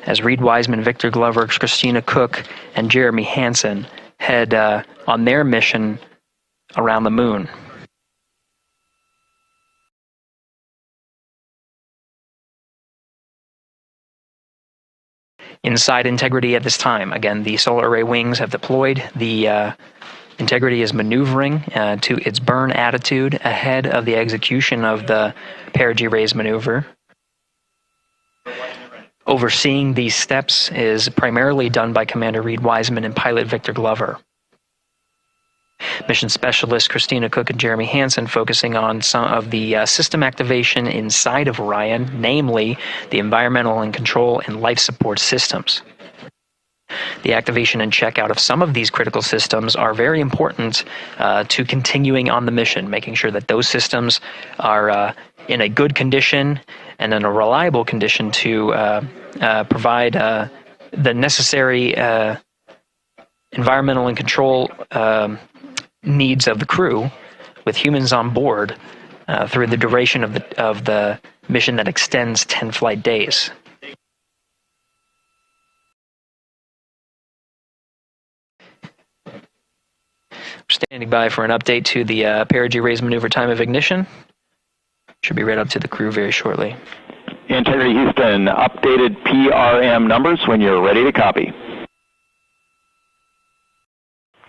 as Reed Wiseman, Victor Glover, Christina Cook, and Jeremy Hansen head on their mission around the moon. Inside Integrity at this time, again, the solar array wings have deployed. The Integrity is maneuvering to its burn attitude ahead of the execution of the perigee raise maneuver. Overseeing these steps is primarily done by Commander Reed Wiseman and pilot Victor Glover. Mission specialists Christina Cook and Jeremy Hansen focusing on some of the system activation inside of Orion, namely the environmental and control and life support systems. The activation and checkout of some of these critical systems are very important to continuing on the mission, making sure that those systems are in a good condition and in a reliable condition to provide the necessary environmental and control needs of the crew, with humans on board through the duration of the mission that extends 10 flight days. Standing by for an update to the perigee raise maneuver time of ignition. Should be right up to the crew very shortly. Integrity Houston, updated PRM numbers when you're ready to copy.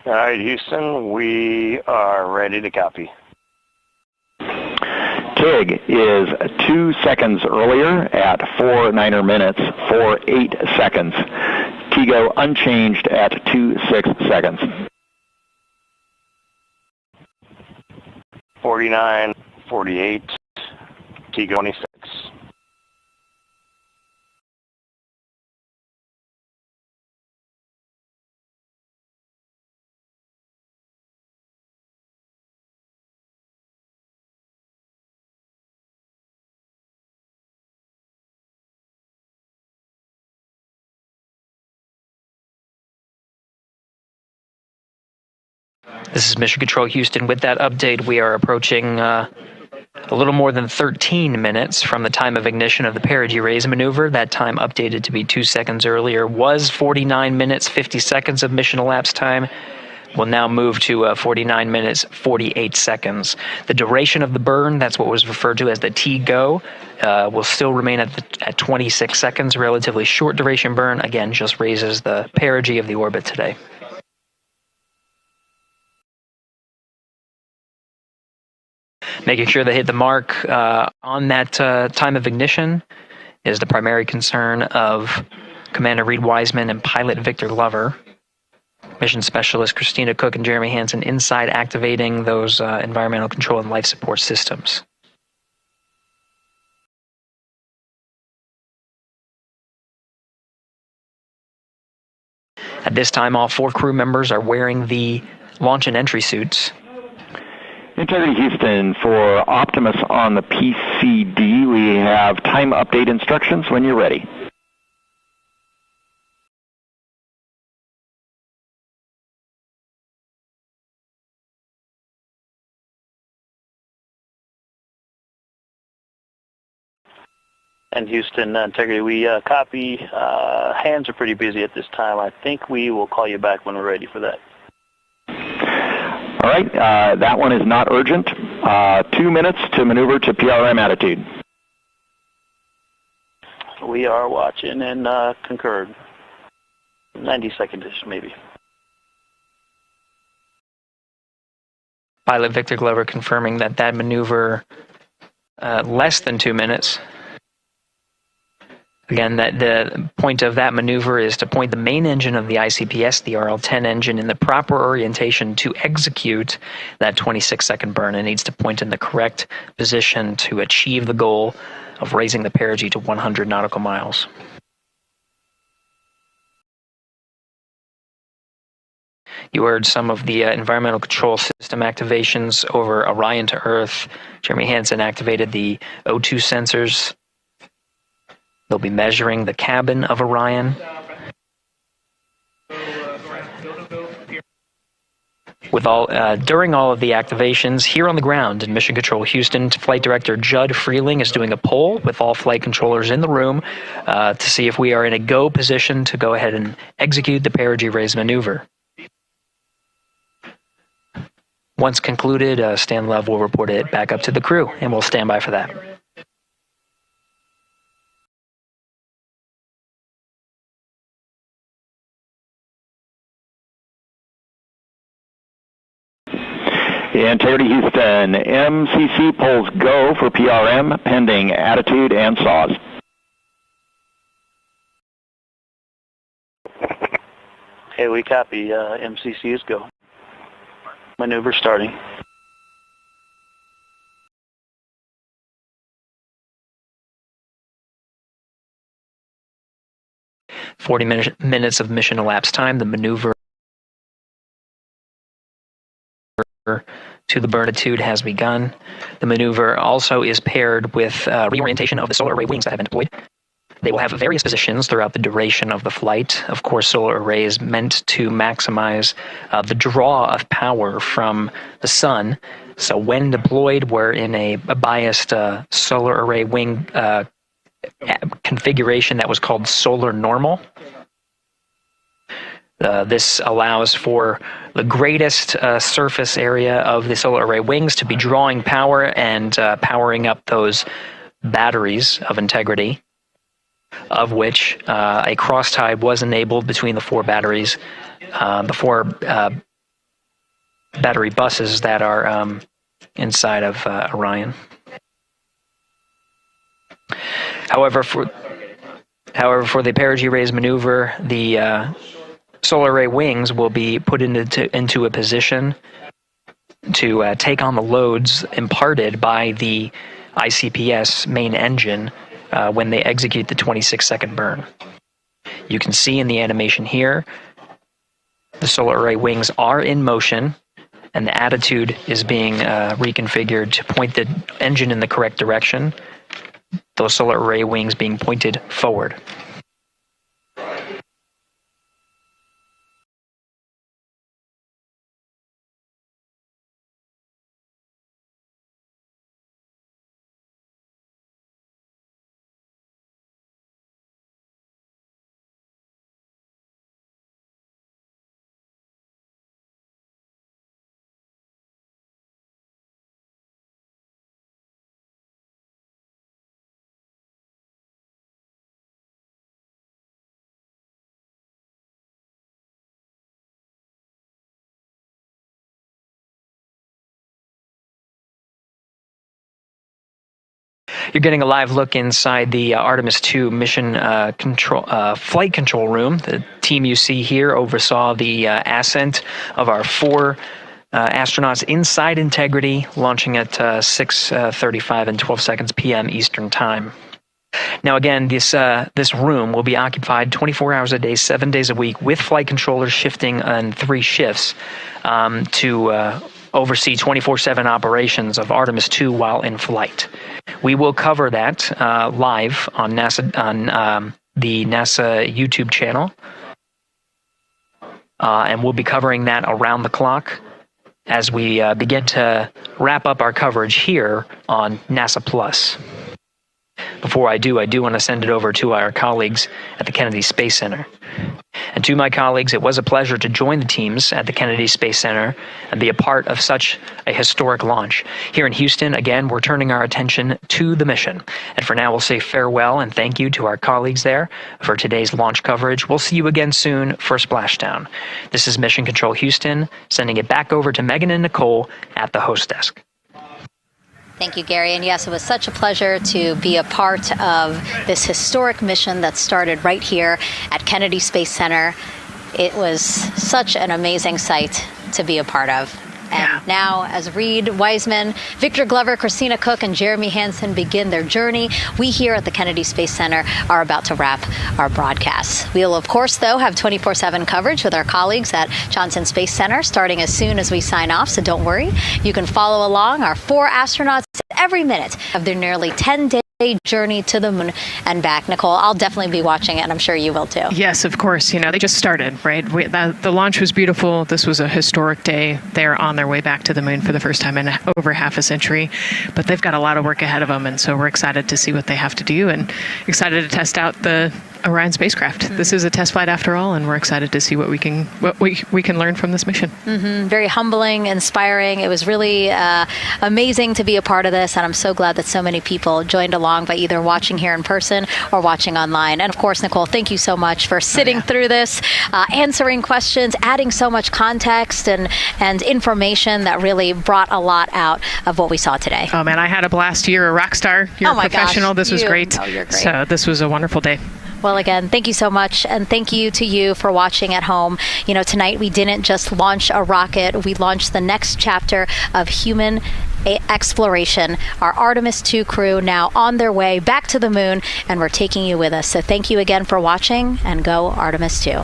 All right, Houston, we are ready to copy. TIG is 2 seconds earlier at 4 minutes 48 seconds. TIGO unchanged at 26 seconds. 49, 48, TIGO 26. This is Mission Control Houston. With that update, we are approaching a little more than 13 minutes from the time of ignition of the perigee raise maneuver. That time updated to be 2 seconds earlier was 49 minutes 50 seconds of mission elapsed time. We'll now move to 49 minutes 48 seconds. The duration of the burn, that's what was referred to as the TGO, will still remain at 26 seconds. Relatively short duration burn, again, just raises the perigee of the orbit today. Making sure they hit the mark on that time of ignition is the primary concern of Commander Reed Wiseman and pilot Victor Glover. Mission Specialist Christina Cook and Jeremy Hansen inside activating those environmental control and life support systems. At this time, all 4 crew members are wearing the launch and entry suits. Integrity Houston, for Optimus on the PCD, we have time update instructions when you're ready. And Houston, Integrity, we copy. Hands are pretty busy at this time. I think we will call you back when we're ready for that. All right, that one is not urgent. 2 minutes to maneuver to PRM attitude. We are watching and concurred. 90 seconds-ish, maybe. Pilot Victor Glover confirming that maneuver less than 2 minutes. Again, that the point of that maneuver is to point the main engine of the ICPS, the RL-10 engine, in the proper orientation to execute that 26-second burn. It needs to point in the correct position to achieve the goal of raising the perigee to 100 nautical miles. You heard some of the environmental control system activations over Orion to Earth. Jeremy Hansen activated the O2 sensors. They'll be measuring the cabin of Orion. During all of the activations, here on the ground in Mission Control Houston, Flight Director Judd Freeling is doing a poll with all flight controllers in the room to see if we are in a go position to go ahead and execute the perigee raise maneuver. Once concluded, Stan Love will report it back up to the crew, and we'll stand by for that. Integrity Houston, MCC polls go for PRM pending attitude and saws. Hey, we copy. MCC is go. Maneuver starting. Minutes of mission elapsed time. The maneuver to the burnitude has begun. The maneuver also is paired with reorientation of the solar array wings that have been deployed. They will have various positions throughout the duration of the flight. Of course, solar array is meant to maximize the draw of power from the sun. So when deployed, we're in a biased solar array wing configuration that was called solar normal. This allows for the greatest surface area of the solar array wings to be drawing power and powering up those batteries of integrity, of which a cross-tie was enabled between the 4 batteries, the 4 battery buses that are inside of Orion. However, for the perigee raise maneuver, the solar array wings will be put into a position to take on the loads imparted by the ICPS main engine when they execute the 26-second burn. You can see in the animation here, the solar array wings are in motion, and the attitude is being reconfigured to point the engine in the correct direction, those solar array wings being pointed forward. You're getting a live look inside the Artemis II mission flight control room. The team you see here oversaw the ascent of our 4 astronauts inside Integrity, launching at 6:35 and 12 seconds p.m. Eastern Time. Now again, this room will be occupied 24 hours a day, 7 days a week, with flight controllers shifting on 3 shifts to oversee 24/7 operations of Artemis II while in flight. We will cover that live on the NASA YouTube channel, and we'll be covering that around the clock as we begin to wrap up our coverage here on NASA Plus. Before I do want to send it over to our colleagues at the Kennedy Space Center. And to my colleagues, it was a pleasure to join the teams at the Kennedy Space Center and be a part of such a historic launch. Here in Houston, again, we're turning our attention to the mission. And for now, we'll say farewell and thank you to our colleagues there for today's launch coverage. We'll see you again soon for Splashdown. This is Mission Control Houston, sending it back over to Megan and Nicole at the host desk. Thank you, Gary. And yes, it was such a pleasure to be a part of this historic mission that started right here at Kennedy Space Center. It was such an amazing sight to be a part of. And now, as Reed Wiseman, Victor Glover, Christina Cook, and Jeremy Hansen begin their journey, we here at the Kennedy Space Center are about to wrap our broadcasts. We'll, of course, though, have 24/7 coverage with our colleagues at Johnson Space Center starting as soon as we sign off, so don't worry. You can follow along our 4 astronauts every minute of their nearly 10-day journey to the moon and back. Nicole, I'll definitely be watching it, and I'm sure you will too. Yes, of course. You know, they just started, right? The launch was beautiful. This was a historic day. They're on their way back to the moon for the first time in over half a century, but they've got a lot of work ahead of them, and so we're excited to see what they have to do and excited to test out the Orion spacecraft. Mm-hmm. This is a test flight after all, and we're excited to see what we can learn from this mission. Mm-hmm. Very humbling, inspiring. It was really amazing to be a part of this, and I'm so glad that so many people joined along by either watching here in person or watching online. And of course, Nicole, thank you so much for sitting through this, answering questions, adding so much context and information that really brought a lot out of what we saw today. Oh man, I had a blast. You're a rock star. You're a professional. Gosh, this was great. Oh, you're great. So this was a wonderful day. Well, again, thank you so much, and thank you to you for watching at home. You know, tonight we didn't just launch a rocket, we launched the next chapter of human exploration. Our Artemis II crew now on their way back to the moon, and we're taking you with us. So thank you again for watching, and go Artemis II.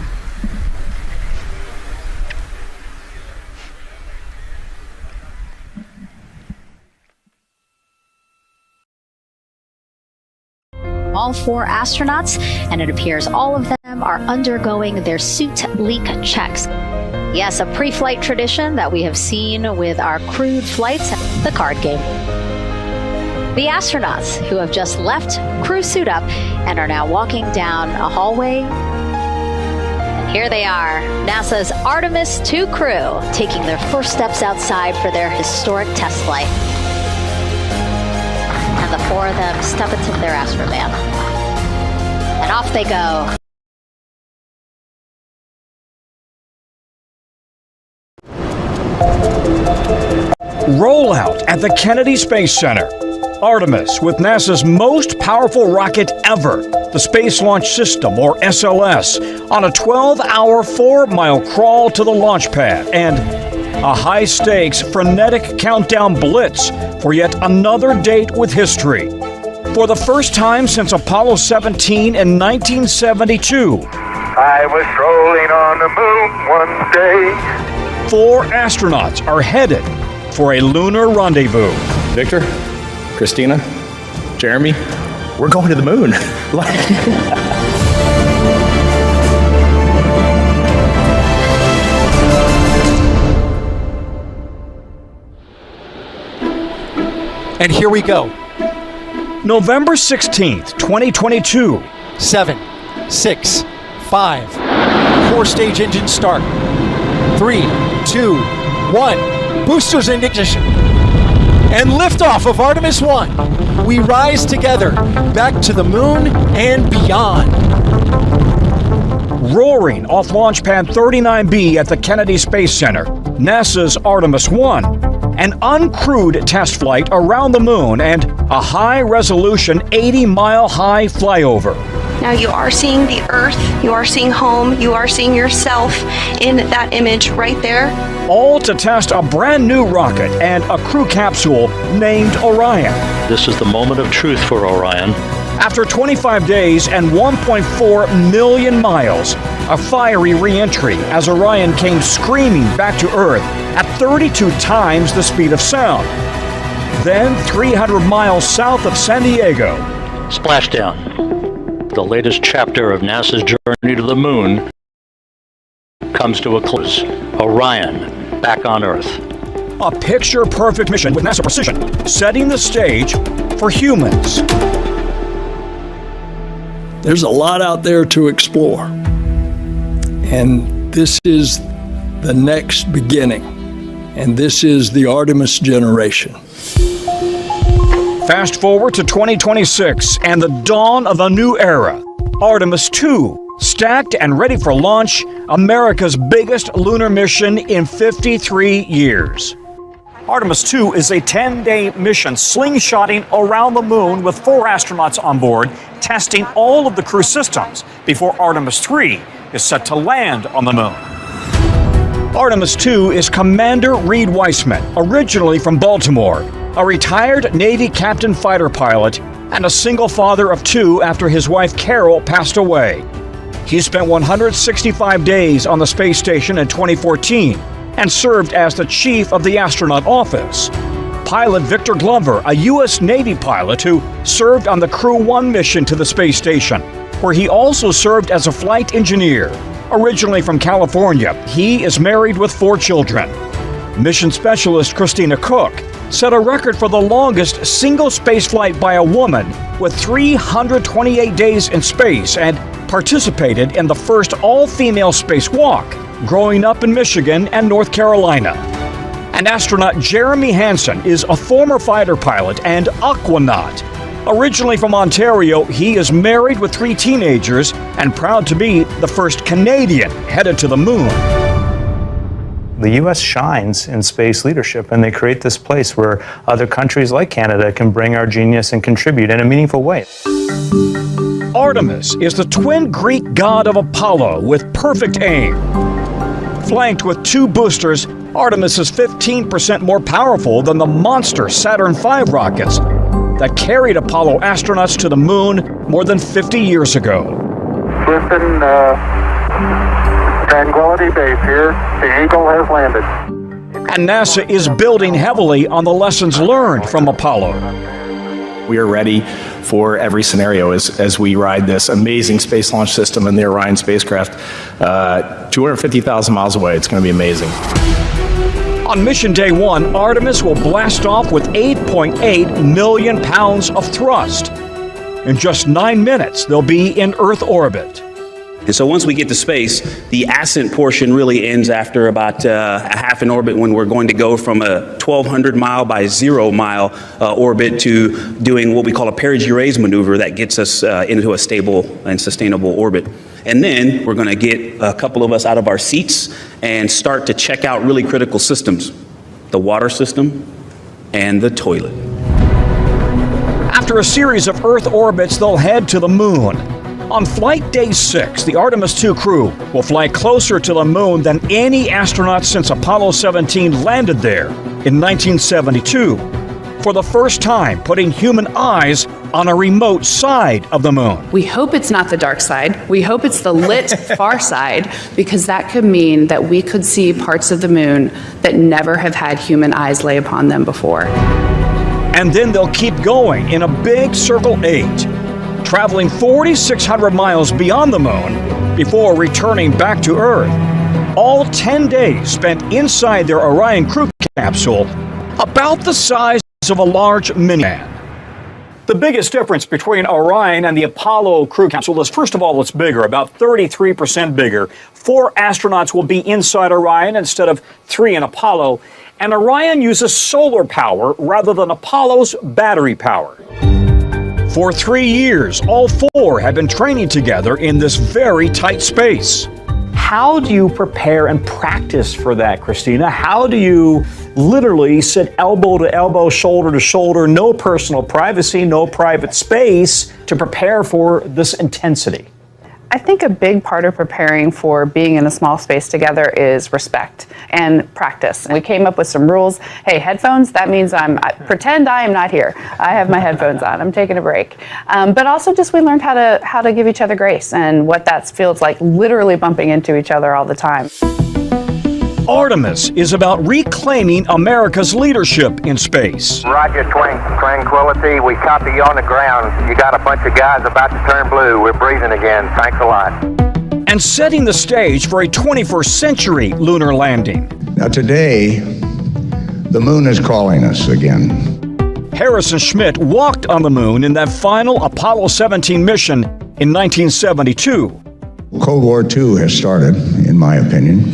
All 4 astronauts, and it appears all of them are undergoing their suit leak checks. Yes, a pre-flight tradition that we have seen with our crewed flights, the card game. The astronauts who have just left crew suit up and are now walking down a hallway. And here they are, NASA's Artemis II crew, taking their first steps outside for their historic test flight. and the four of them step into their astrovan. And off they go. Rollout at the Kennedy Space Center. Artemis, with NASA's most powerful rocket ever, the Space Launch System, or SLS, on a 12-hour, 4-mile crawl to the launch pad, and a high-stakes, frenetic countdown blitz for yet another date with history. For the first time since Apollo 17 in 1972, I was strolling on the moon one day. 4 astronauts are headed for a lunar rendezvous. Victor, Christina, Jeremy, we're going to the moon. And here we go. November 16th, 2022. 7, 6, 5. 4-stage engine start. 3, 2, 1. Boosters in ignition. And liftoff of Artemis 1. We rise together back to the moon and beyond. Roaring off Launch Pad 39B at the Kennedy Space Center, NASA's Artemis 1, an uncrewed test flight around the moon, and a high-resolution 80-mile-high flyover. Now you are seeing the Earth, you are seeing home, you are seeing yourself in that image right there. All to test a brand new rocket and a crew capsule named Orion. This is the moment of truth for Orion. After 25 days and 1.4 million miles, a fiery re-entry as Orion came screaming back to Earth at 32 times the speed of sound. Then 300 miles south of San Diego. Splashdown. The latest chapter of NASA's journey to the moon comes to a close. Orion, back on Earth. A picture-perfect mission with NASA precision, setting the stage for humans. There's a lot out there to explore. And this is the next beginning. And this is the Artemis generation. Fast forward to 2026 and the dawn of a new era. Artemis 2, stacked and ready for launch, America's biggest lunar mission in 53 years. Artemis 2 is a 10-day mission slingshotting around the moon with 4 astronauts on board, testing all of the crew systems before Artemis 3 is set to land on the moon. Artemis 2 is Commander Reed Weissman, originally from Baltimore, a retired Navy captain fighter pilot and a single father of 2 after his wife Carol passed away. He spent 165 days on the space station in 2014 and served as the chief of the astronaut office. Pilot Victor Glover, a U.S. Navy pilot who served on the Crew 1 mission to the space station, where he also served as a flight engineer. Originally from California, he is married with 4 children. Mission specialist Christina Cook set a record for the longest single space flight by a woman with 328 days in space and participated in the first all-female spacewalk, growing up in Michigan and North Carolina. And astronaut Jeremy Hansen is a former fighter pilot and aquanaut. Originally from Ontario, he is married with 3 teenagers and proud to be the first Canadian headed to the moon. The U.S. shines in space leadership, and they create this place where other countries like Canada can bring our genius and contribute in a meaningful way. Artemis is the twin Greek god of Apollo with perfect aim. Flanked with 2 boosters, Artemis is 15% more powerful than the monster Saturn V rockets that carried Apollo astronauts to the moon more than 50 years ago. Houston, Tranquility Base here. The Eagle has landed. And NASA is building heavily on the lessons learned from Apollo. We are ready for every scenario as we ride this amazing space launch system in the Orion spacecraft. 250,000 miles away. It's going to be amazing. On mission day 1, Artemis will blast off with 8.8 million pounds of thrust. In just 9 minutes, they'll be in Earth orbit. And so once we get to space, the ascent portion really ends after about a half an orbit, when we're going to go from a 1,200 mile by 0 mile orbit to doing what we call a perigee-raise maneuver that gets us into a stable and sustainable orbit. And then we're going to get a couple of us out of our seats and start to check out really critical systems, the water system and the toilet. After a series of Earth orbits, they'll head to the moon. On flight day 6, the Artemis II crew will fly closer to the moon than any astronaut since Apollo 17 landed there in 1972. For the first time, putting human eyes on a remote side of the moon. We hope it's not the dark side. We hope it's the lit far side, because that could mean that we could see parts of the moon that never have had human eyes lay upon them before. And then they'll keep going in a big Circle 8, traveling 4,600 miles beyond the moon before returning back to Earth. All 10 days spent inside their Orion crew capsule, about the size of a large minivan. The biggest difference between Orion and the Apollo crew capsule is, first of all, it's bigger, about 33% bigger. 4 astronauts will be inside Orion instead of 3 in Apollo. And Orion uses solar power rather than Apollo's battery power. For 3 years, all 4 have been training together in this very tight space. How do you prepare and practice for that, Christina? How do you literally sit elbow to elbow, shoulder to shoulder, no personal privacy, no private space, to prepare for this intensity? I think a big part of preparing for being in a small space together is respect and practice. We came up with some rules. Hey, headphones, that means pretend I am not here. I have my headphones on. I'm taking a break. But also just we learned how to give each other grace and what that feels like, literally bumping into each other all the time. Artemis is about reclaiming America's leadership in space. Roger, Tranquility. We copy you on the ground. You got a bunch of guys about to turn blue. We're breathing again. Thanks a lot. And setting the stage for a 21st century lunar landing. Now today, the moon is calling us again. Harrison Schmitt walked on the moon in that final Apollo 17 mission in 1972. Cold War II has started, in my opinion.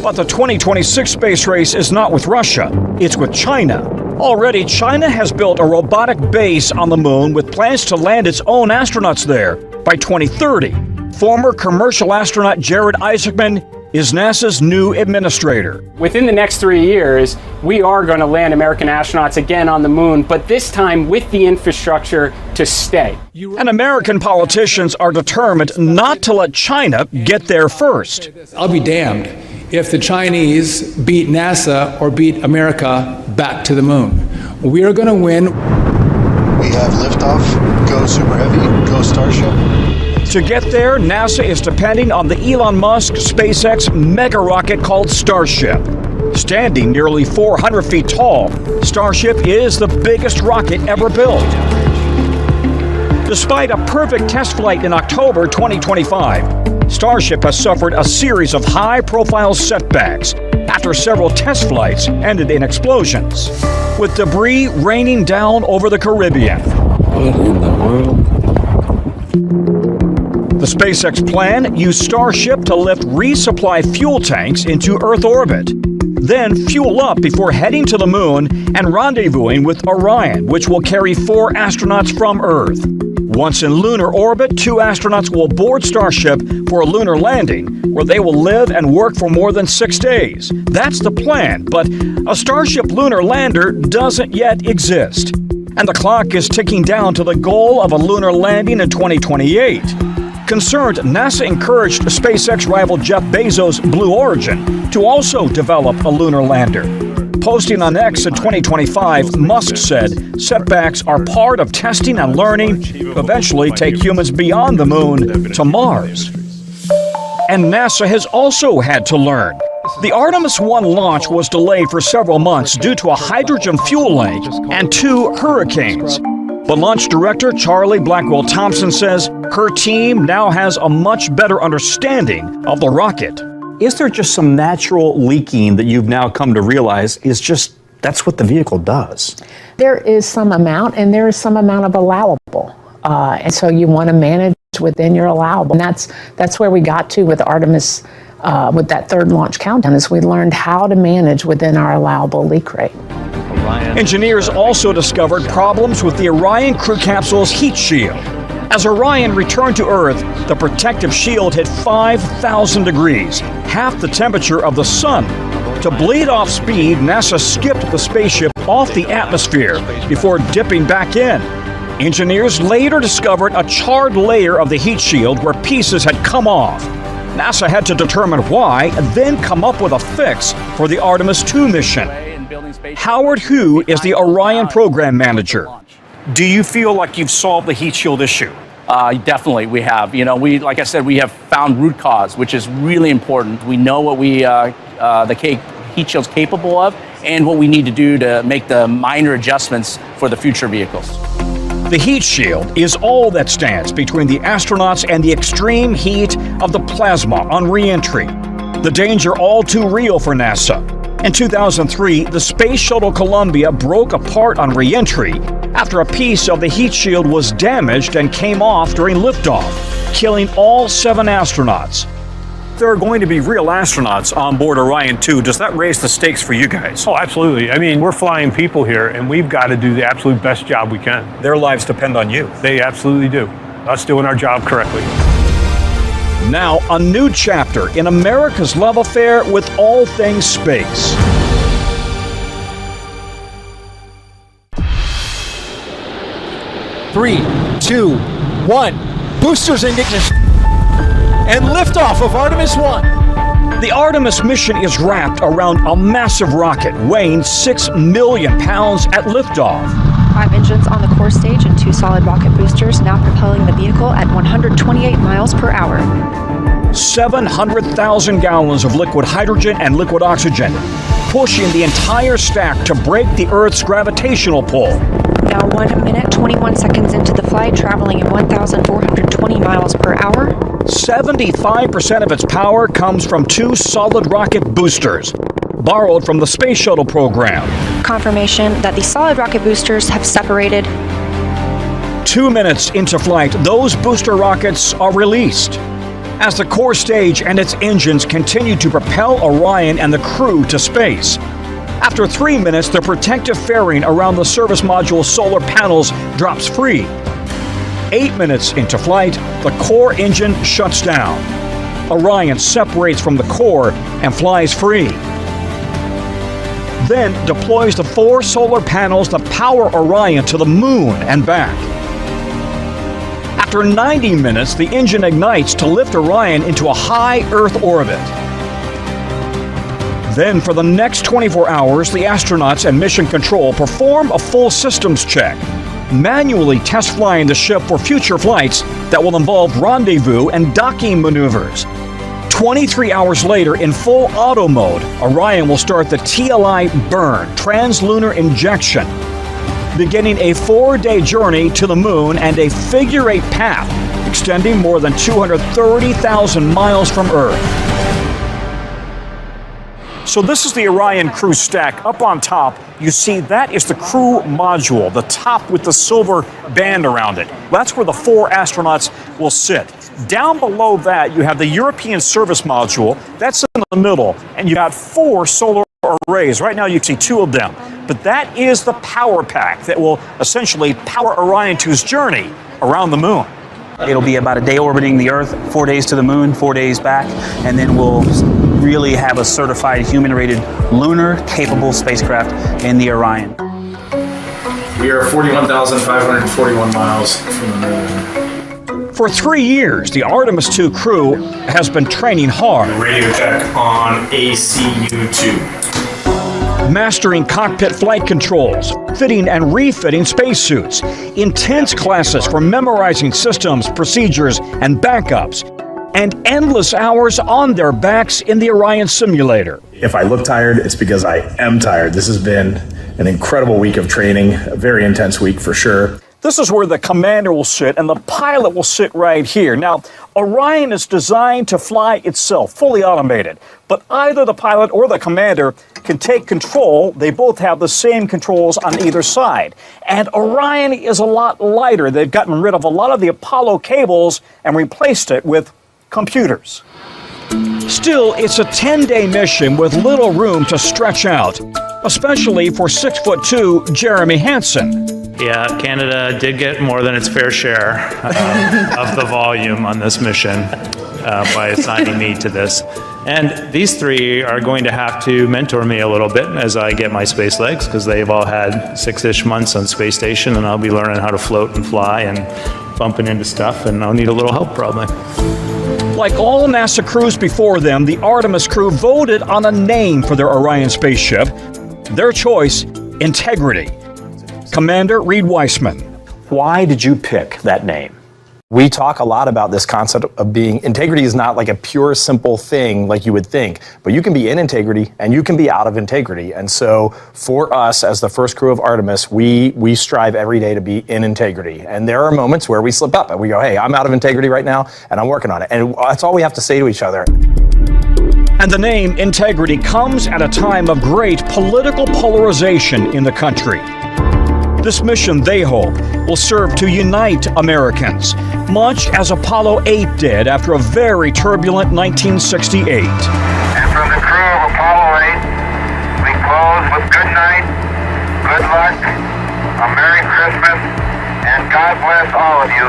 But the 2026 space race is not with Russia, it's with China. Already, China has built a robotic base on the moon with plans to land its own astronauts there by 2030. Former commercial astronaut Jared Isaacman is NASA's new administrator. Within the next 3 years, we are going to land American astronauts again on the moon, but this time with the infrastructure to stay. And American politicians are determined not to let China get there first. I'll be damned if the Chinese beat NASA or beat America back to the moon. We are going to win. We have liftoff. Go Super Heavy. Go Starship. To get there, NASA is depending on the Elon Musk SpaceX mega rocket called Starship. Standing nearly 400 feet tall, Starship is the biggest rocket ever built. Despite a perfect test flight in October 2025, Starship has suffered a series of high-profile setbacks after several test flights ended in explosions, with debris raining down over the Caribbean. What in the world? The SpaceX plan used Starship to lift resupply fuel tanks into Earth orbit, then fuel up before heading to the moon and rendezvousing with Orion, which will carry 4 astronauts from Earth. Once in lunar orbit, 2 astronauts will board Starship for a lunar landing, where they will live and work for more than 6 days. That's the plan, but a Starship lunar lander doesn't yet exist. And the clock is ticking down to the goal of a lunar landing in 2028. Concerned, NASA encouraged SpaceX rival Jeff Bezos' Blue Origin to also develop a lunar lander. Posting on X in 2025, Musk said setbacks are part of testing and learning to eventually take humans beyond the moon to Mars. And NASA has also had to learn. The Artemis 1 launch was delayed for several months due to a hydrogen fuel leak and 2 hurricanes. But launch director Charlie Blackwell Thompson says her team now has a much better understanding of the rocket. Is there just some natural leaking that you've now come to realize is just, that's what the vehicle does? There is some amount, and there is some amount of allowable. And so you want to manage within your allowable. And that's where we got to with Artemis, with that third launch countdown, is we learned how to manage within our allowable leak rate. Engineers also discovered problems with the Orion crew capsule's heat shield. As Orion returned to Earth, the protective shield hit 5,000 degrees, half the temperature of the sun. To bleed off speed, NASA skipped the spaceship off the atmosphere before dipping back in. Engineers later discovered a charred layer of the heat shield where pieces had come off. NASA had to determine why, and then come up with a fix for the Artemis II mission. Howard Hu is the Orion program manager. Do you feel like you've solved the heat shield issue? Definitely, we have. Like I said, we have found root cause, which is really important. We know what the heat shield's capable of, and what we need to do to make the minor adjustments for the future vehicles. The heat shield is all that stands between the astronauts and the extreme heat of the plasma on re-entry. The danger all too real for NASA. In 2003, the Space Shuttle Columbia broke apart on re-entry after a piece of the heat shield was damaged and came off during liftoff, killing all 7 astronauts. There are going to be real astronauts on board Orion 2. Does that raise the stakes for you guys? Oh, absolutely. I mean, we're flying people here, and we've got to do the absolute best job we can. Their lives depend on you. They absolutely do. Us doing our job correctly. Now, a new chapter in America's love affair with all things space. Three, 2, 1. Boosters in ignition. And liftoff of Artemis 1. The Artemis mission is wrapped around a massive rocket weighing 6 million pounds at liftoff. 5 engines on the core stage and 2 solid rocket boosters now propelling the vehicle at 128 miles per hour. 700,000 gallons of liquid hydrogen and liquid oxygen, pushing the entire stack to break the Earth's gravitational pull. Now 1 minute, 21 seconds into the flight, traveling at 1,420 miles per hour. 75% of its power comes from 2 solid rocket boosters, borrowed from the Space Shuttle program. Confirmation that the solid rocket boosters have separated. 2 minutes into flight, those booster rockets are released as the core stage and its engines continue to propel Orion and the crew to space. After 3 minutes, the protective fairing around the service module's solar panels drops free. 8 minutes into flight, the core engine shuts down. Orion separates from the core and flies free. Then deploys the 4 solar panels that power Orion to the moon and back. After 90 minutes, the engine ignites to lift Orion into a high Earth orbit. Then, for the next 24 hours, the astronauts and mission control perform a full systems check, manually test flying the ship for future flights that will involve rendezvous and docking maneuvers. 23 hours later, in full auto mode, Orion will start the TLI burn, translunar injection, beginning a 4-day journey to the moon and a figure-8 path extending more than 230,000 miles from Earth. So this is the Orion crew stack. Up on top, you see that is the crew module, the top with the silver band around it. That's where the 4 astronauts will sit. Down below that, you have the European service module. That's in the middle, and you've got 4 solar arrays. Right now you can see 2 of them. But that is the power pack that will essentially power Orion 2's journey around the moon. It'll be about a day orbiting the Earth, 4 days to the moon, 4 days back, and then we'll really have a certified human-rated lunar-capable spacecraft in the Orion. We are 41,541 miles from the moon. For 3 years, the Artemis II crew has been training hard. Radio check on ACU-2. Mastering cockpit flight controls, fitting and refitting spacesuits, intense classes for memorizing systems, procedures, and backups, and endless hours on their backs in the Orion simulator. If I look tired, it's because I am tired. This has been an incredible week of training, a very intense week for sure. This is where the commander will sit and the pilot will sit right here. Now, Orion is designed to fly itself, fully automated, but either the pilot or the commander can take control. They both have the same controls on either side. And Orion is a lot lighter. They've gotten rid of a lot of the Apollo cables and replaced it with computers. Still, it's a 10-day mission with little room to stretch out, especially for 6'2" Jeremy Hansen. Yeah, Canada did get more than its fair share of the volume on this mission by assigning me to this. And these three are going to have to mentor me a little bit as I get my space legs, because they've all had 6-ish months on space station, and I'll be learning how to float and fly and bumping into stuff, and I'll need a little help probably. Like all NASA crews before them, the Artemis crew voted on a name for their Orion spaceship. Their choice, Integrity. Commander Reed Weissman. Why did you pick that name? We talk a lot about this concept of being, integrity is not like a pure, simple thing like you would think, but you can be in integrity and you can be out of integrity. And so for us, as the first crew of Artemis, we strive every day to be in integrity. And there are moments where we slip up and we go, hey, I'm out of integrity right now and I'm working on it. And that's all we have to say to each other. And the name Integrity comes at a time of great political polarization in the country. This mission, they hope, will serve to unite Americans, much as Apollo 8 did after a very turbulent 1968. And from the crew of Apollo 8, we close with good night, good luck, a Merry Christmas, and God bless all of you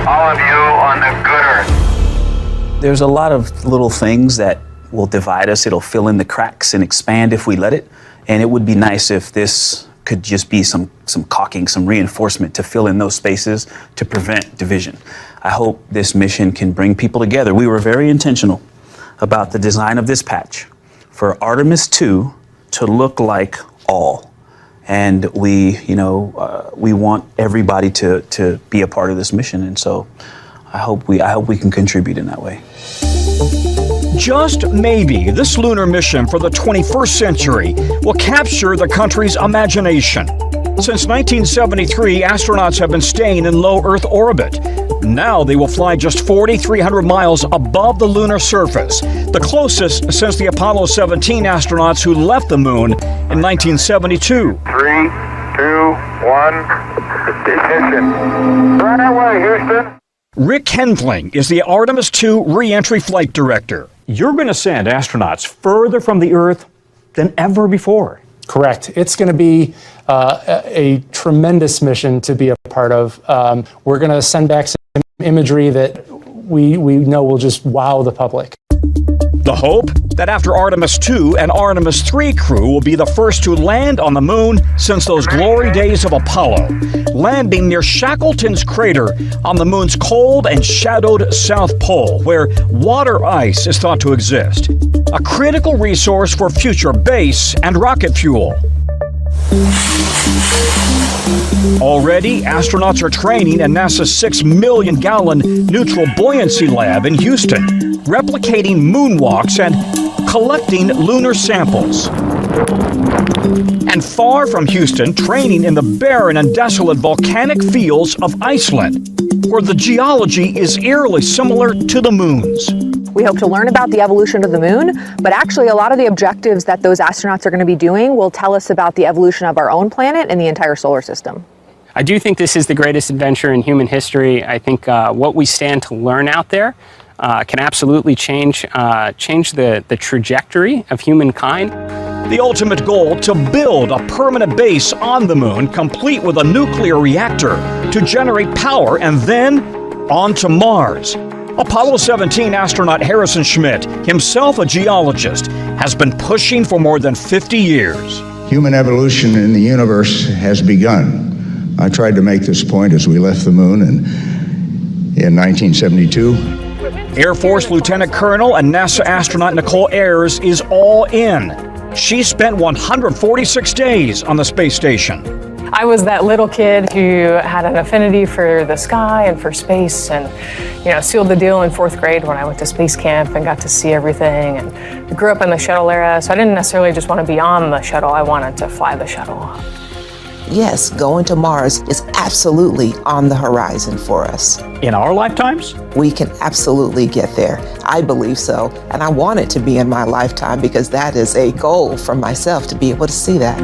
on the good earth. There's a lot of little things that will divide us. It'll fill in the cracks and expand if we let it. And it would be nice if this could just be some caulking, some reinforcement to fill in those spaces to prevent division. I hope this mission can bring people together. We were very intentional about the design of this patch for Artemis 2 to look like all. And we want everybody to be a part of this mission. And so I hope we can contribute in that way. Just maybe this lunar mission for the 21st century will capture the country's imagination. Since 1973, astronauts have been staying in low Earth orbit. Now they will fly just 4,300 miles above the lunar surface, the closest since the Apollo 17 astronauts who left the moon in 1972. 3, 2, 1, ignition. Right away, Houston. Rick Hendling is the Artemis II re-entry flight director. You're going to send astronauts further from the Earth than ever before. Correct. It's going to be a tremendous mission to be a part of. We're going to send back some imagery that we know will just wow the public. The hope that after Artemis II, an Artemis III crew will be the first to land on the moon since those glory days of Apollo, landing near Shackleton's crater on the moon's cold and shadowed South Pole, where water ice is thought to exist, a critical resource for future base and rocket fuel. Already, astronauts are training in NASA's 6 million-gallon neutral buoyancy lab in Houston, replicating moonwalks and collecting lunar samples. And far from Houston, training in the barren and desolate volcanic fields of Iceland, where the geology is eerily similar to the moon's. We hope to learn about the evolution of the moon, but actually a lot of the objectives that those astronauts are going to be doing will tell us about the evolution of our own planet and the entire solar system. I do think this is the greatest adventure in human history. I think what we stand to learn out there can absolutely change the trajectory of humankind. The ultimate goal, to build a permanent base on the moon, complete with a nuclear reactor to generate power, and then on to Mars. Apollo 17 astronaut Harrison Schmitt, himself a geologist, has been pushing for more than 50 years. Human evolution in the universe has begun. I tried to make this point as we left the moon in 1972. Air Force Lieutenant Colonel and NASA astronaut Nicole Ayers is all in. She spent 146 days on the space station. I was that little kid who had an affinity for the sky and for space, and sealed the deal in 4th grade when I went to space camp and got to see everything, and grew up in the shuttle era, so I didn't necessarily just want to be on the shuttle, I wanted to fly the shuttle. yes, going to Mars is absolutely on the horizon for us. In our lifetimes? We can absolutely get there. I believe so. And I want it to be in my lifetime because that is a goal for myself to be able to see that.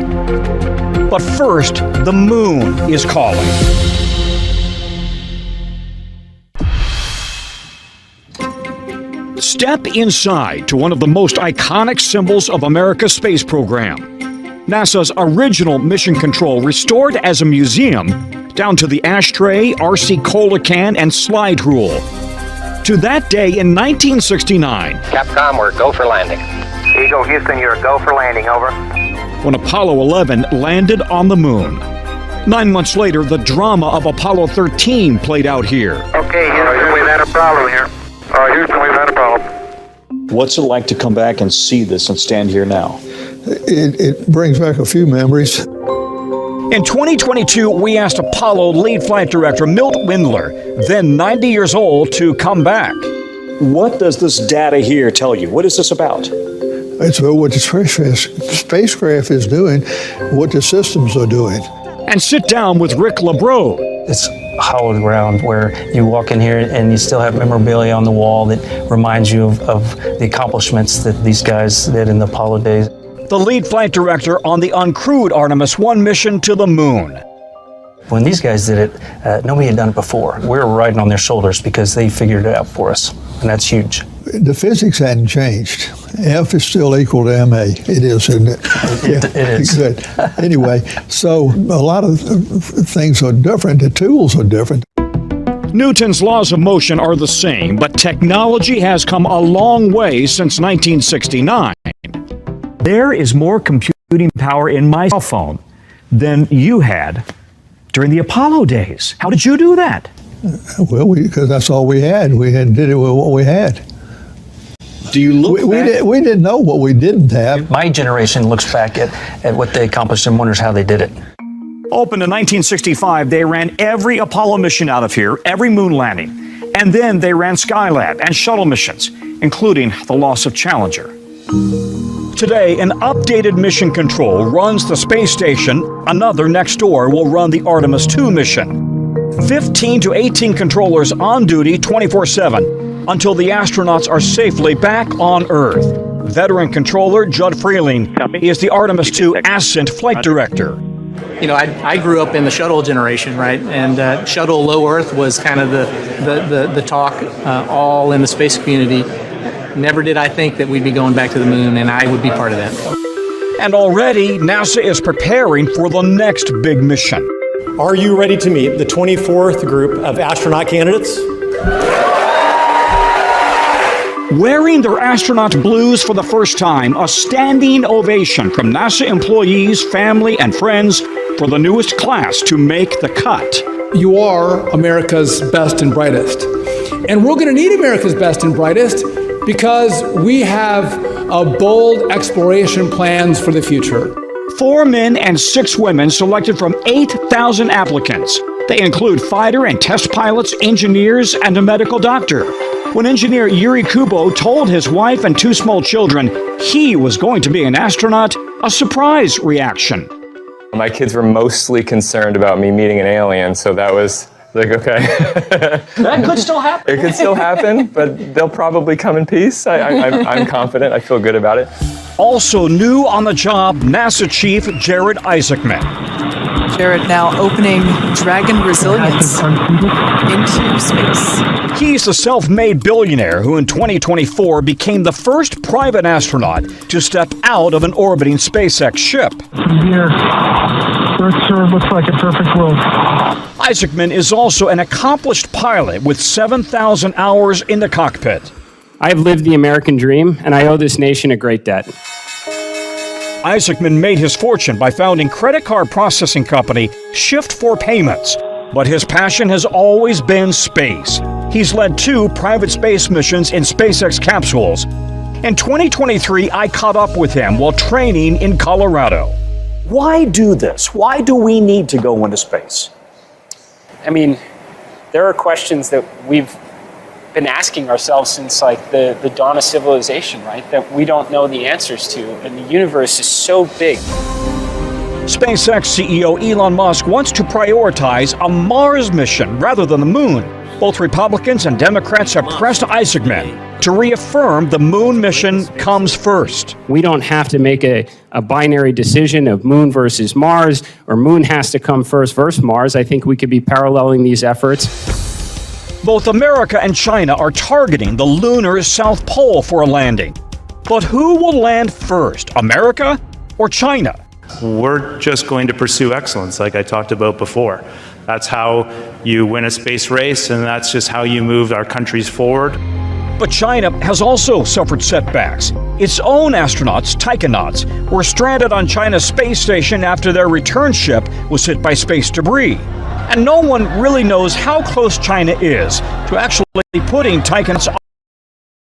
But first, the moon is calling. Step inside to one of the most iconic symbols of America's space program. NASA's original mission control restored as a museum, down to the ashtray, RC Cola can, and slide rule. To that day in 1969, Capcom, we're go for landing. Eagle Houston, you're a go for landing, over. when Apollo 11 landed on the moon. 9 months later, the drama of Apollo 13 played out here. Okay, Houston, we've had a problem here. Houston, we've had a problem. What's it like to come back and see this and stand here now? It brings back a few memories. In 2022, we asked Apollo lead flight director Milt Windler, then 90 years old, to come back. What does this data here tell you? What is this about? It's about what the spacecraft is doing, what the systems are doing. And sit down with Rick LeBreau. It's hallowed ground where you walk in here and you still have memorabilia on the wall that reminds you of the accomplishments that these guys did in the Apollo days. The lead flight director on the uncrewed Artemis 1 mission to the moon. When these guys did it, nobody had done it before. We were riding on their shoulders because they figured it out for us, and that's huge. The physics hadn't changed. F is still equal to MA. It is, isn't it? It is. Good. Anyway, so a lot of things are different. The tools are different. Newton's laws of motion are the same, but technology has come a long way since 1969. There is more computing power in my cell phone than you had during the Apollo days. How did you do that? Well, because that's all we had. We did it with what we had. Do you look back? We didn't know what we didn't have. My generation looks back at what they accomplished and wonders how they did it. Opened in 1965, they ran every Apollo mission out of here, every moon landing. And then they ran Skylab and shuttle missions, including the loss of Challenger. Today, an updated mission control runs the space station. Another next door will run the Artemis 2 mission. 15 to 18 controllers on duty 24/7 until the astronauts are safely back on Earth. Veteran controller Judd Freeling is the Artemis 2 Ascent flight director. You know, I grew up in the shuttle generation, right? And shuttle low Earth was kind of the talk all in the space community. Never did I think that we'd be going back to the moon, and I would be part of that. And already, NASA is preparing for the next big mission. Are you ready to meet the 24th group of astronaut candidates? Wearing their astronaut blues for the first time, a standing ovation from NASA employees, family, and friends for the newest class to make the cut. You are America's best and brightest. And we're going to need America's best and brightest because we have bold exploration plans for the future. 4 men and 6 women selected from 8,000 applicants. They include fighter and test pilots, engineers, and a medical doctor. When engineer Yuri Kubo told his wife and 2 small children he was going to be an astronaut, a surprise reaction. My kids were mostly concerned about me meeting an alien, so that was like, okay. That could still happen. It could still happen, but they'll probably come in peace. I'm confident. I feel good about it. Also new on the job, NASA Chief Jared Isaacman. Jared now opening Dragon Resilience into space. He's the self-made billionaire who in 2024 became the first private astronaut to step out of an orbiting SpaceX ship. From here, Earth sure looks like a perfect world. Isaacman is also an accomplished pilot with 7,000 hours in the cockpit. I have lived the American dream, and I owe this nation a great debt. Isaacman made his fortune by founding credit card processing company Shift4 Payments, but his passion has always been space. He's led 2 private space missions in SpaceX capsules. In 2023, I caught up with him while training in Colorado. Why do this? Why do we need to go into space? I mean, there are questions that we've been asking ourselves since like the dawn of civilization, right? That we don't know the answers to, and the universe is so big. SpaceX CEO Elon Musk wants to prioritize a Mars mission rather than the moon. Both Republicans and Democrats have pressed Isaacman to reaffirm the moon mission comes first. We don't have to make a binary decision of moon versus Mars, or moon has to come first versus Mars. I think we could be paralleling these efforts. Both America and China are targeting the lunar South Pole for a landing. But who will land first, America or China? We're just going to pursue excellence, like I talked about before. That's how you win a space race, and that's just how you move our countries forward. But China has also suffered setbacks. Its own astronauts, taikonauts, were stranded on China's space station after their return ship was hit by space debris. And no one really knows how close China is to actually putting taikonauts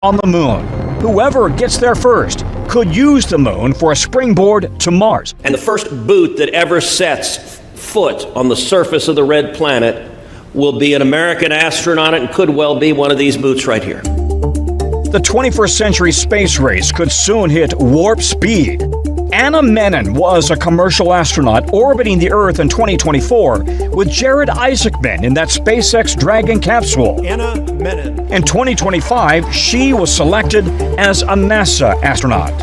on the moon. Whoever gets there first could use the moon for a springboard to Mars. And the first boot that ever sets foot on the surface of the red planet will be an American astronaut, and could well be one of these boots right here. The 21st century space race could soon hit warp speed. Anna Menon was a commercial astronaut orbiting the Earth in 2024 with Jared Isaacman in that SpaceX Dragon capsule. Anna Menon. In 2025, she was selected as a NASA astronaut.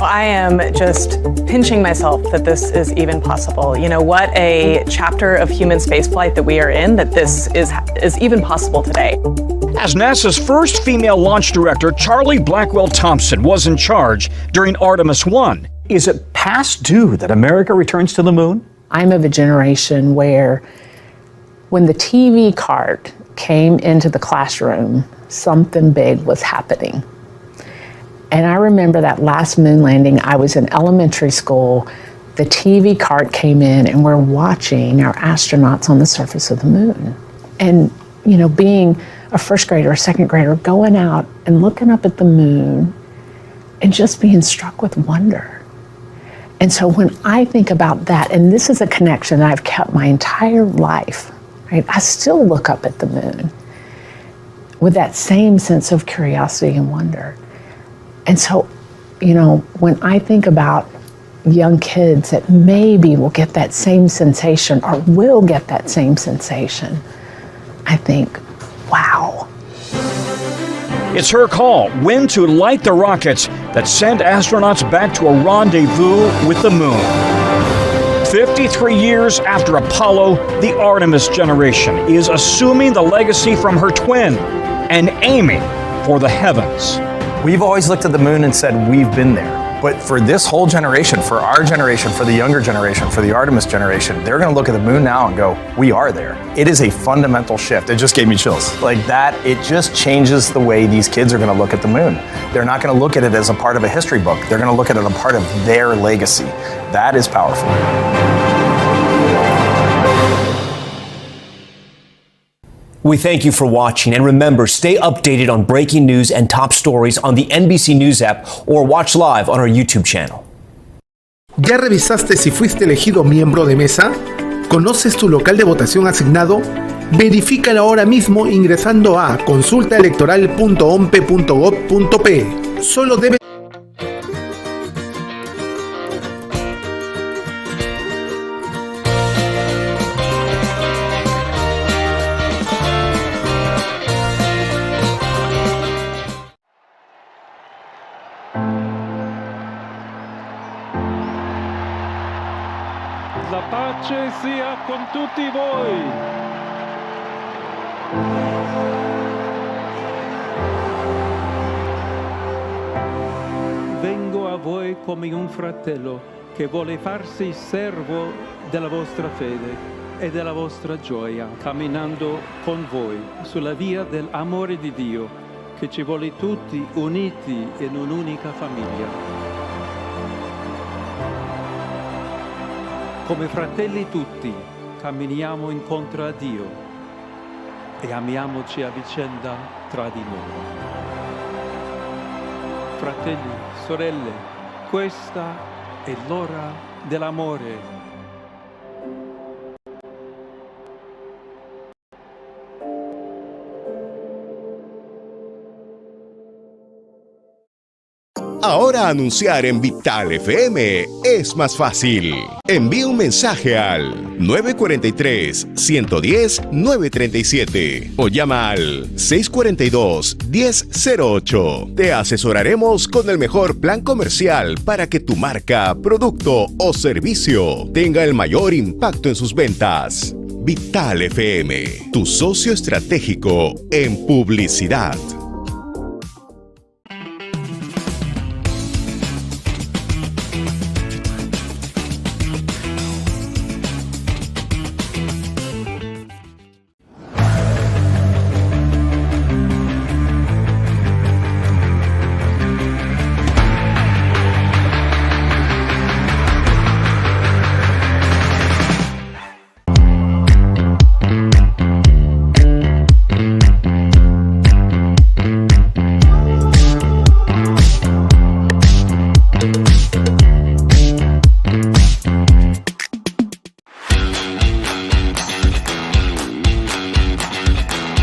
I am just pinching myself that this is even possible. You know, what a chapter of human spaceflight that we are in, that this is even possible today. As NASA's first female launch director, Charlie Blackwell Thompson was in charge during Artemis 1. Is it past due that America returns to the moon? I'm of a generation where when the TV cart came into the classroom, something big was happening. And I remember that last moon landing, I was in elementary school, the TV cart came in and we're watching our astronauts on the surface of the moon. And, you know, being a first grader or second grader, going out and looking up at the moon and just being struck with wonder. And so when I think about that, and this is a connection that I've kept my entire life, right? I still look up at the moon with that same sense of curiosity and wonder. And so, you know, when I think about young kids that maybe will get that same sensation or will get that same sensation, I think, wow. It's her call, when to light the rockets that send astronauts back to a rendezvous with the moon. 53 years after Apollo, the Artemis generation is assuming the legacy from her twin and aiming for the heavens. We've always looked at the moon and said we've been there. But for this whole generation, for our generation, for the younger generation, for the Artemis generation, they're going to look at the moon now and go, we are there. It is a fundamental shift. It just gave me chills. Like that, it just changes the way these kids are going to look at the moon. They're not going to look at it as a part of a history book. They're going to look at it as a part of their legacy. That is powerful. We thank you for watching, and remember, stay updated on breaking news and top stories on the NBC News app or watch live on our YouTube channel. ¿Ya revisaste si fuiste elegido miembro de mesa? ¿Conoces tu local de votación asignado? Verifícalo ahora mismo ingresando a consultaelectoral.ompe.gov.pe. Solo debes La pace sia con tutti voi. Vengo a voi come un fratello che vuole farsi servo della vostra fede e della vostra gioia, camminando con voi sulla via dell'amore di Dio, che ci vuole tutti uniti in un'unica famiglia. Come fratelli tutti camminiamo incontro a Dio e amiamoci a vicenda tra di noi. Fratelli, sorelle, questa è l'ora dell'amore. Ahora anunciar en Vital FM es más fácil. Envía un mensaje al 943-110-937 o llama al 642-1008. Te asesoraremos con el mejor plan comercial para que tu marca, producto o servicio tenga el mayor impacto en sus ventas. Vital FM, tu socio estratégico en publicidad.